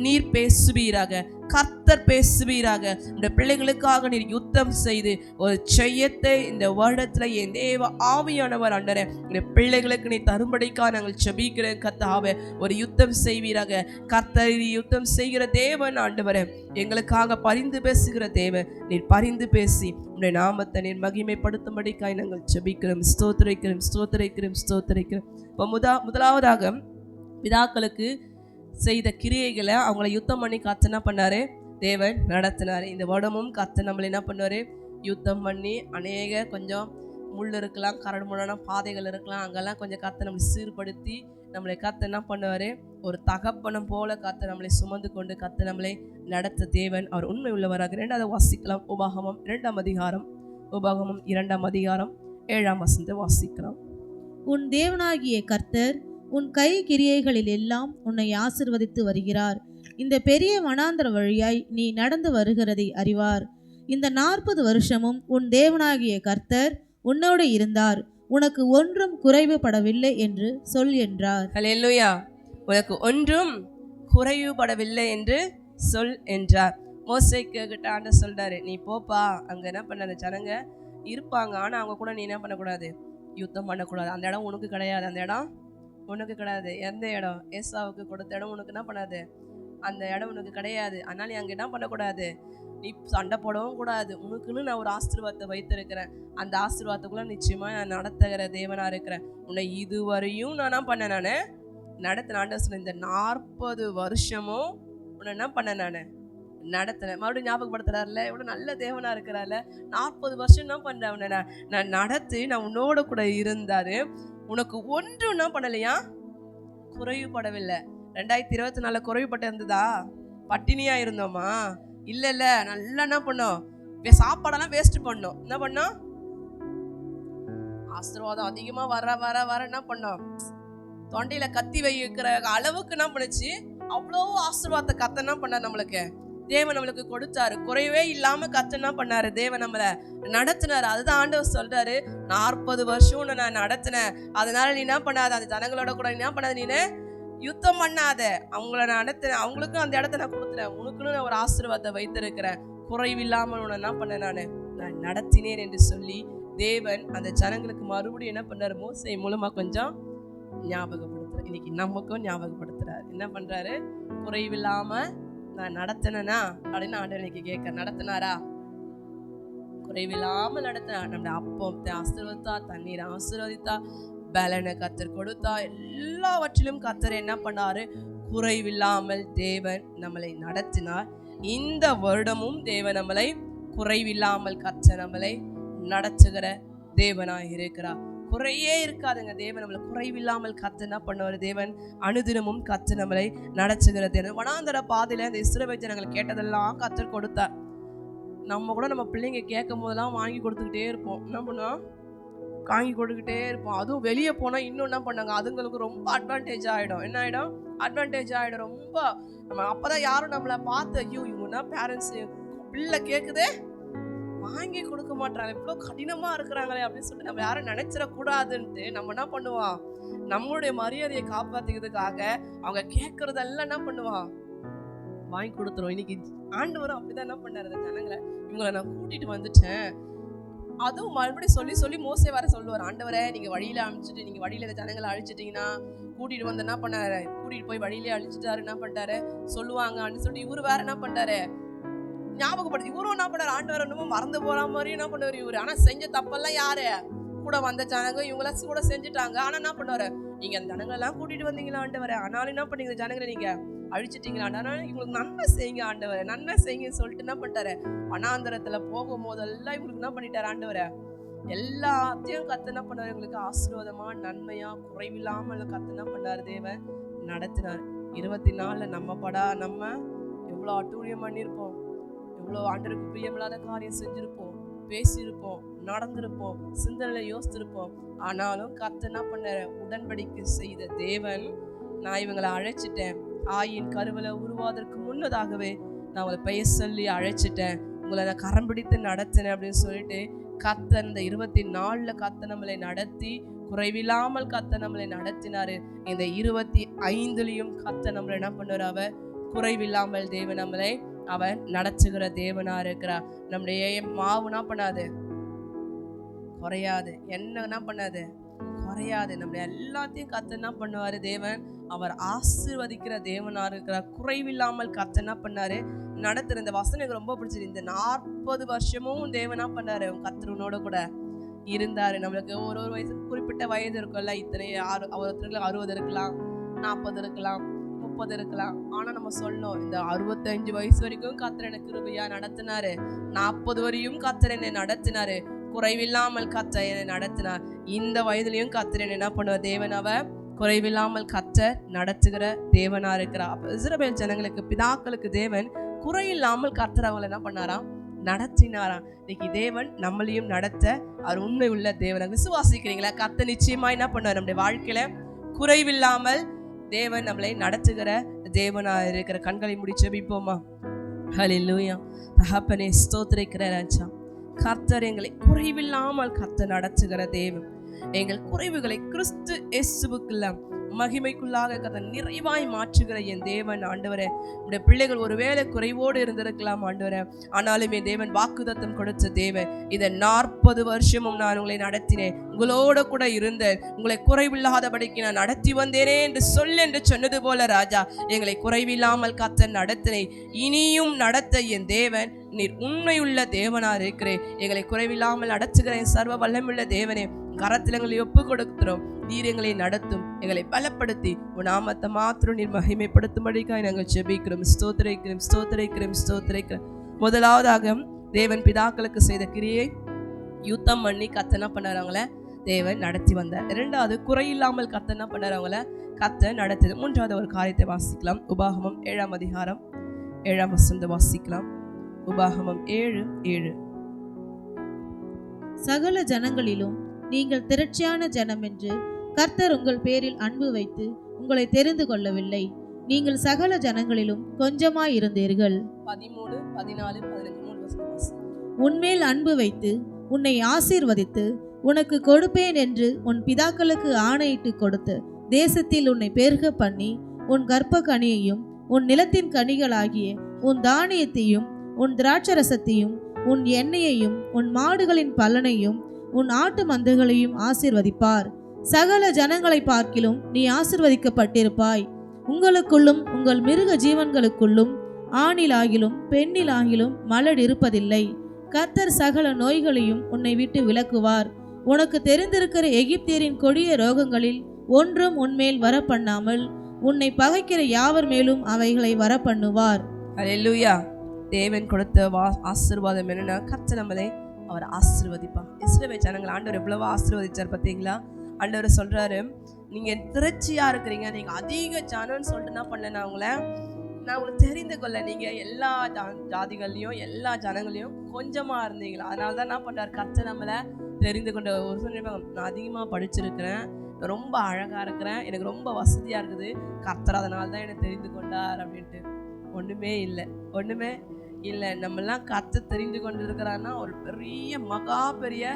நீர் பேசுவீராக, கர்த்தர் பேசுவீராக. இந்த பிள்ளைகளுக்காக நீர் யுத்தம் செய்து ஒரு ஜெயத்தை இந்த வருடத்துல என் தேவ ஆவியானவர் ஆண்டரே இந்த பிள்ளைகளுக்கு நீ தரும்படிக்காக நாங்கள் ஜெபிக்கிறேன். கர்த்தாவே, ஒரு யுத்தம் செய்வீராக. கர்த்தர் யுத்தம் செய்கிற தேவன் ஆண்டவரே, எங்களுக்காக பரிந்து பேசுகிற தேவன், நீர் பரிந்து பேசி உடைய நாமத்தை நீர் மகிமைப்படுத்தும்படிக்காய் நாங்கள் ஜெபிக்கிறோம். ஸ்தோத்திரிக்கிறோம். இப்போ முதலாவதாக பிதாக்களுக்கு செய்த கிரியைகளை அவங்கள யுத்தம் பண்ணி கர்த்தர் என்ன பண்ணாரு, தேவன் நடத்தினாரு. இந்த வருடமும் கர்த்தர் நம்மளை என்ன பண்ணுவாரு, யுத்தம் பண்ணி அநேக கொஞ்சம் முள் இருக்கலாம், கரடு முரடான பாதைகள் இருக்கலாம், அங்கெல்லாம் கொஞ்சம் கர்த்தர் நம்மளை சீர்படுத்தி நம்மளை கர்த்தர் என்ன பண்ணுவாரு, ஒரு தகப்பனம் போல கர்த்தர் நம்மளை சுமந்து கொண்டு கர்த்தர் நம்மளை நடத்த தேவன் அவர் உண்மை உள்ளவராக. இரண்டாவது வாசிக்கலாம். உபாகமம் 2ஆம் அதிகாரம் 7ஆம் வசனத்தை வாசிக்கலாம். உன் தேவனாகிய கர்த்தர் உன் கை கிரியைகளில் எல்லாம் உன்னை ஆசிர்வதித்து வருகிறார். இந்த பெரிய வனாந்தர வழியாய் நீ நடந்து வருகிறதை அறிவார். இந்த 40 வருஷமும் உன் தேவனாகிய கர்த்தர் உன்னோடு இருந்தார், உனக்கு ஒன்றும் குறைவுபடவில்லை என்று சொல் என்றார். ஹல்லேலூயா. உனக்கு ஒன்றும் குறைவுபடவில்லை என்று சொல் என்றார். மோசேக்கு கிட்ட ஆண்டவர் சொல்றாரு, நீ போப்பா, அங்க என்ன பண்ண அந்த ஜனங்க இருப்பாங்க, ஆனா அவங்க கூட நீ என்ன பண்ணக்கூடாது, யுத்தம் பண்ணக்கூடாது. அந்த இடம் உனக்கு கிடையாது, அந்த இடம் உனக்கு கிடையாது. எந்த இடம் ஏசாவுக்கு கொடுத்த இடம் உனக்கு என்ன பண்ணாது, அந்த இடம் உனக்கு கிடையாது. அதனால நீ அங்கே என்ன பண்ணக்கூடாது, நீ சண்டை போடவும் கூடாது. உனக்குன்னு நான் ஒரு ஆசீர்வாதத்தை வைத்திருக்கிறேன், அந்த ஆசீர்வாதத்துக்குள்ள நிச்சயமா நான் நடத்துகிற தேவனா இருக்கிறேன். உன்னை இதுவரையும் நான் என்ன பண்ணேன், நான் நடத்தின ஆண்டவர் சொன்ன இந்த 40 வருஷமும் உன்னை என்ன பண்ணேன், நான் நடத்தினேன். மறுபடியும் ஞாபகப்படுத்துறாருல, எவ்வளோ நல்ல தேவனா இருக்கிறாருல. 40 வருஷம் என்ன பண்றேன், உன்னை நான் நடத்தி நான் உன்னோட கூட இருந்தாரு. உனக்கு ஒன்றும் என்ன பண்ணலையா, குறைவுபடவில்லை. 2024 குறைவுபட்டு இருந்ததா, பட்டினியா இருந்தோமா, இல்ல நல்லா என்ன பண்ணோம், சாப்பாடெல்லாம் வேஸ்ட் பண்ணோம். என்ன பண்ணோம், ஆசீர்வாதம் அதிகமா வர வர வர என்ன பண்ணோம், தொண்டையில கத்தி வைக்கிற அளவுக்கு என்ன பண்ணுச்சு, அவ்வளோ ஆசீர்வாதத்தை கத்த என்ன பண்ண நம்மளுக்கு தேவன் நம்மளுக்கு கொடுத்தாரு. குறைவே இல்லாம கர்த்தர் என்ன பண்ணாரு, தேவன் நம்மளை நடத்தினாரு. அதுதான் ஆண்டவர் சொல்றாரு, 40 வருஷம் உன்னை நான் நடத்தினேன், அதனால நீ என்ன பண்ணாத, அந்த ஜனங்களோட கூட என்ன பண்ணாத, நீ யுத்தம் பண்ணாத, அவங்கள நான் நடத்தினேன், அவங்களுக்கும் அந்த இடத்த நான் கொடுத்துறேன், உனக்குன்னு நான் ஒரு ஆசீர்வாதத்தை வைத்திருக்கிறேன், குறைவில்லாமல் உன்னை என்ன பண்ணேன், நான் நடத்தினேன் என்று சொல்லி தேவன் அந்த ஜனங்களுக்கு மறுபடியும் என்ன பண்றாரு, மோசே மூலமா கொஞ்சம் ஞாபகப்படுத்துறாரு. இன்னைக்கு நமக்கும் ஞாபகப்படுத்துறாரு. என்ன பண்றாரு, குறைவில்லாம நான் நடத்தினா அப்படின்னு ஆண்டவர் இன்னைக்கு கேட்க, நடத்தினாரா? குறைவில்லாம நடத்தினா. நம்முடைய அப்பத்தை ஆசீர்வதித்தா, தண்ணீரை ஆசீர்வதித்தா, பலனை கர்த்தர் கொடுத்தா, எல்லாவற்றிலும் கர்த்தர் என்ன பண்ணாரு, குறைவில்லாமல் தேவன் நம்மளை நடத்தினார். இந்த வருடமும் தேவன் நம்மளை குறைவில்லாமல் கர்த்தர் நம்மளை நடத்துகிற தேவனாய் இருக்கிறார். குறையே இருக்காதுங்க. தேவன் நம்மளை குறைவில்லாமல் கர்த்தர் என்ன பண்ணுவார், தேவன் அனுதினமும் கர்த்தர் நம்மளை நடத்துகிற தேவன். வனாந்தர பாதையில இந்த இஸ்ரவேல் ஜனங்கள் கேட்டதெல்லாம் கர்த்தர் கொடுத்தார். நம்ம கூட நம்ம பிள்ளைங்க கேட்கும் போதெல்லாம் வாங்கி கொடுத்துக்கிட்டே இருப்போம். என்ன பண்ணுவோம், வாங்கி கொடுத்துக்கிட்டே இருப்போம். அதுவும் வெளியே போனால் இன்னும் என்ன பண்ணாங்க, அதுங்களுக்கு ரொம்ப அட்வான்டேஜ் ஆகிடும். என்ன ஆகிடும், அட்வான்டேஜ் ஆகிடும் ரொம்ப. நம்ம அப்போதான் யாரும் நம்மளை பார்த்து, ஐயோ இவங்கன்னா பேரண்ட்ஸ் பிள்ளை கேட்குதே வாங்கி கொடுக்க மாட்டாங்க, இவ்வளோ கடினமாக இருக்கிறாங்களே அப்படின்னு சொல்லிட்டு நம்ம யாரும் நினைச்சிடக்கூடாதுன்ட்டு நம்ம என்ன பண்ணுவோம், நம்மளுடைய மரியாதையை காப்பாற்றிக்கிறதுக்காக அவங்க கேட்கறதெல்லாம் என்ன பண்ணுவான், வாங்கி கொடுத்துரும். இன்னைக்கு ஆண்டவரும் அப்படிதான் என்ன பண்ணாரு, அந்த ஜனங்களை இவங்களை நான் கூட்டிட்டு வந்துட்டேன். அதுவும் மறுபடியும் சொல்லி சொல்லி மோசே வர சொல்லுவார், ஆண்டவரை நீங்க வழியில அழிச்சிட்டு, நீங்க வழியில இந்த ஜனங்களை அழிச்சிட்டீங்கன்னா கூட்டிட்டு வந்து என்ன பண்ணாரு, கூட்டிட்டு போய் வழியிலே அழிச்சிட்டாரு, என்ன பண்ணிட்டாரு சொல்லுவாங்க அப்படின்னு சொல்லிட்டு இவரு வேற என்ன பண்ணிட்டாரு, ஞாபகப்படுத்தி இவரும் என்ன பண்ணாரு, ஆண்டவர் என்னமோ மறந்து போற மாதிரி என்ன பண்ணுவாரு இவரு. ஆனா செஞ்ச தப்பெல்லாம் யாரு, கூட வந்த ஜனங்க இவங்களாம் கூட செஞ்சுட்டாங்க. ஆனா என்ன பண்ணுவாரு, நீங்க அந்த ஜனங்களை எல்லாம் கூட்டிட்டு வந்தீங்களா ஆண்டவரை, ஆனாலும் என்ன பண்ணீங்க, ஜனங்களை நீங்க அழிச்சிட்டீங்களா, ஆனாலும் இவங்களுக்கு நன்மை செய்யுங்க ஆண்டவரை, நன்மை செய்யுங்கன்னு சொல்லிட்டு என்ன பண்ணிட்டாரு, வனாந்தரத்துல போகும் போதெல்லாம் இவங்களுக்கு என்ன பண்ணிட்டாரு ஆண்டவரை, எல்லாத்தையும் கர்த்தர் என்ன பண்ணாரு, இவங்களுக்கு ஆசீர்வாதமா நன்மையா குறைவில்லாமல் கர்த்தர் என்ன பண்ணாரு, தேவன் நடத்தினார். 24 நம்ம எவ்வளோ அட்டூழியம் பண்ணியிருப்போம், எவ்வளோ ஆண்டவருக்கு பிரியமில்லாத காரியம் செஞ்சிருப்போம், பேசியிருப்போம், நடந்திருப்போம், சிந்தனையில யோசித்திருப்போம். ஆனாலும் கர்த்தர் என்ன பண்ணாரு, உடன்படிக்கை செய்த தேவன், நான் இவங்களை அழைச்சிட்டேன், ஆயின் கருவில உருவாதற்கு முன்னதாகவே நான் உங்களை பெயர் சொல்லி அழைச்சிட்டேன், உங்களை நான் கரம் பிடித்து நடத்தினேன் அப்படின்னு சொல்லிட்டு கர்த்தர் இந்த 24 கர்த்தர் நம்மளை நடத்தி குறைவில்லாமல் கர்த்தர் நம்மளை நடத்தினாரு. இந்த 25 கர்த்தர் நம்மளை என்ன பண்ணுவார், அவர் குறைவில்லாமல் தேவன் நம்மளை அவர் நடத்துகிற தேவனா இருக்கிறார். நம்முடைய மாவுனா பண்ணாது குறையாது, என்ன பண்ணாது குறையாது. நம்முடைய எல்லாத்தையும் கர்த்தர் என்ன பண்ணுவாரு, தேவன் அவர் ஆசீர்வதிக்கிற தேவனா இருக்கிறார். குறைவில்லாமல் கர்த்தர் என்ன பண்ணாரு, நடத்துற. இந்த வசனம் எனக்கு ரொம்ப பிடிச்சது. இந்த 40 வருஷமும் தேவனா பண்ணாரு, கர்த்தரோட கூட இருந்தாரு. நம்மளுக்கு ஒரு வயசு குறிப்பிட்ட வயது இருக்கும்ல, இத்தனை ஒருத்தருக்கு 60 இருக்கலாம், 40 இருக்கலாம், 30 இருக்கலாம். ஆனா நம்ம சொல்லணும், இந்த 65 வயசு வரைக்கும் கர்த்தர் எனக்கு கிருபையா நடத்தினாரு, 40 வரையும் கர்த்தர் என்னை நடத்தினாரு, குறைவில்லாமல் கர்த்தர் என்னை நடத்தினார். இந்த வயதுலயும் கர்த்தர் என்ன பண்ணுவார், தேவன் அவர் குறைவில்லாமல் கர்த்தர் நடத்துகிற தேவனா இருக்கிறார். அப்ப இஸ்ரவேல் ஜனங்களுக்கு பிதாக்களுக்கு தேவன் குறையில்லாமல் கர்த்தர் அவங்களை என்ன பண்ணாராம், நடத்தினாராம். இன்னைக்கு தேவன் நம்மளையும் நடத்த அவர் உண்மை உள்ள தேவனை விசுவாசிக்கிறீங்களா? கர்த்தர் நிச்சயமா என்ன பண்ணுவார், நம்முடைய வாழ்க்கையில குறைவில்லாமல் தேவன் நம்மளை நடத்துகிற தேவனா இருக்கிற. கண்களை மூடி ஜெபிப்போமா? ஹல்லேலூயா. தகப்பனே ஸ்தோத்திரிக்கிற ராஜா, கர்த்தர் எங்களை குறைவில்லாமல் கர்த்தர் நடத்துகிற தேவன். எங்கள் குறைவுகளை கிறிஸ்து இயேசுவுக்குள்ள மகிமைக்குள்ளாக கர்த்தர் நிறைவாய் மாற்றுகிற என் தேவன் ஆண்டவரே. உடைய பிள்ளைகள் ஒருவேளை குறைவோடு இருந்திருக்கலாம் ஆண்டவரே, ஆனாலும் என் தேவன் வாக்குத்தத்தம் கொடுத்த தேவன், இதை 40 வருஷமும் நான் உங்களை நடத்தினேன், உங்களோட கூட இருந்தேன், உங்களை குறைவில்லாதபடிக்கு நான் நடத்தி வந்தேனே என்று என்று சொன்னது போல ராஜா, எங்களை குறைவில்லாமல் கர்த்தர் நடத்தினேன், இனியும் நடத்த என் தேவன் நீர் உண்மையுள்ள தேவனா இருக்கிறேன். எங்களை குறைவில்லாமல் நடத்துகிறேன் சர்வ வல்லமுள்ள தேவனே, கரத்தில் எங்களை ஒப்பு கொடுக்கிறோம். நீர் எங்களை நடத்தும், எங்களை பலப்படுத்தி உன் நாமத்தை மாத்திரம் நீர் மகிமைப்படுத்தும்படிக்காய் நாங்கள் ஜெபிக்கிறோம். ஸ்தோத்திரிக்கிறோம், ஸ்தோத்திரிக்கிறோம், ஸ்தோத்திரிக்கிறோம். முதலாவதாக தேவன் பிதாக்களுக்கு செய்த கிரியை யுத்தம் பண்ணி கர்த்தர் என்ன பண்ணாரவங்கள தேவன் நடத்தி வந்தார். 2வது குறையில்லாமல் கர்த்தர் என்ன பண்ணாரவங்கள கர்த்தர் நடத்தியது. 3வது ஒரு காரியத்தை வாசிக்கலாம். உபாகமம் 7ஆம் அதிகாரம் 7ஆம் வசனத்தை வாசிக்கலாம். உபாகமம் 7:7. சகல ஜனங்களிலும் நீங்கள் திரட்சியான ஜனம் என்று கர்த்தர் உங்கள் பேரில் அன்பு வைத்து உங்களை தெரிந்து கொள்ளவில்லை. நீங்கள் சகல ஜனங்களிலும் கொஞ்சமாயிருந்தீர்கள். 13, 14, 15 3 வசனம் வாசி. உன்மேல் அன்பு வைத்து உன்னை ஆசீர்வதித்து உனக்கு கொடுப்பேன் என்று உன் பிதாக்களுக்கு ஆணையிட்டு கொடுத்து தேசத்தில் உன்னை பெருக பண்ணி உன் கர்ப்ப கனியையும் உன் நிலத்தின் கனிகளாகிய உன் தானியத்தையும் உன் திராட்சரசத்தையும் உன் எண்ணெயையும் உன் மாடுகளின் பலனையும் உன் ஆட்டு மந்தைகளையும் ஆசீர்வதிப்பார். சகல ஜனங்களை பார்க்கிலும் நீ ஆசீர்வதிக்கப்பட்டிருப்பாய். உங்களுக்குள்ளும் உங்கள் மிருக ஜீவன்களுக்குள்ளும் ஆணிலாகிலும் பெண்ணிலாகிலும் மலடு இருப்பதில்லை. கர்த்தர் சகல நோய்களையும் உன்னை விட்டு விலக்குவார். உனக்கு தெரிந்திருக்கிற எகிப்தியரின் கொடிய ரோகங்களில் ஒன்றும் உன்மேல் வரப்பண்ணாமல் உன்னை பகைக்கிற யாவர் மேலும் அவைகளை வரப்பண்ணுவார். அல்லேலூயா. தேவன் கொடுத்த ஆசீர்வாதம் என்னன்னா, கர்த்தர் நம்மளை அவர் ஆசீர்வதிப்பார். இஸ்ரவேல் ஜனங்கள் ஆண்டவர் எவ்வளவோ ஆசீர்வதிச்சார் பார்த்தீங்களா? ஆண்டவர் சொல்றாரு, நீங்க திரட்சியா இருக்கிறீங்க, நீங்க அதிக ஜனம்னு சொல்லிட்டு என்ன பண்ணல, நான் உங்களை தெரிந்து கொள்ள, நீங்க எல்லா ஜாதிகள்லையும் எல்லா ஜனங்களையும் கொஞ்சமா இருந்தீங்களா, அதனால தான் என்ன பண்றாரு, கர்த்தர் நம்மளை தெரிந்து கொண்ட. ஒரு சொல்லிருப்பாங்க, நான் அதிகமா படிச்சிருக்கிறேன், ரொம்ப அழகா இருக்கிறேன், எனக்கு ரொம்ப வசதியா இருக்குது, கர்த்தர் அதனால தான் என்னை தெரிந்து கொண்டார் அப்படின்ட்டு. ஒண்ணுமே இல்லை. நம்மெல்லாம் கர்த்தர் தெரிந்து கொண்டு இருக்கிறான்னா ஒரு பெரிய மகா பெரிய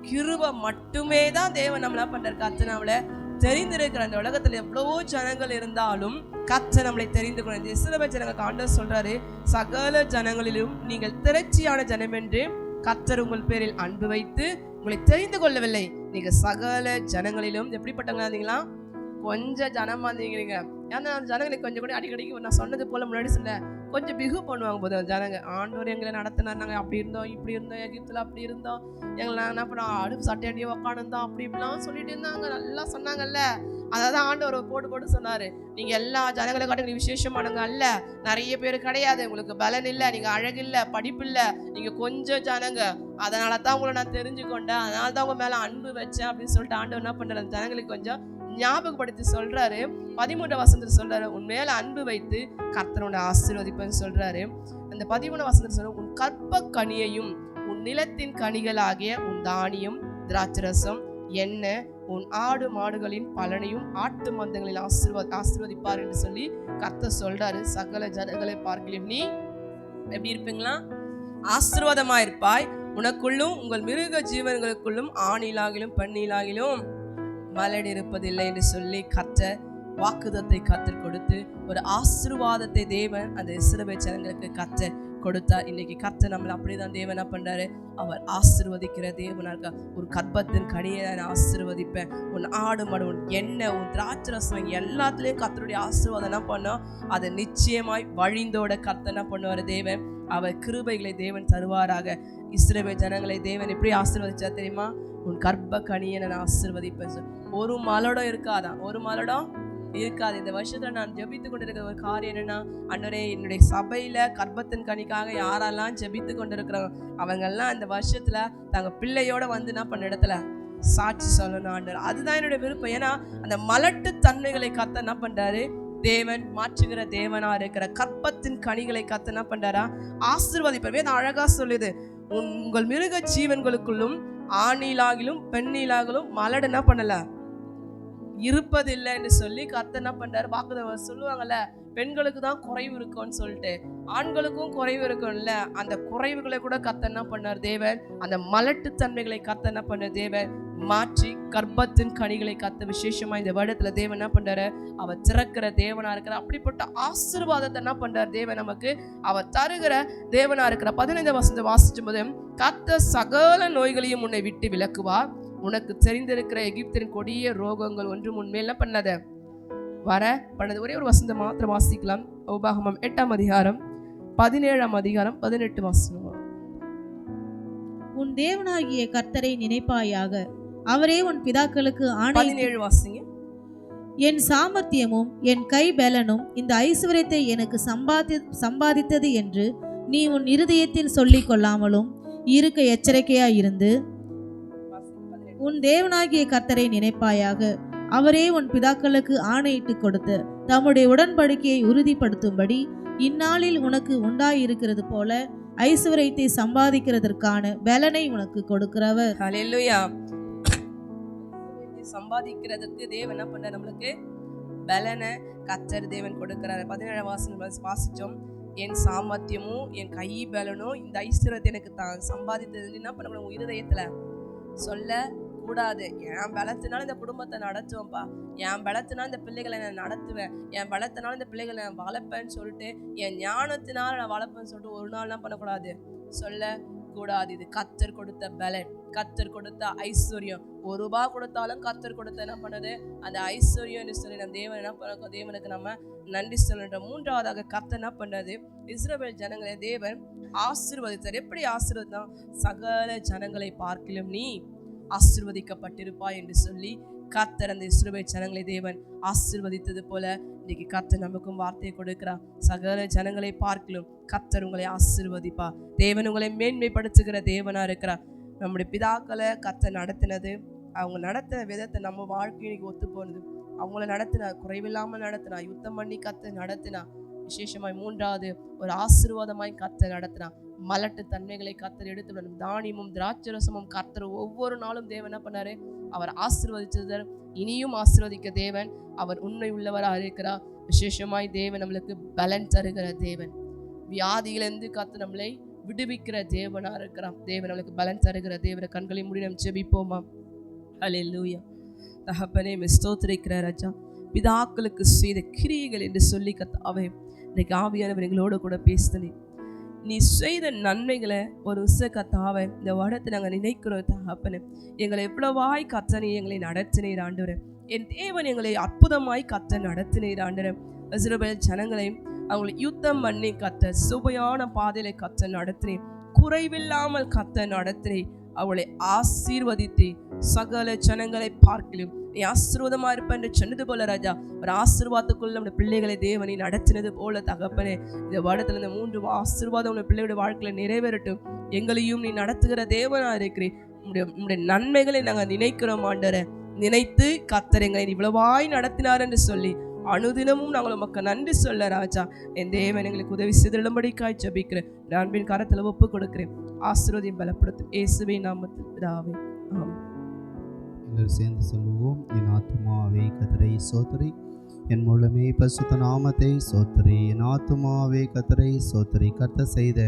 கிருபை மட்டுமே தான் தேவன் நம்மளா பண்றாரு. கர்த்தர் நம்மளை தெரிந்திருக்கிற. அந்த உலகத்துல எவ்வளவோ ஜனங்கள் இருந்தாலும் கர்த்தர் நம்மளை தெரிந்து கொண்டு. இஸ்ரவேல் ஜனங்களுக்கு ஆண்டவர் சொல்றாரு, சகல ஜனங்களிலும் நீங்கள் திரட்சியான ஜனம் என்று கர்த்தர் உங்கள் பேரில் அன்பு வைத்து உங்களை தெரிந்து கொள்ளவில்லை. நீங்க சகல ஜனங்களிலும் எப்படிப்பட்டவங்களா இருந்தீங்களா? கொஞ்சம் ஜனமா இருந்தீங்க. ஏன்னா அந்த ஜனங்களுக்கு கொஞ்சம் கூட அடிக்கடிக்கு நான் சொன்னது போல முன்னாடி சொல்ல கொஞ்சம் பிகு பண்ணுவாங்க போது ஜனங்க. ஆண்டவர் எங்களை நடத்தினார், நாங்கள் அப்படி இருந்தோம் இப்படி இருந்தோம், எகிப்தில் அப்படி இருந்தோம், எங்களை நாங்கள் என்ன பண்ணோம், அடுப்பு சட்டையடியே உக்காந்துருந்தோம், அப்படி இப்படிலாம் சொல்லிட்டு இருந்தாங்க, நல்லா சொன்னாங்கல்ல. அதாவது ஆண்டவர் போட்டு சொன்னாரு, நீங்க எல்லா ஜனங்களை காட்டி விசேஷமானவங்க அல்ல, நிறைய பேர் கிடையாது, உங்களுக்கு பலன் இல்லை, நீங்க அழகு இல்லை, படிப்பு இல்லை, நீங்க கொஞ்சம் ஜனங்க, அதனால தான் உங்களை நான் தெரிஞ்சுக்கொண்டேன், அதனால தான் உங்க மேல அன்பு வச்சேன் அப்படின்னு சொல்லிட்டு ஆண்டவர் என்ன பண்றாரு, அந்த ஜனங்களுக்கு கொஞ்சம் ஞாபகப்படுத்தி சொல்றாரு. 13 வசனத்துல சொல்றாரு, உன் மேல அன்பு வைத்து கர்த்தரோட ஆசீர்வதிப்பன்னு சொல்றாரு. அந்த 13 வசனத்துல சொல்ற, உன் கற்ப கனியையும் உன் நிலத்தின் கனிகளாகிய உன் தானியம் திராட்சரசம் எண்ணெய் உன் ஆடு மாடுகளின் பலனையும் ஆட்டு மந்தங்களில் ஆசீர்வதிப்பார் என்று சொல்லி கர்த்தர் சொல்றாரு. சகல ஜனங்களை பார்க்கலையும் நீ எப்படி இருப்பீங்களா? ஆசீர்வாதமா இருப்பாய். உனக்குள்ளும் உங்கள் மிருக ஜீவன்களுக்குள்ளும் ஆணிலாகிலும் பெண்ணிலாகிலும் மலடு இருப்பதில்லை என்று சொல்லி கர்த்தர் வாக்குதத்தை கர்த்தர் கொடுத்து ஒரு ஆசீர்வாதத்தை தேவன் அந்த இஸ்ரவேல் ஜனங்களுக்கு கர்த்தர் கொடுத்தார். இன்னைக்கு கர்த்தர் நம்மளை அப்படிதான் தேவன் என்ன பண்றாரு, அவர் ஆசீர்வதிக்கிற தேவனா இருக்க. ஒரு கர்ப்பத்தின் கனியை நான் ஆசீர்வதிப்பேன், உன் ஆடு மாடு உன் எண்ணெய் உன் திராட்சரசம் எல்லாத்துலயும் கர்த்தருடைய ஆசீர்வாதம் என்ன பண்ணோம், அதை நிச்சயமாய் வழிந்தோட கர்த்தர் என்ன பண்ணுவார் தேவன், அவர் கிருபைகளை தேவன் தருவாராக. இஸ்ரவேல் ஜனங்களை தேவன் எப்படி ஆசீர்வதிச்சா தெரியுமா? உன் கர்ப்ப கனியை நான் ஆசீர்வதிப்பேன். ஒரு மலடம் இருக்காதான், ஒரு மலடம் இருக்காது. இந்த வருஷத்துல நான் ஜெபித்து கொண்டிருக்கிற ஒரு காரியம் என்னன்னா, அன்றே என்னுடைய சபையில கர்ப்பத்தின் கனிக்காக யாரெல்லாம் ஜெபித்து கொண்டிருக்கிறோம் அவங்க எல்லாம் இந்த வருஷத்துல தங்க பிள்ளையோட வந்து என்ன பண்ண இடத்துல சாட்சி சொல்லணும் ஆண்டவர். அதுதான் என்னுடைய விருப்பம். ஏன்னா அந்த மலட்டு தன்மைகளை கர்த்தர் என்ன பண்றாரு, தேவன் மாற்றுகிற தேவனா இருக்கிற கர்ப்பத்தின் கனிகளை கர்த்தர் என்ன பண்றாரா, ஆசீர்வதிப்பவே அது அழகா சொல்லுது, உங்கள் மிருக ஜீவன்களுக்குள்ளும் ஆணிலாகிலும் பெண்ணிலாகிலும் மலடு என்ன பண்ணல இருப்பதில்லை என்று சொல்லி கர்த்தர் என்ன பண்றாரு, வாக்குதத்தம் சொல்லுவாங்கல்ல, பெண்களுக்கு தான் குறைவு இருக்கும்னு சொல்லிட்டு ஆண்களுக்கும் குறைவு இருக்கும்ல, அந்த குறைவுகளை கூட கர்த்தர் என்ன பண்ணார் தேவன், அந்த மலட்டுத்தன்மைகளை கர்த்தர் என்ன பண்ண தேவன் மாற்றி கர்ப்பத்தின் கனிகளை கத்த விசேஷமா இந்த வருடத்துல தேவன் என்ன பண்றாரு, அவர் திறக்கிற தேவனா இருக்கிற. அப்படிப்பட்ட ஆசீர்வாதத்தை என்ன பண்றார் தேவன் நமக்கு, அவர் தருகிற தேவனா இருக்கிற. 15 வசனத்தை வாசிக்கும் போது, கர்த்தர் சகல நோய்களையும் உன்னை விட்டு விலக்குவார், உனக்கு தெரிந்திருக்கிற எகிப்தின் கொடிய ரோகங்கள் ஒன்றும் உண்மையில பண்ணாத வர பண்ணது. ஒரே ஒரு வசனத்தை மாத்திரம் வாசிக்கலாம். உபாகமம் 8ஆம் அதிகாரம் 17ஆம் அதிகாரம் 18 வசனம். உன் தேவனாகிய கர்த்தரை நினைப்பாயாக, அவரே உன் பிதாக்களுக்கு ஆணை. 17 வாசிங்க. என் சாமர்த்தியமும் என் கை பலனும் இந்த ஐஸ்வர்யத்தை எனக்கு சம்பாதித்தது என்று நீ உன் இருதயத்தில் சொல்லிக் கொள்ளாமலும் இருக்க எச்சரிக்கையாயிருந்து உன் தேவனாகிய கர்த்தரை நினைப்பாயாக, அவரே உன் பிதாக்களுக்கு ஆணையிட்டு கொடுத்து தம்முடைய உடன்படிக்கையை உறுதிப்படுத்தும்படி இந்நாளில் உனக்கு உண்டாயிருக்கிறது போல ஐஸ்வர்யத்தை சம்பாதிக்கிறதற்கான பலனை உனக்கு கொடுக்கிறவர். ஹல்லேலூயா. சம்பாதிக்கிறதுக்கு தேவன் என்ன பண்ற, நம்மளுக்கு பலனை கர்த்தர் தேவன் கொடுக்கிறாரு. 17 வாசிச்சோம். என் சாமர்த்தியமும் என் கை பலனும் இந்த ஐஸ்வர்யத்தை எனக்கு சம்பாதித்தது என்ன பண்ண உன் இருதயத்துல சொல்ல கூடாது. என் பலத்தினால இந்த குடும்பத்தை நடத்துவேன்ப்பா, என் பலத்தினால இந்த பிள்ளைகளை நான் நடத்துவேன், என் பலத்தினால இந்த பிள்ளைகளை நான் வளர்ப்பேன்னு சொல்லிட்டு, என் ஞானத்தினால நான் வளர்ப்பேன்னு சொல்லிட்டு ஒரு நாள் என்ன பண்ணக்கூடாது, சொல்ல கூடாது. இது கர்த்தர் கொடுத்த பலன், கர்த்தர் கொடுத்த ஐஸ்வர்யம். $1 கொடுத்தாலும் கர்த்தர் கொடுத்த என்ன பண்ணது அந்த ஐஸ்வர்யம் என்று சொல்லி நம்ம தேவன் என்ன பண்ண, தேவனுக்கு நம்ம நன்றி சொல்லணும். 3வதாக கர்த்தர் என்ன பண்ணது, இஸ்ரவேல் ஜனங்களை தேவன் ஆசீர்வதித்தார். எப்படி ஆசீர்வதித்தா, சகல ஜனங்களை பார்க்கிலும் நீ ஆசீர்வதிக்கப்பட்டிருப்பாய் என்று சொல்லி கர்த்தர் அந்த இஸ்ரவேல் ஜனங்களை தேவன் ஆசீர்வதித்தது போல இன்னைக்கு கர்த்தர் நமக்கும் வார்த்தையை கொடுக்கிறார். சகல ஜனங்களை பார்க்கிலும் கர்த்தர் உங்களை ஆசீர்வதிப்பா. தேவன் உங்களை மேன்மைப்படுத்துகிற தேவனா இருக்கிறார். நம்முடைய பிதாக்களை கர்த்தர் நடத்தினது, அவங்க நடத்தின விதத்தை நம்ம வாழ்க்கைக்கு ஒத்து போனது. அவங்கள நடத்தினா, குறைவில்லாமல் நடத்தினா, யுத்தம் பண்ணி கர்த்தர் நடத்தினா, விசேஷமாய் 3வது ஒரு ஆசீர்வாதமாய் கர்த்தர் நடத்தினா. மலட்டு தன்மைகளை கர்த்தர் எடுத்து, தானியமும் திராட்சரசமும் கர்த்தர் ஒவ்வொரு நாளும் தேவன் என்ன பண்ணாரு, அவர் ஆசீர்வதிச்சதர். இனியும் ஆசீர்வதிக்க தேவன் அவர் உண்மை உள்ளவராக இருக்கிறார். விசேஷமாய் தேவன் நம்மளுக்கு பலன் தருகிற தேவன், வியாதியிலிருந்து கர்த்தர் நம்மளை விடுவிக்கிற தேவனா இருக்கிறான். தேவன் நம்மளுக்கு பலன் தருகிற தேவனை கண்களை மூடி நம்ம ஜெபிப்போமா. ஹல்லேலூயா. தகப்பனே ஸ்தோத்திரிக்கிற ராஜா, பிதாக்களுக்கு செய்த கிரியைகள் என்று சொல்லி கர்த்தாவே இன்னைக்கு ஆவியானவர் எங்களோட கூட பேசுனேன். நீ செய்த நன்மைகளை ஒரு கர்த்தாவே இந்த வருடத்தை நாங்கள் நினைக்கிறோம். தகப்பனே எங்களை எவ்வளவாய் கர்த்தர் எங்களை நடத்தினீர் ஆண்டவரே. என் தேவன் எங்களை அற்புதமாய் கர்த்தர் நடத்தினீர் ஆண்டவரே. இஸ்ரவேல் ஜனங்களை அவங்களை யுத்தம் பண்ணி கர்த்தர் சுபையான பாதையில கர்த்தர் நடத்தினீர். குறைவில்லாமல் கர்த்தர் நடத்தினீர். அவளை ஆசீர்வதித்து சகல ஜனங்களை பார்க்கலும் நீ ஆசீர்வாதமா இருப்ப என்று சொன்னது போல ராஜா, ஒரு ஆசீர்வாதத்துக்குள்ள நம்ம பிள்ளைகளை தேவனை நடத்தினது போல தகப்பனே இந்த வருடத்துல இந்த 3 ஆசீர்வாதம் உங்க பிள்ளையோட வாழ்க்கையில நிறைவேறட்டும். எங்களையும் நீ நடத்துகிற தேவனா இருக்கிறேன். உங்களுடைய நன்மைகளை நாங்கள் நினைக்கிறோம் ஆண்டவரே. நினைத்து கர்த்தர் எங்களை இவ்வளவாய் நடத்தினார் என்று சொல்லி அனுதினமும் நாங்கள் உமக்கு நன்றி சொல்ல ராஜா. என் தேவன் எங்களுக்கு உதவி செய்திடும்படிக்காய் ஜெபிக்கிறேன். அன்பின் கரத்தில் ஒப்பு கொடுக்கிறேன். ஆசீர்வாதம் பலப்படுத்தும் இயேசுவின் நாமத்தில் பிதாவே, ஆமென். எல்லாரும் சேர்ந்து சொல்லுவோம். என் ஆத்துமாவே கர்த்தரை ஸ்தோத்திரி, என் முழுமே பரிசுத்த நாமத்தை ஸ்தோத்திரி. என் ஆத்துமாவே கர்த்தரை ஸ்தோத்திரி, கர்த்தர் செய்த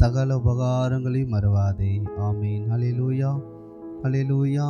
சகல உபகாரங்களையும் மறவாதே. ஆமென். ஹல்லேலூயா, ஹல்லேலூயா.